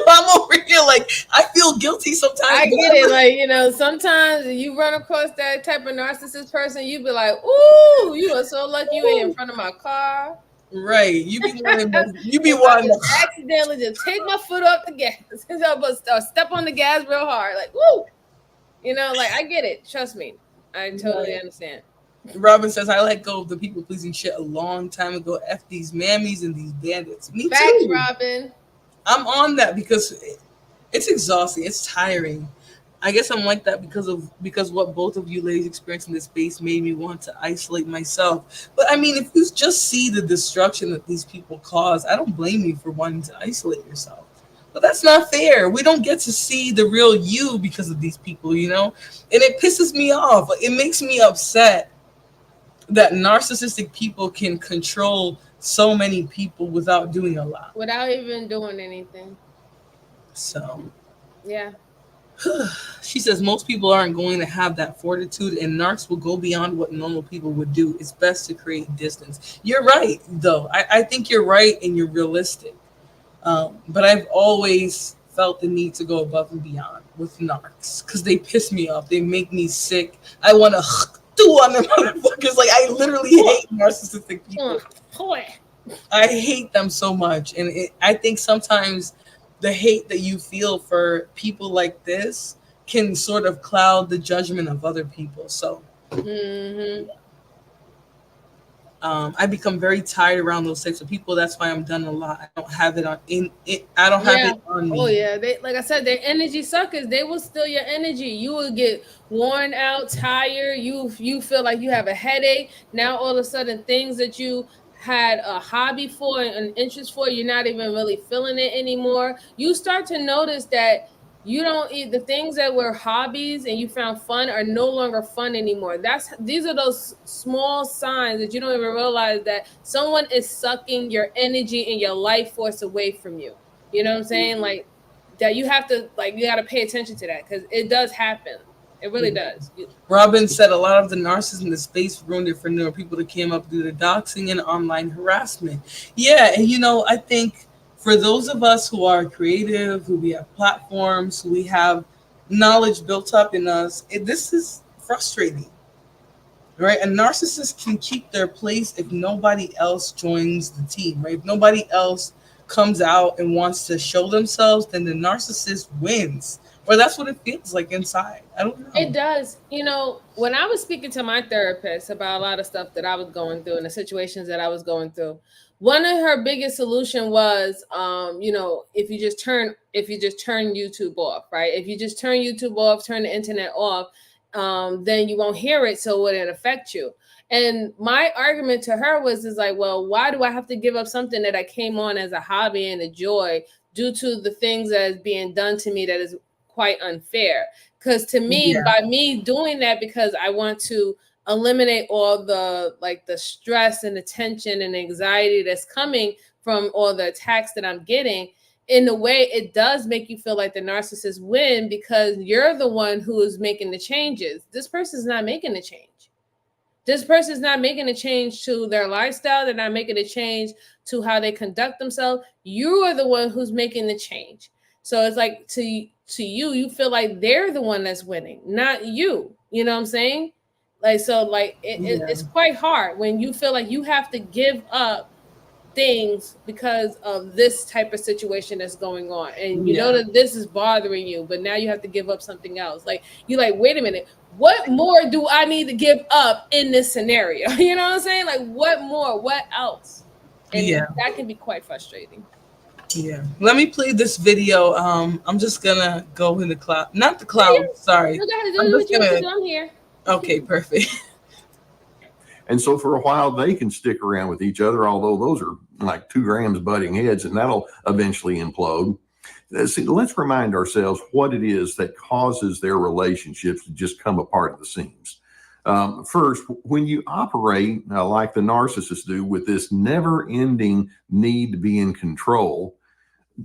I'm over here like I feel guilty sometimes. I get it. Like, you know, sometimes you run across that type of narcissist person, you be like, "Ooh, you are so lucky you ain't in front of my car." Right. You be wanting to accidentally just take my foot off the gas. Step on the gas real hard. Like, woo. You know, like I get it. Trust me. I totally understand. Robin says, I let go of the people pleasing shit a long time ago. F these mammies and these bandits. Me Facts, too. Robin. I'm on that because it's exhausting. It's tiring. I guess I'm like that because what both of you ladies experienced in this space made me want to isolate myself. But I mean, if you just see the destruction that these people cause, I don't blame you for wanting to isolate yourself. But that's not fair. We don't get to see the real you because of these people, you know? And it pisses me off. It makes me upset that narcissistic people can control so many people without doing a lot. Without even doing anything. So, yeah. She says most people aren't going to have that fortitude, and narcs will go beyond what normal people would do. It's best to create distance. You're right, though. I think you're right and you're realistic. But I've always felt the need to go above and beyond with narcs because they piss me off. They make me sick. I want to do on them motherfuckers. Like, I literally hate narcissistic people. I hate them so much. And I think sometimes the hate that you feel for people like this can sort of cloud the judgment of other people. So I become very tired around those types of people. That's why I'm done a lot. I don't have it on I don't have it on me. Oh yeah, they, like I said, they're energy suckers. They will steal your energy. You will get worn out, tired. You feel like you have a headache. Now all of a sudden, things that you had a hobby for and an interest for, you're not even really feeling it anymore. You start to notice that you don't eat the things that were hobbies and you found fun are no longer fun anymore. These are those small signs that you don't even realize that someone is sucking your energy and your life force away from you. You know what I'm saying? Like that you got to pay attention to that because it does happen. It really does. Robin said a lot of the narcissists in the space ruined it for newer people that came up due to doxing and online harassment. Yeah, and you know, I think for those of us who are creative, who we have platforms, who we have knowledge built up in us, this is frustrating, right? A narcissist can keep their place if nobody else joins the team, right? If nobody else comes out and wants to show themselves, then the narcissist wins. Or that's what it feels like inside. I don't know. It does. You know, when I was speaking to my therapist about a lot of stuff that I was going through and the situations that I was going through, one of her biggest solution was, you know, if you just turn YouTube off, right? If you just turn YouTube off, turn the internet off, then you won't hear it, so it wouldn't affect you. And my argument to her was like, well, why do I have to give up something that I came on as a hobby and a joy due to the things that is being done to me that is quite unfair? Because to me, by me doing that, because I want to eliminate all the stress and the tension and anxiety that's coming from all the attacks that I'm getting, in a way, it does make you feel like the narcissist win because you're the one who is making the changes. This person's not making the change. This person's not making a change to their lifestyle. They're not making a change to how they conduct themselves. You are the one who's making the change. So it's like to you, you feel like they're the one that's winning, not you. You know what I'm saying? Like, so like it's quite hard when you feel like you have to give up things because of this type of situation that's going on. And you know that this is bothering you, but now you have to give up something else. Like you're like, wait a minute, what more do I need to give up in this scenario? You know what I'm saying? Like what more, what else? And that can be quite frustrating. Yeah. Let me play this video. I'm just gonna go in the cloud. Not the cloud, sorry. No, I'm here. Okay, perfect. And so for a while they can stick around with each other, although those are like 2 grams butting heads, and that'll eventually implode. See, let's remind ourselves what it is that causes their relationships to just come apart at the seams. First, when you operate like the narcissists do with this never-ending need to be in control,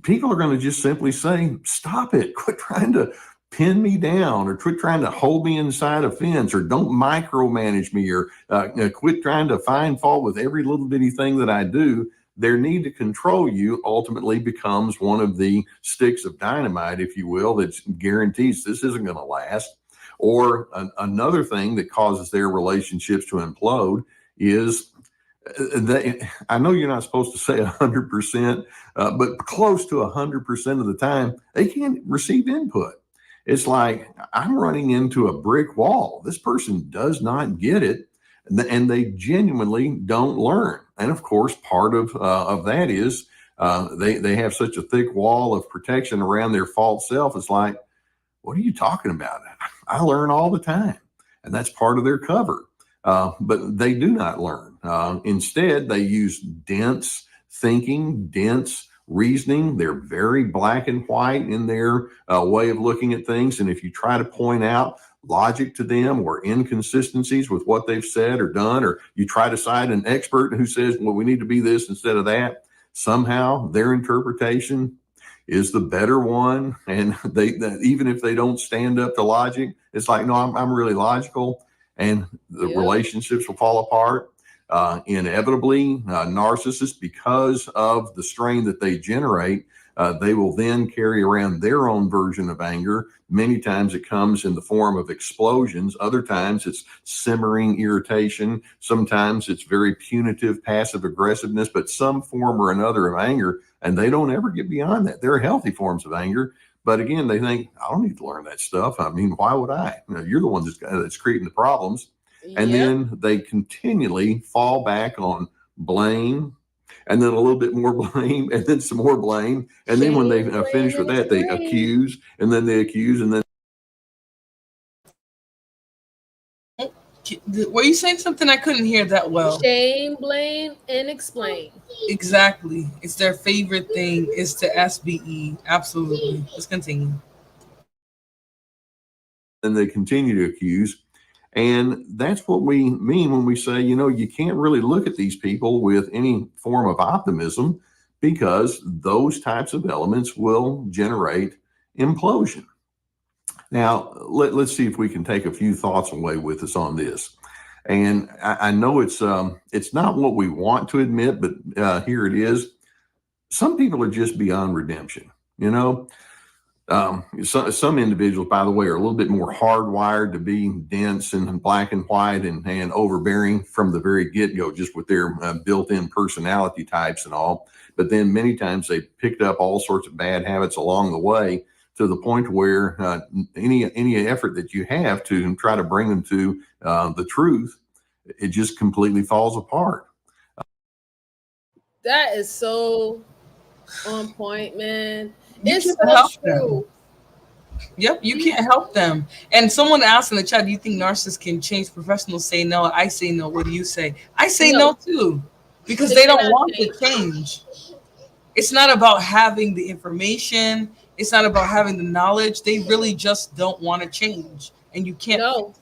people are going to just simply say, stop it, quit trying to pin me down, or quit trying to hold me inside a fence, or don't micromanage me, or quit trying to find fault with every little bitty thing that I do. Their need to control you ultimately becomes one of the sticks of dynamite, if you will, that guarantees this isn't going to last. Or another thing that causes their relationships to implode is I know you're not supposed to say 100%, but close to 100% of the time, they can't receive input. It's like, I'm running into a brick wall. This person does not get it, and they genuinely don't learn. And of course, part of that is they have such a thick wall of protection around their false self. It's like, what are you talking about? I learn all the time. And that's part of their cover. But they do not learn. Instead, they use dense thinking, dense reasoning. They're very black and white in their way of looking at things. And if you try to point out logic to them or inconsistencies with what they've said or done, or you try to cite an expert who says, well, we need to be this instead of that, somehow their interpretation is the better one. And even if they don't stand up to logic, it's like, no, I'm really logical, and the relationships will fall apart. Inevitably, narcissists, because of the strain that they generate, they will then carry around their own version of anger. Many times it comes in the form of explosions. Other times it's simmering irritation. Sometimes it's very punitive, passive aggressiveness, but some form or another of anger, and they don't ever get beyond that. There are healthy forms of anger, but again, they think, I don't need to learn that stuff. I mean, why would I? You're the one that's creating the problems. And then they continually fall back on blame, and then a little bit more blame, and then some more blame. And then when they finish with that, they accuse, and then they accuse, and then. Were you saying something? I couldn't hear that well. Shame, blame, and explain. Exactly. It's their favorite thing is to SBE. Absolutely. Let's continue. And they continue to accuse. And that's what we mean when we say, you can't really look at these people with any form of optimism, because those types of elements will generate implosion. Now, let's see if we can take a few thoughts away with us on this. And I know it's not what we want to admit, but here it is. Some people are just beyond redemption. Some individuals, by the way, are a little bit more hardwired to be dense and black and white and overbearing from the very get-go, just with their built-in personality types and all. But then many times they picked up all sorts of bad habits along the way, to the point where any effort that you have to try to bring them to the truth, it just completely falls apart. That is so on point, man. It's so true. Yep, you can't help them. And someone asked in the chat, do you think narcissists can change? Professionals say no. I say no. What do you say? I say no too, because they don't want to change. It's not about having the information. It's not about having the knowledge. They really just don't want to change, and you can't. No.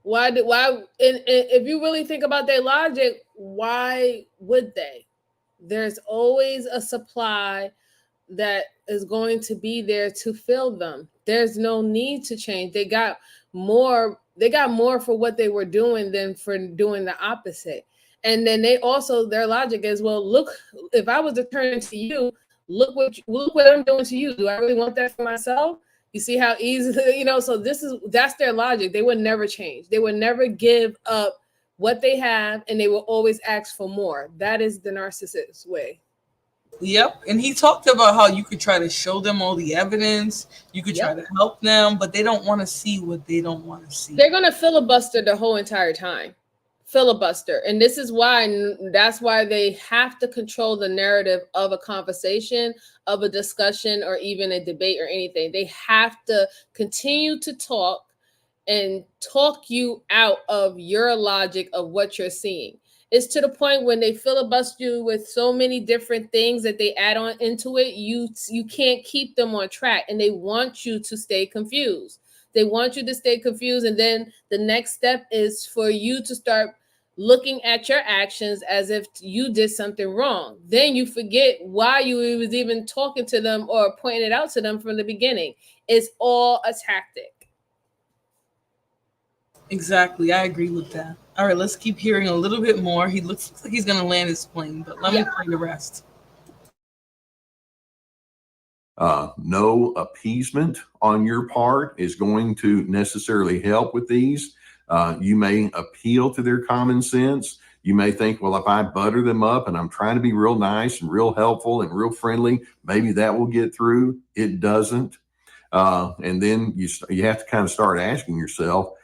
Why? And if you really think about their logic, why would they? There's always a supply that is going to be there to fill them. There's no need to change. They got more for what they were doing than for doing the opposite. And then they also, their logic is, well, look, if I was to turn into you, look what I'm doing to you. Do I really want that for myself? You see how easy, so that's their logic. They would never change. They would never give up what they have, and they will always ask for more. That is the narcissist way. Yep. And he talked about how you could try to show them all the evidence. You could try to help them, but they don't want to see what they don't want to see. They're going to filibuster the whole entire time. Filibuster. And this is that's why they have to control the narrative of a conversation, of a discussion, or even a debate or anything. They have to continue to talk and talk you out of your logic of what you're seeing. It's to the point when they filibuster you with so many different things that they add on into it, you can't keep them on track, and they want you to stay confused. They want you to stay confused, and then the next step is for you to start looking at your actions as if you did something wrong. Then you forget why you was even talking to them or pointing it out to them from the beginning. It's all a tactic. Exactly. I agree with that. All right, let's keep hearing a little bit more. He looks like he's going to land his plane, but let me play the rest. No appeasement on your part is going to necessarily help with these. You may appeal to their common sense. You may think, well, if I butter them up and I'm trying to be real nice and real helpful and real friendly, maybe that will get through. It doesn't. And then you have to kind of start asking yourself,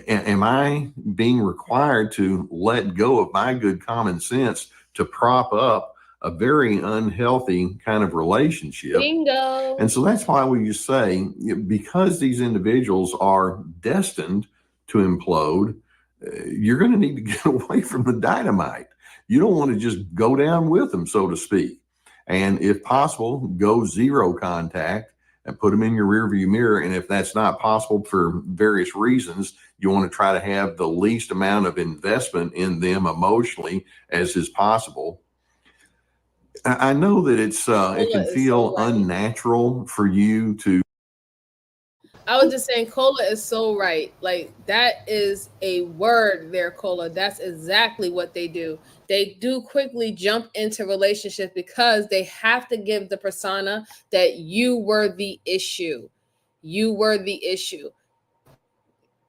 am I being required to let go of my good common sense to prop up a very unhealthy kind of relationship? Bingo. And so that's why we just say, because these individuals are destined to implode, you're going to need to get away from the dynamite. You don't want to just go down with them, so to speak. And if possible, go zero contact and put them in your rearview mirror. And if that's not possible for various reasons, you want to try to have the least amount of investment in them emotionally as is possible. I know that it can feel unnatural for you to. I was just saying, Cola is so right. Like, that is a word there, Cola. That's exactly what they do. They do quickly jump into relationships because they have to give the persona that you were the issue. You were the issue.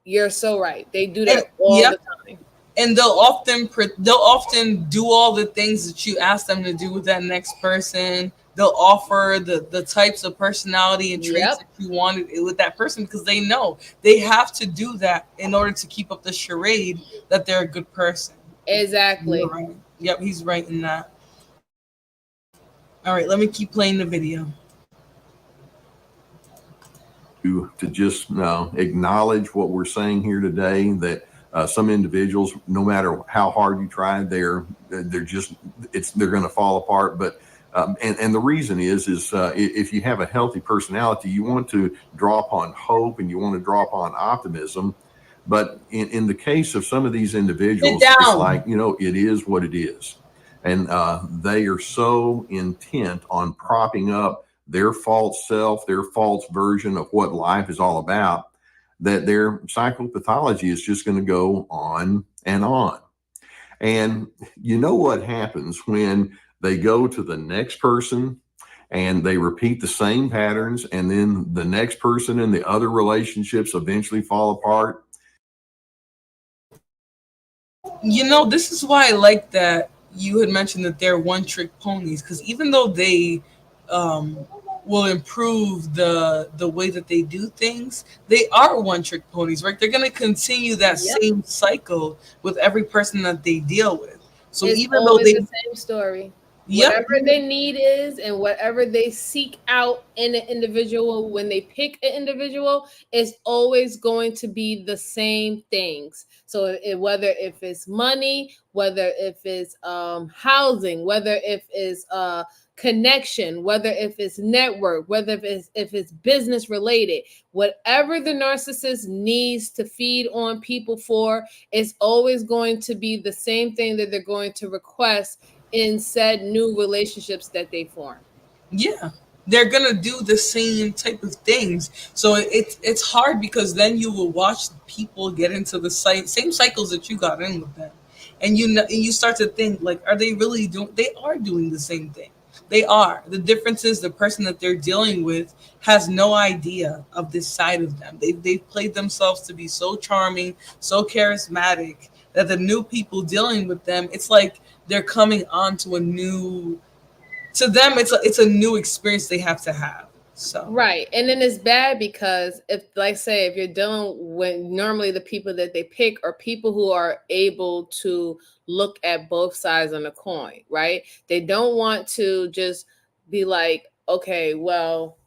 You're so right. They do that all the time. And they'll often do all the things that you ask them to do with that next person. They'll offer the types of personality and traits that you wanted with that person, because they know they have to do that in order to keep up the charade that they're a good person. Exactly. You're right. Yep, he's right in that. All right, let me keep playing the video. To just acknowledge what we're saying here today, that some individuals, no matter how hard you try, they're going to fall apart. But and the reason is if you have a healthy personality, you want to draw upon hope and you want to draw upon optimism. But in the case of some of these individuals, it's like, it is what it is. And they are so intent on propping up their false self, their false version of what life is all about, that their psychopathology is just going to go on and on. And you know what happens when they go to the next person and they repeat the same patterns, and then the next person and the other relationships eventually fall apart? This is why I like that you had mentioned that they're one-trick ponies, because even though they will improve the way that they do things, they are one-trick ponies, right? They're going to continue that same cycle with every person that they deal with. So it's even though the same story, whatever their need is and whatever they seek out in an individual, when they pick an individual, it's always going to be the same things. So whether if it's money, whether if it's housing, whether if it's connection, whether if it's network, whether if it's business related, whatever the narcissist needs to feed on people for, it's always going to be the same thing that they're going to request in said new relationships that they form. Yeah, they're gonna do the same type of things. So it's hard, because then you will watch people get into the same cycles that you got in with them, and you start to think, like, are they really doing? They are doing the same thing. They are. The difference is the person that they're dealing with has no idea of this side of them. They've played themselves to be so charming, so charismatic, that the new people dealing with them, it's like they're coming on to to them, it's a new experience they have to have. So right. And then it's bad because if you're dealing with, normally the people that they pick are people who are able to look at both sides on the coin, right? They don't want to just be like, okay, well,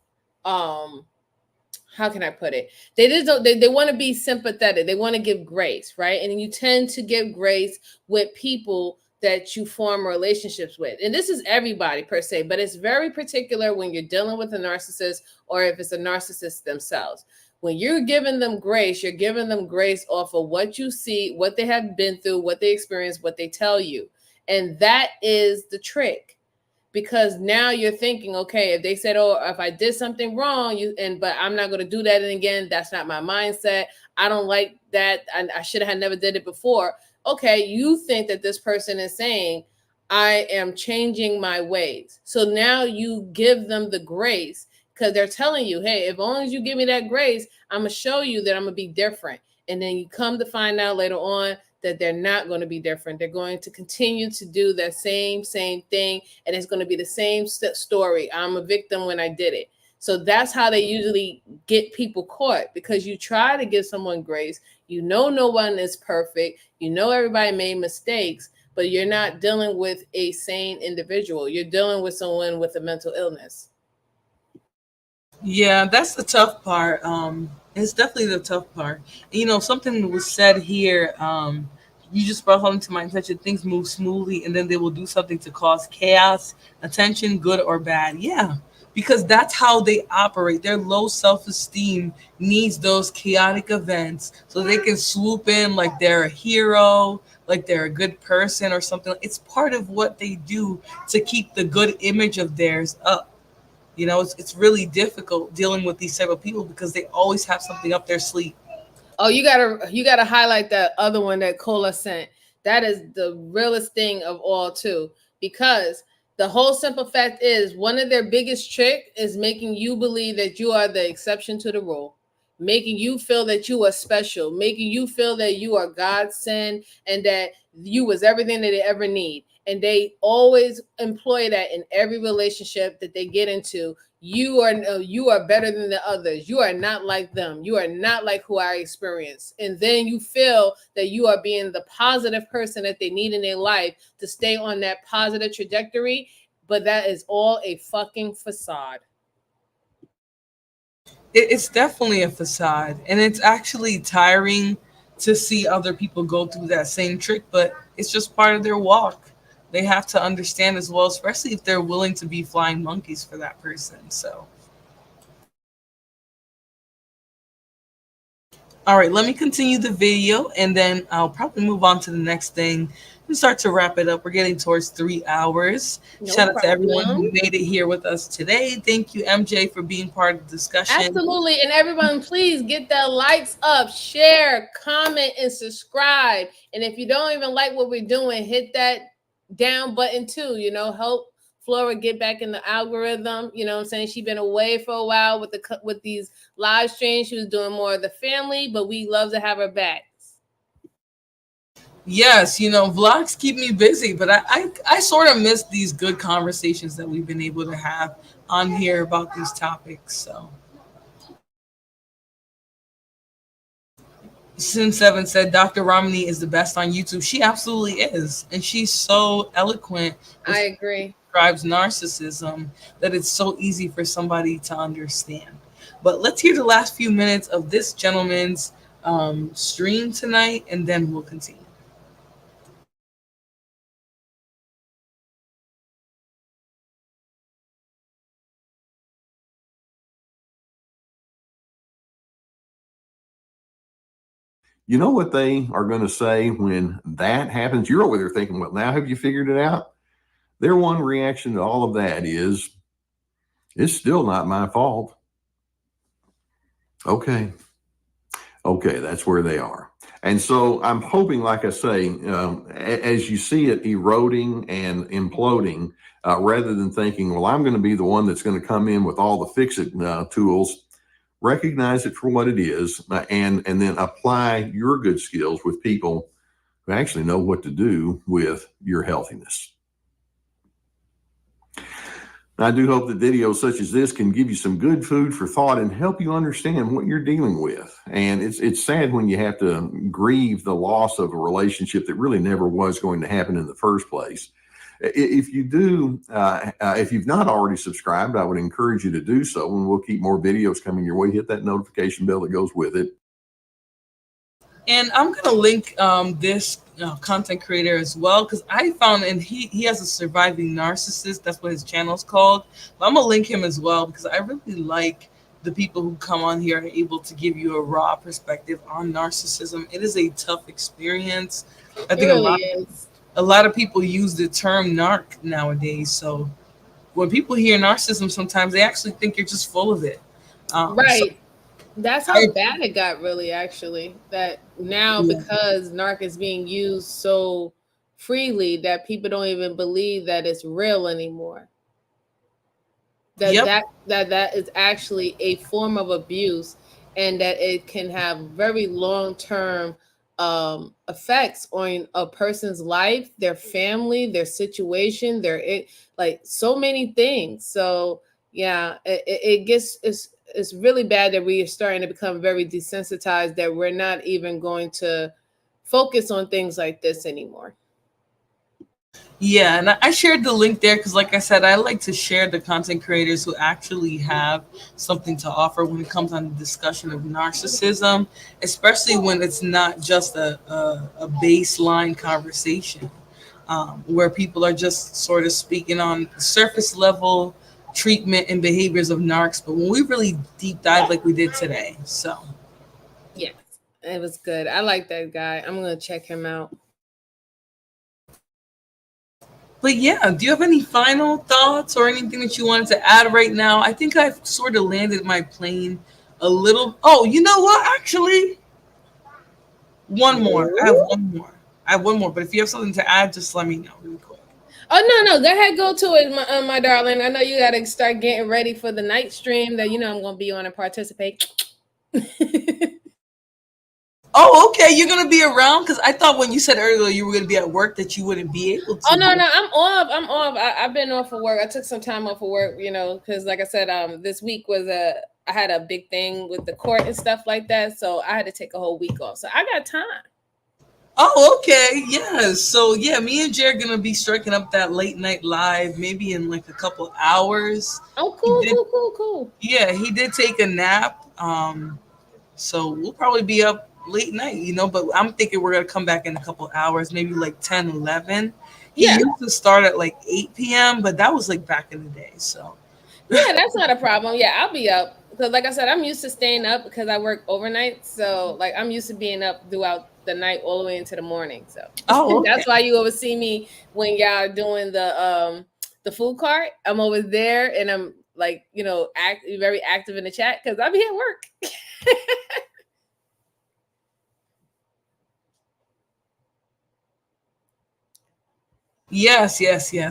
how can I put it? They just don't, they want to be sympathetic. They want to give grace, right? And you tend to give grace with people that you form relationships with. And this is everybody per se, but it's very particular when you're dealing with a narcissist or if it's a narcissist themselves. When you're giving them grace, you're giving them grace off of what you see, what they have been through, what they experience, what they tell you. And that is the trick. Because now you're thinking, okay, if they said, oh, if I did something wrong, but I'm not going to do that again. That's not my mindset. I don't like that. I should have never did it before. Okay, you think that this person is saying, I am changing my ways. So now you give them the grace because they're telling you, hey, as long as you give me that grace, I'm going to show you that I'm going to be different. And then you come to find out later on that they're not going to be different. They're going to continue to do that same thing. And it's going to be the same story. I'm a victim when I did it. So that's how they usually get people caught, because you try to give someone grace. You know, no one is perfect. You know, everybody made mistakes, but you're not dealing with a sane individual. You're dealing with someone with a mental illness. Yeah, that's the tough part. It's definitely the tough part. You know, something was said here. You just brought something to my attention. Things move smoothly, and then they will do something to cause chaos, attention, good or bad. Yeah, because that's how they operate. Their low self-esteem needs those chaotic events so they can swoop in like they're a hero, like they're a good person or something. It's part of what they do to keep the good image of theirs up. You know, it's really difficult dealing with these type of people because they always have something up their sleeve. Oh, you gotta highlight that other one that Cola sent. That is the realest thing of all too, because the whole simple fact is one of their biggest trick is making you believe that you are the exception to the rule, making you feel that you are special, making you feel that you are God sent and that you was everything that they ever need. And they always employ that in every relationship that they get into. You are better than the others. You are not like them. You are not like who I experience. And then you feel that you are being the positive person that they need in their life to stay on that positive trajectory. But that is all a fucking facade. It's definitely a facade, and it's actually tiring to see other people go through that same trick, but it's just part of their walk. They have to understand as well, especially if they're willing to be flying monkeys for that person. So, all right, let me continue the video and then I'll probably move on to the next thing and start to wrap it up. We're getting towards 3 hours. No Shout out to problem. everyone who made it here with us today. Thank you, MJ, for being part of the discussion. Absolutely. And everyone, please get the likes up, share, comment, and subscribe. And if you don't even like what we're doing, hit that down button too. You know, help Flora get back in the algorithm. You know what I'm saying? She's been away for a while with these live streams. She was doing more of the family, but we love to have her back. Yes, you know, vlogs keep me busy, but I sort of miss these good conversations that we've been able to have on here about these topics. So, Sin7 said Dr. Romney is the best on YouTube. She absolutely is, and she's so eloquent. I agree. Describes narcissism that it's so easy for somebody to understand. But let's hear the last few minutes of this gentleman's stream tonight, and then we'll continue. You know what they are going to say when that happens? You're over there thinking, well, now have you figured it out? Their one reaction to all of that is, it's still not my fault. Okay, that's where they are. And so I'm hoping, like I say, as you see it eroding and imploding, rather than thinking, well, I'm going to be the one that's going to come in with all the fix-it tools, recognize it for what it is, and then apply your good skills with people who actually know what to do with your healthiness. I do hope that videos such as this can give you some good food for thought and help you understand what you're dealing with. And it's sad when you have to grieve the loss of a relationship that really never was going to happen in the first place. if you do, if you've not already subscribed, I would encourage you to do so, and we'll keep more videos coming your way. Hit that notification bell that goes with it. And I'm gonna link this content creator as well, because I found, and he has a surviving narcissist. That's what his channel is called. But I'm gonna link him as well, because I really like the people who come on here are able to give you a raw perspective on narcissism. It is a tough experience. I think a lot of people use the term narc nowadays. So when people hear narcissism, sometimes they actually think you're just full of it. Right. That's how bad it got, really, actually. That now, because narc is being used so freely, that people don't even believe that it's real anymore. That is actually a form of abuse, and that it can have very long-term effects on a person's life, their family, their situation, like so many things. So yeah, it's really bad that we are starting to become very desensitized, that we're not even going to focus on things like this anymore. Yeah, and I shared the link there because, like I said, I like to share the content creators who actually have something to offer when it comes on the discussion of narcissism, especially when it's not just a baseline conversation where people are just sort of speaking on surface level treatment and behaviors of narcs, but when we really deep dive like we did today. So, yeah, it was good. I like that guy. I'm going to check him out. But yeah, do you have any final thoughts or anything that you wanted to add right now? I think I've sort of landed my plane a little. Oh, you know what? Actually, one more. I have one more. But if you have something to add, just let me know really quick. Oh, no. Go ahead. Go to it, my darling. I know you got to start getting ready for the night stream that I'm going to be on and participate. Oh, okay. You're going to be around? Because I thought when you said earlier you were going to be at work that you wouldn't be able to. Oh, no. I'm off. I've been off of work. I took some time off of work, because like I said, this week I had a big thing with the court and stuff like that. So I had to take a whole week off. So I got time. Oh, okay. Yeah. So, yeah, me and Jay are going to be striking up that late night live maybe in like a couple hours. Oh, cool. Yeah, he did take a nap. So we'll probably be up late night, but I'm thinking we're going to come back in a couple hours, maybe like 10, 11. He used to start at like 8 p.m., but that was like back in the day. So, yeah, that's not a problem. Yeah, I'll be up. Because like I said, I'm used to staying up because I work overnight. So like I'm used to being up throughout the night all the way into the morning. So okay. That's why you always see me when y'all doing the food cart. I'm always there and I'm like, very active in the chat because I'll be at work. Yes.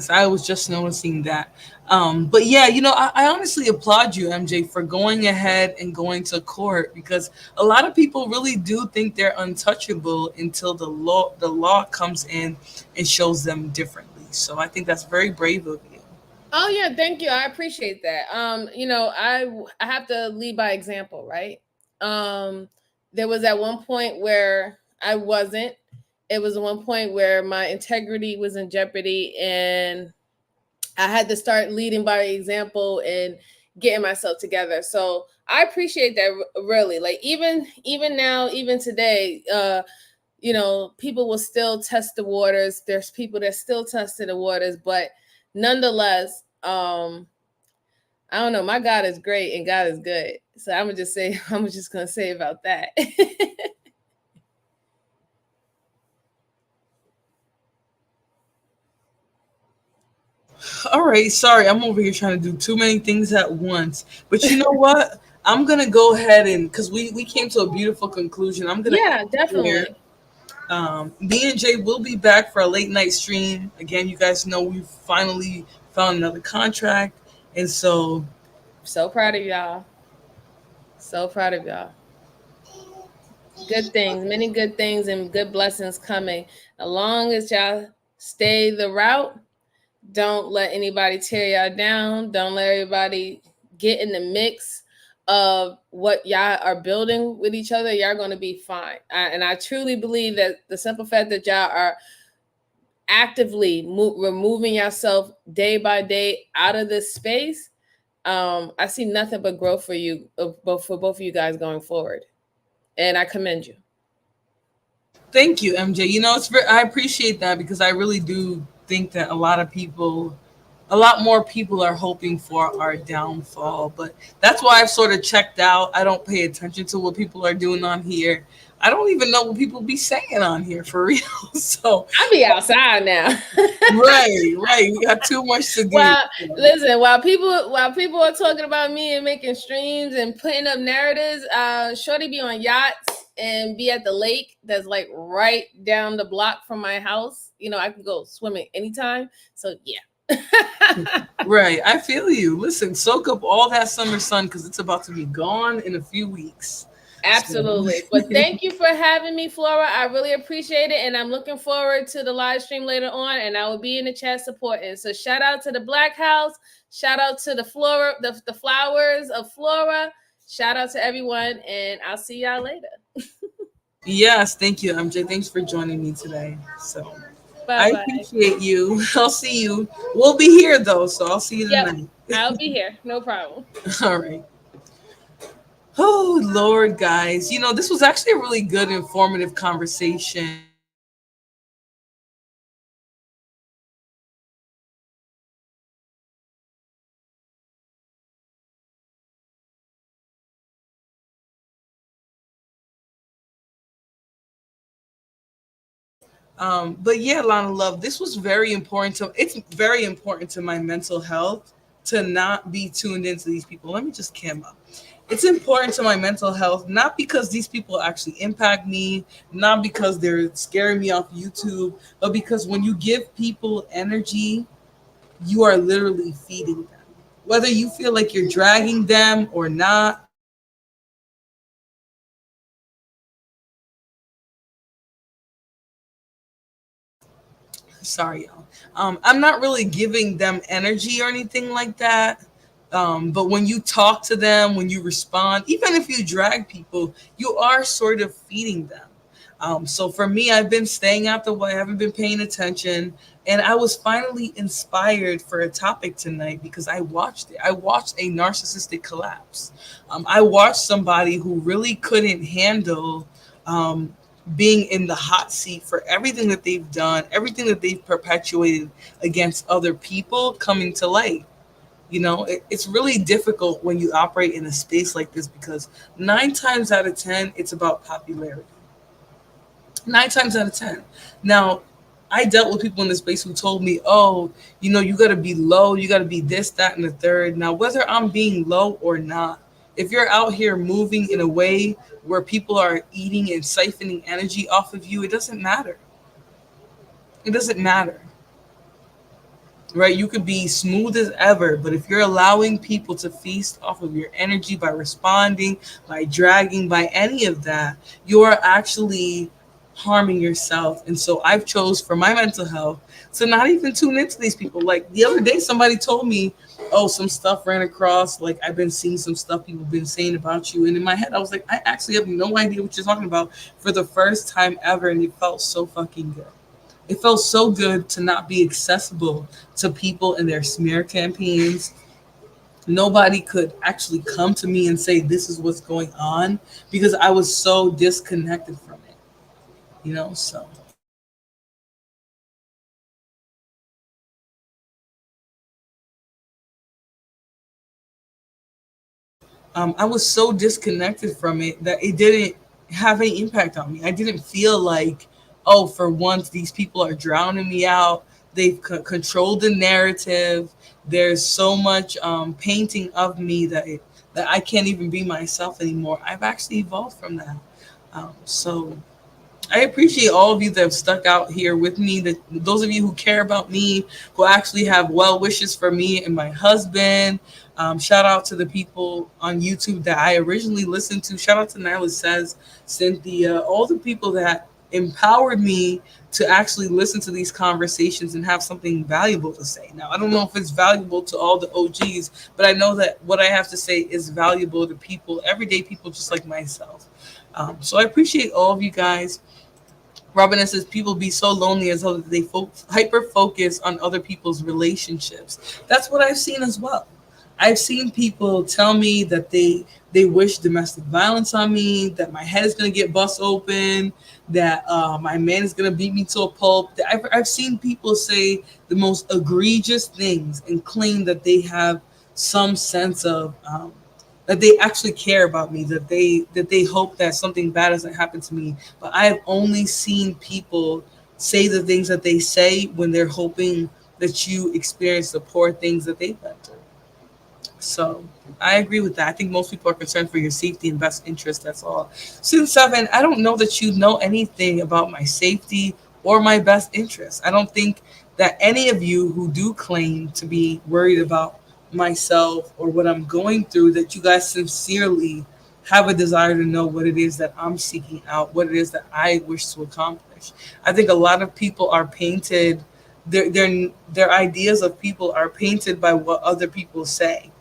I was just noticing that. But yeah, I honestly applaud you, MJ, for going ahead and going to court, because a lot of people really do think they're untouchable until the law comes in and shows them differently. So I think that's very brave of you. Oh yeah, thank you. I appreciate that. I have to lead by example, right? There was at one point where I wasn't. It was one point where my integrity was in jeopardy and I had to start leading by example and getting myself together. So I appreciate that really. Like even now, even today, people will still test the waters. There's people that still testing the waters, but nonetheless, I don't know. My God is great and God is good. So I'm just gonna say about that. All right, sorry, I'm over here trying to do too many things at once. But you know what? I'm gonna go ahead and because we came to a beautiful conclusion. I'm gonna definitely. Me and Jay will be back for a late night stream. Again, you guys know we've finally found another contract, and so proud of y'all. So proud of y'all. Good things, many good things, and good blessings coming. As long as y'all stay the route. Don't let anybody tear y'all down. Don't let everybody get in the mix of what y'all are building with each other. Y'all going to be fine. And I truly believe that the simple fact that y'all are actively removing yourself day by day out of this space, I see nothing but growth for you, for both of you guys going forward, and I commend you. Thank you, MJ. You know, I appreciate that because I really do think that a lot more people are hoping for our downfall. But that's why I've sort of checked out. I don't pay attention to what people are doing on here. I don't even know what people be saying on here for real. So I be outside now. right. We got too much to do. Well, listen, while people are talking about me and making streams and putting up narratives, Shorty be on yachts and be at the lake that's like right down the block from my house. You know, I can go swimming anytime. So yeah. Right. I feel you. Listen, soak up all that summer sun because it's about to be gone in a few weeks. Absolutely. But thank you for having me, Flora. I really appreciate it. And I'm looking forward to the live stream later on. And I will be in the chat supporting. So shout out to the Black House. Shout out to the Flora, the flowers of Flora. Shout out to everyone. And I'll see y'all later. Yes. Thank you, MJ. Thanks for joining me today. So Bye-bye. I appreciate you. I'll see you. We'll be here though. So I'll see you tonight. I'll be here. No problem. All right. Oh, Lord, guys. You know, this was actually a really good, informative conversation. But yeah, Lana Love, this was very important it's very important to my mental health to not be tuned into these people. Let me just cam up. It's important to my mental health, not because these people actually impact me, not because they're scaring me off YouTube, but because when you give people energy, you are literally feeding them. Whether you feel like you're dragging them or not, sorry, y'all. I'm not really giving them energy or anything like that. But when you talk to them, when you respond, even if you drag people, you are sort of feeding them. So for me, I've been staying out the way. I haven't been paying attention. And I was finally inspired for a topic tonight because I watched it. I watched a narcissistic collapse. I watched somebody who really couldn't handle being in the hot seat for everything that they've done, everything that they've perpetuated against other people coming to light. You know, it's really difficult when you operate in a space like this because 9 times out of 10, it's about popularity. 9 times out of 10. Now, I dealt with people in this space who told me, oh, you know, you got to be low. You got to be this, that, and the third. Now, whether I'm being low or not, if you're out here moving in a way where people are eating and siphoning energy off of you, it doesn't matter. It doesn't matter. Right? You could be smooth as ever, but if you're allowing people to feast off of your energy by responding, by dragging, by any of that, you are actually harming yourself. And so I've chose for my mental health to not even tune into these people. Like the other day, somebody told me, oh, some stuff ran across, like I've been seeing some stuff people have been saying about you. And in my head, I was like, I actually have no idea what you're talking about for the first time ever. And it felt so fucking good. It felt so good to not be accessible to people and their smear campaigns. Nobody could actually come to me and say, this is what's going on, because I was so disconnected from it, you know, so. I was so disconnected from it that it didn't have any impact on me. I didn't feel like, oh, for once, these people are drowning me out. They've controlled the narrative. There's so much painting of me that I can't even be myself anymore. I've actually evolved from that. So I appreciate all of you that have stuck out here with me, that those of you who care about me, who actually have well wishes for me and my husband. Shout out to the people on YouTube that I originally listened to. Shout out to Nyla Says, Cynthia, all the people that empowered me to actually listen to these conversations and have something valuable to say. Now, I don't know if it's valuable to all the OGs, but I know that what I have to say is valuable to people, everyday people just like myself. So I appreciate all of you guys. Robin says people be so lonely as though they hyper focus on other people's relationships. That's what I've seen as well. I've seen people tell me that they wish domestic violence on me, that my head is gonna get bust open, that my man is gonna beat me to a pulp. I've seen people say the most egregious things and claim that they have some sense of that they actually care about me, that they hope that something bad doesn't happen to me. But I have only seen people say the things that they say when they're hoping that you experience the poor things that they've been through. So I agree with that. I think most people are concerned for your safety and best interest. That's all. Student 7, I don't know that you know anything about my safety or my best interest. I don't think that any of you who do claim to be worried about myself or what I'm going through, that you guys sincerely have a desire to know what it is that I'm seeking out, what it is that I wish to accomplish. I think a lot of people are painted, their ideas of people are painted by what other people say.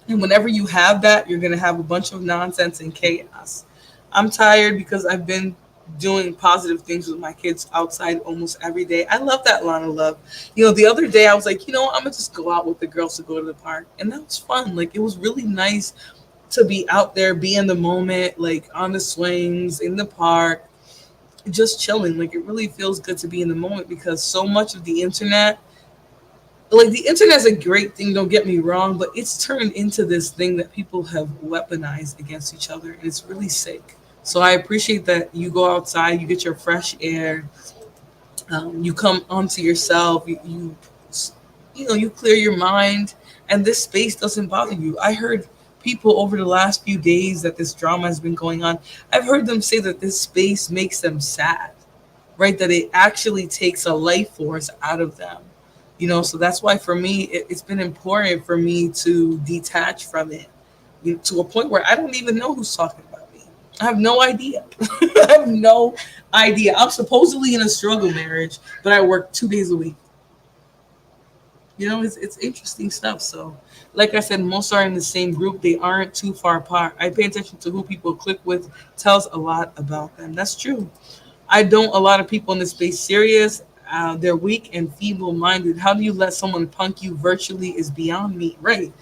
And whenever you have that, you're going to have a bunch of nonsense and chaos. I'm tired because I've been doing positive things with my kids outside almost every day. I love that, Lana Love. You know, the other day I was like, I'm going to just go out with the girls to go to the park. And that was fun. Like, it was really nice to be out there, be in the moment, like on the swings, in the park, just chilling. Like, it really feels good to be in the moment because so much of the internet, like the internet is a great thing, don't get me wrong, but it's turned into this thing that people have weaponized against each other, and it's really sick. So I appreciate that you go outside, you get your fresh air, you come onto yourself, you clear your mind, and this space doesn't bother you. I heard people over the last few days that this drama has been going on, I've heard them say that this space makes them sad, right? That it actually takes a life force out of them. So that's why for me, it's been important for me to detach from it to a point where I don't even know who's talking about me. I have no idea. I have no idea. I'm supposedly in a struggle marriage, but I work 2 days a week. It's interesting stuff. So like I said, most are in the same group. They aren't too far apart. I pay attention to who people click with, tells a lot about them. That's true. A lot of people in this space serious. They're weak and feeble-minded. How do you let someone punk you virtually is beyond me. Right.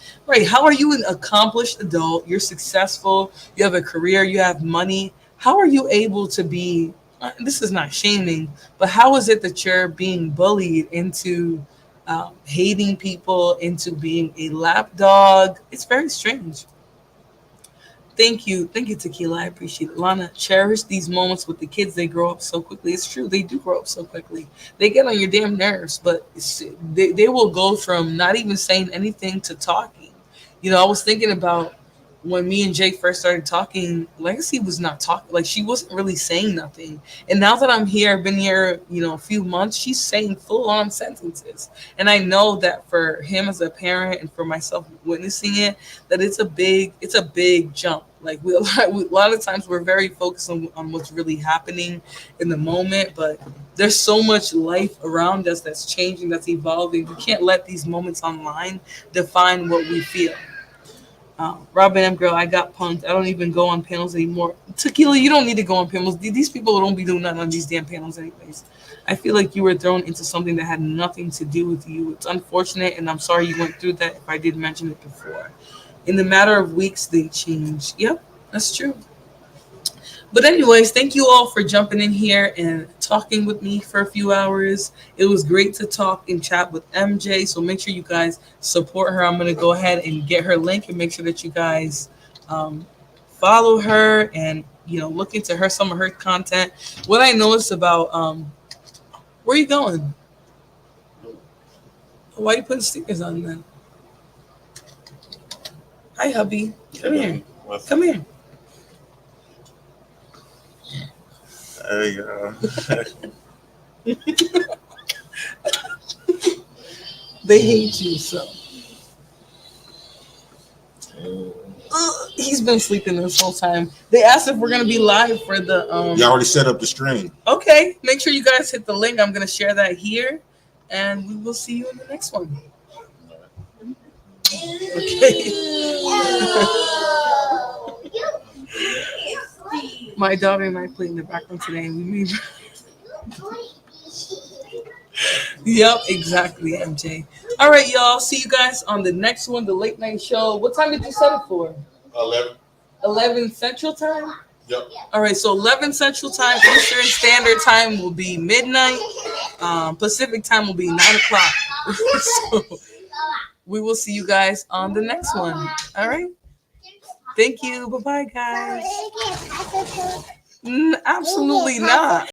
How are you an accomplished adult? You're successful. You have a career. You have money. How are you able to be, this is not shaming, but how is it that you're being bullied into hating people, into being a lapdog? It's very strange. Thank you, Tequila. I appreciate it. Lana, cherish these moments with the kids. They grow up so quickly. It's true. They do grow up so quickly. They get on your damn nerves, but they will go from not even saying anything to talking. I was thinking about when me and Jay first started talking, Legacy was not talking. Like, she wasn't really saying nothing. And now that I'm here, I've been here, a few months, she's saying full-on sentences. And I know that for him as a parent and for myself witnessing it, that it's a big jump. Like, a lot of times we're very focused on what's really happening in the moment, but there's so much life around us that's changing, that's evolving. We can't let these moments online define what we feel. Robin M. Girl, I got punked. I don't even go on panels anymore. Tequila, you don't need to go on panels. These people don't be doing nothing on these damn panels anyways. I feel like you were thrown into something that had nothing to do with you. It's unfortunate, and I'm sorry you went through that if I did mention it before. In the matter of weeks, they change. Yep, that's true. But anyways, thank you all for jumping in here and talking with me for a few hours. It was great to talk and chat with MJ. So make sure you guys support her. I'm going to go ahead and get her link and make sure that you guys follow her and, look into some of her content. What I noticed about, where are you going? Why are you putting stickers on then? Hi, hubby. Come here. Come here. There you go. They hate you, so. He's been sleeping this whole time. They asked if we're going to be live for the... You already set up the stream. Okay. Make sure you guys hit the link. I'm going to share that here. And we will see you in the next one. Okay. My daughter and I played in the background today, and we made. Yep, exactly, MJ. All right, y'all. See you guys on the next one, the late night show. What time did you set it for? 11. 11 Central Time? Yep. All right, so 11 Central Time, Eastern Standard Time will be midnight. Pacific Time will be 9 o'clock. So we will see you guys on the next one. All right? Thank you. Bye-bye, guys. Absolutely not.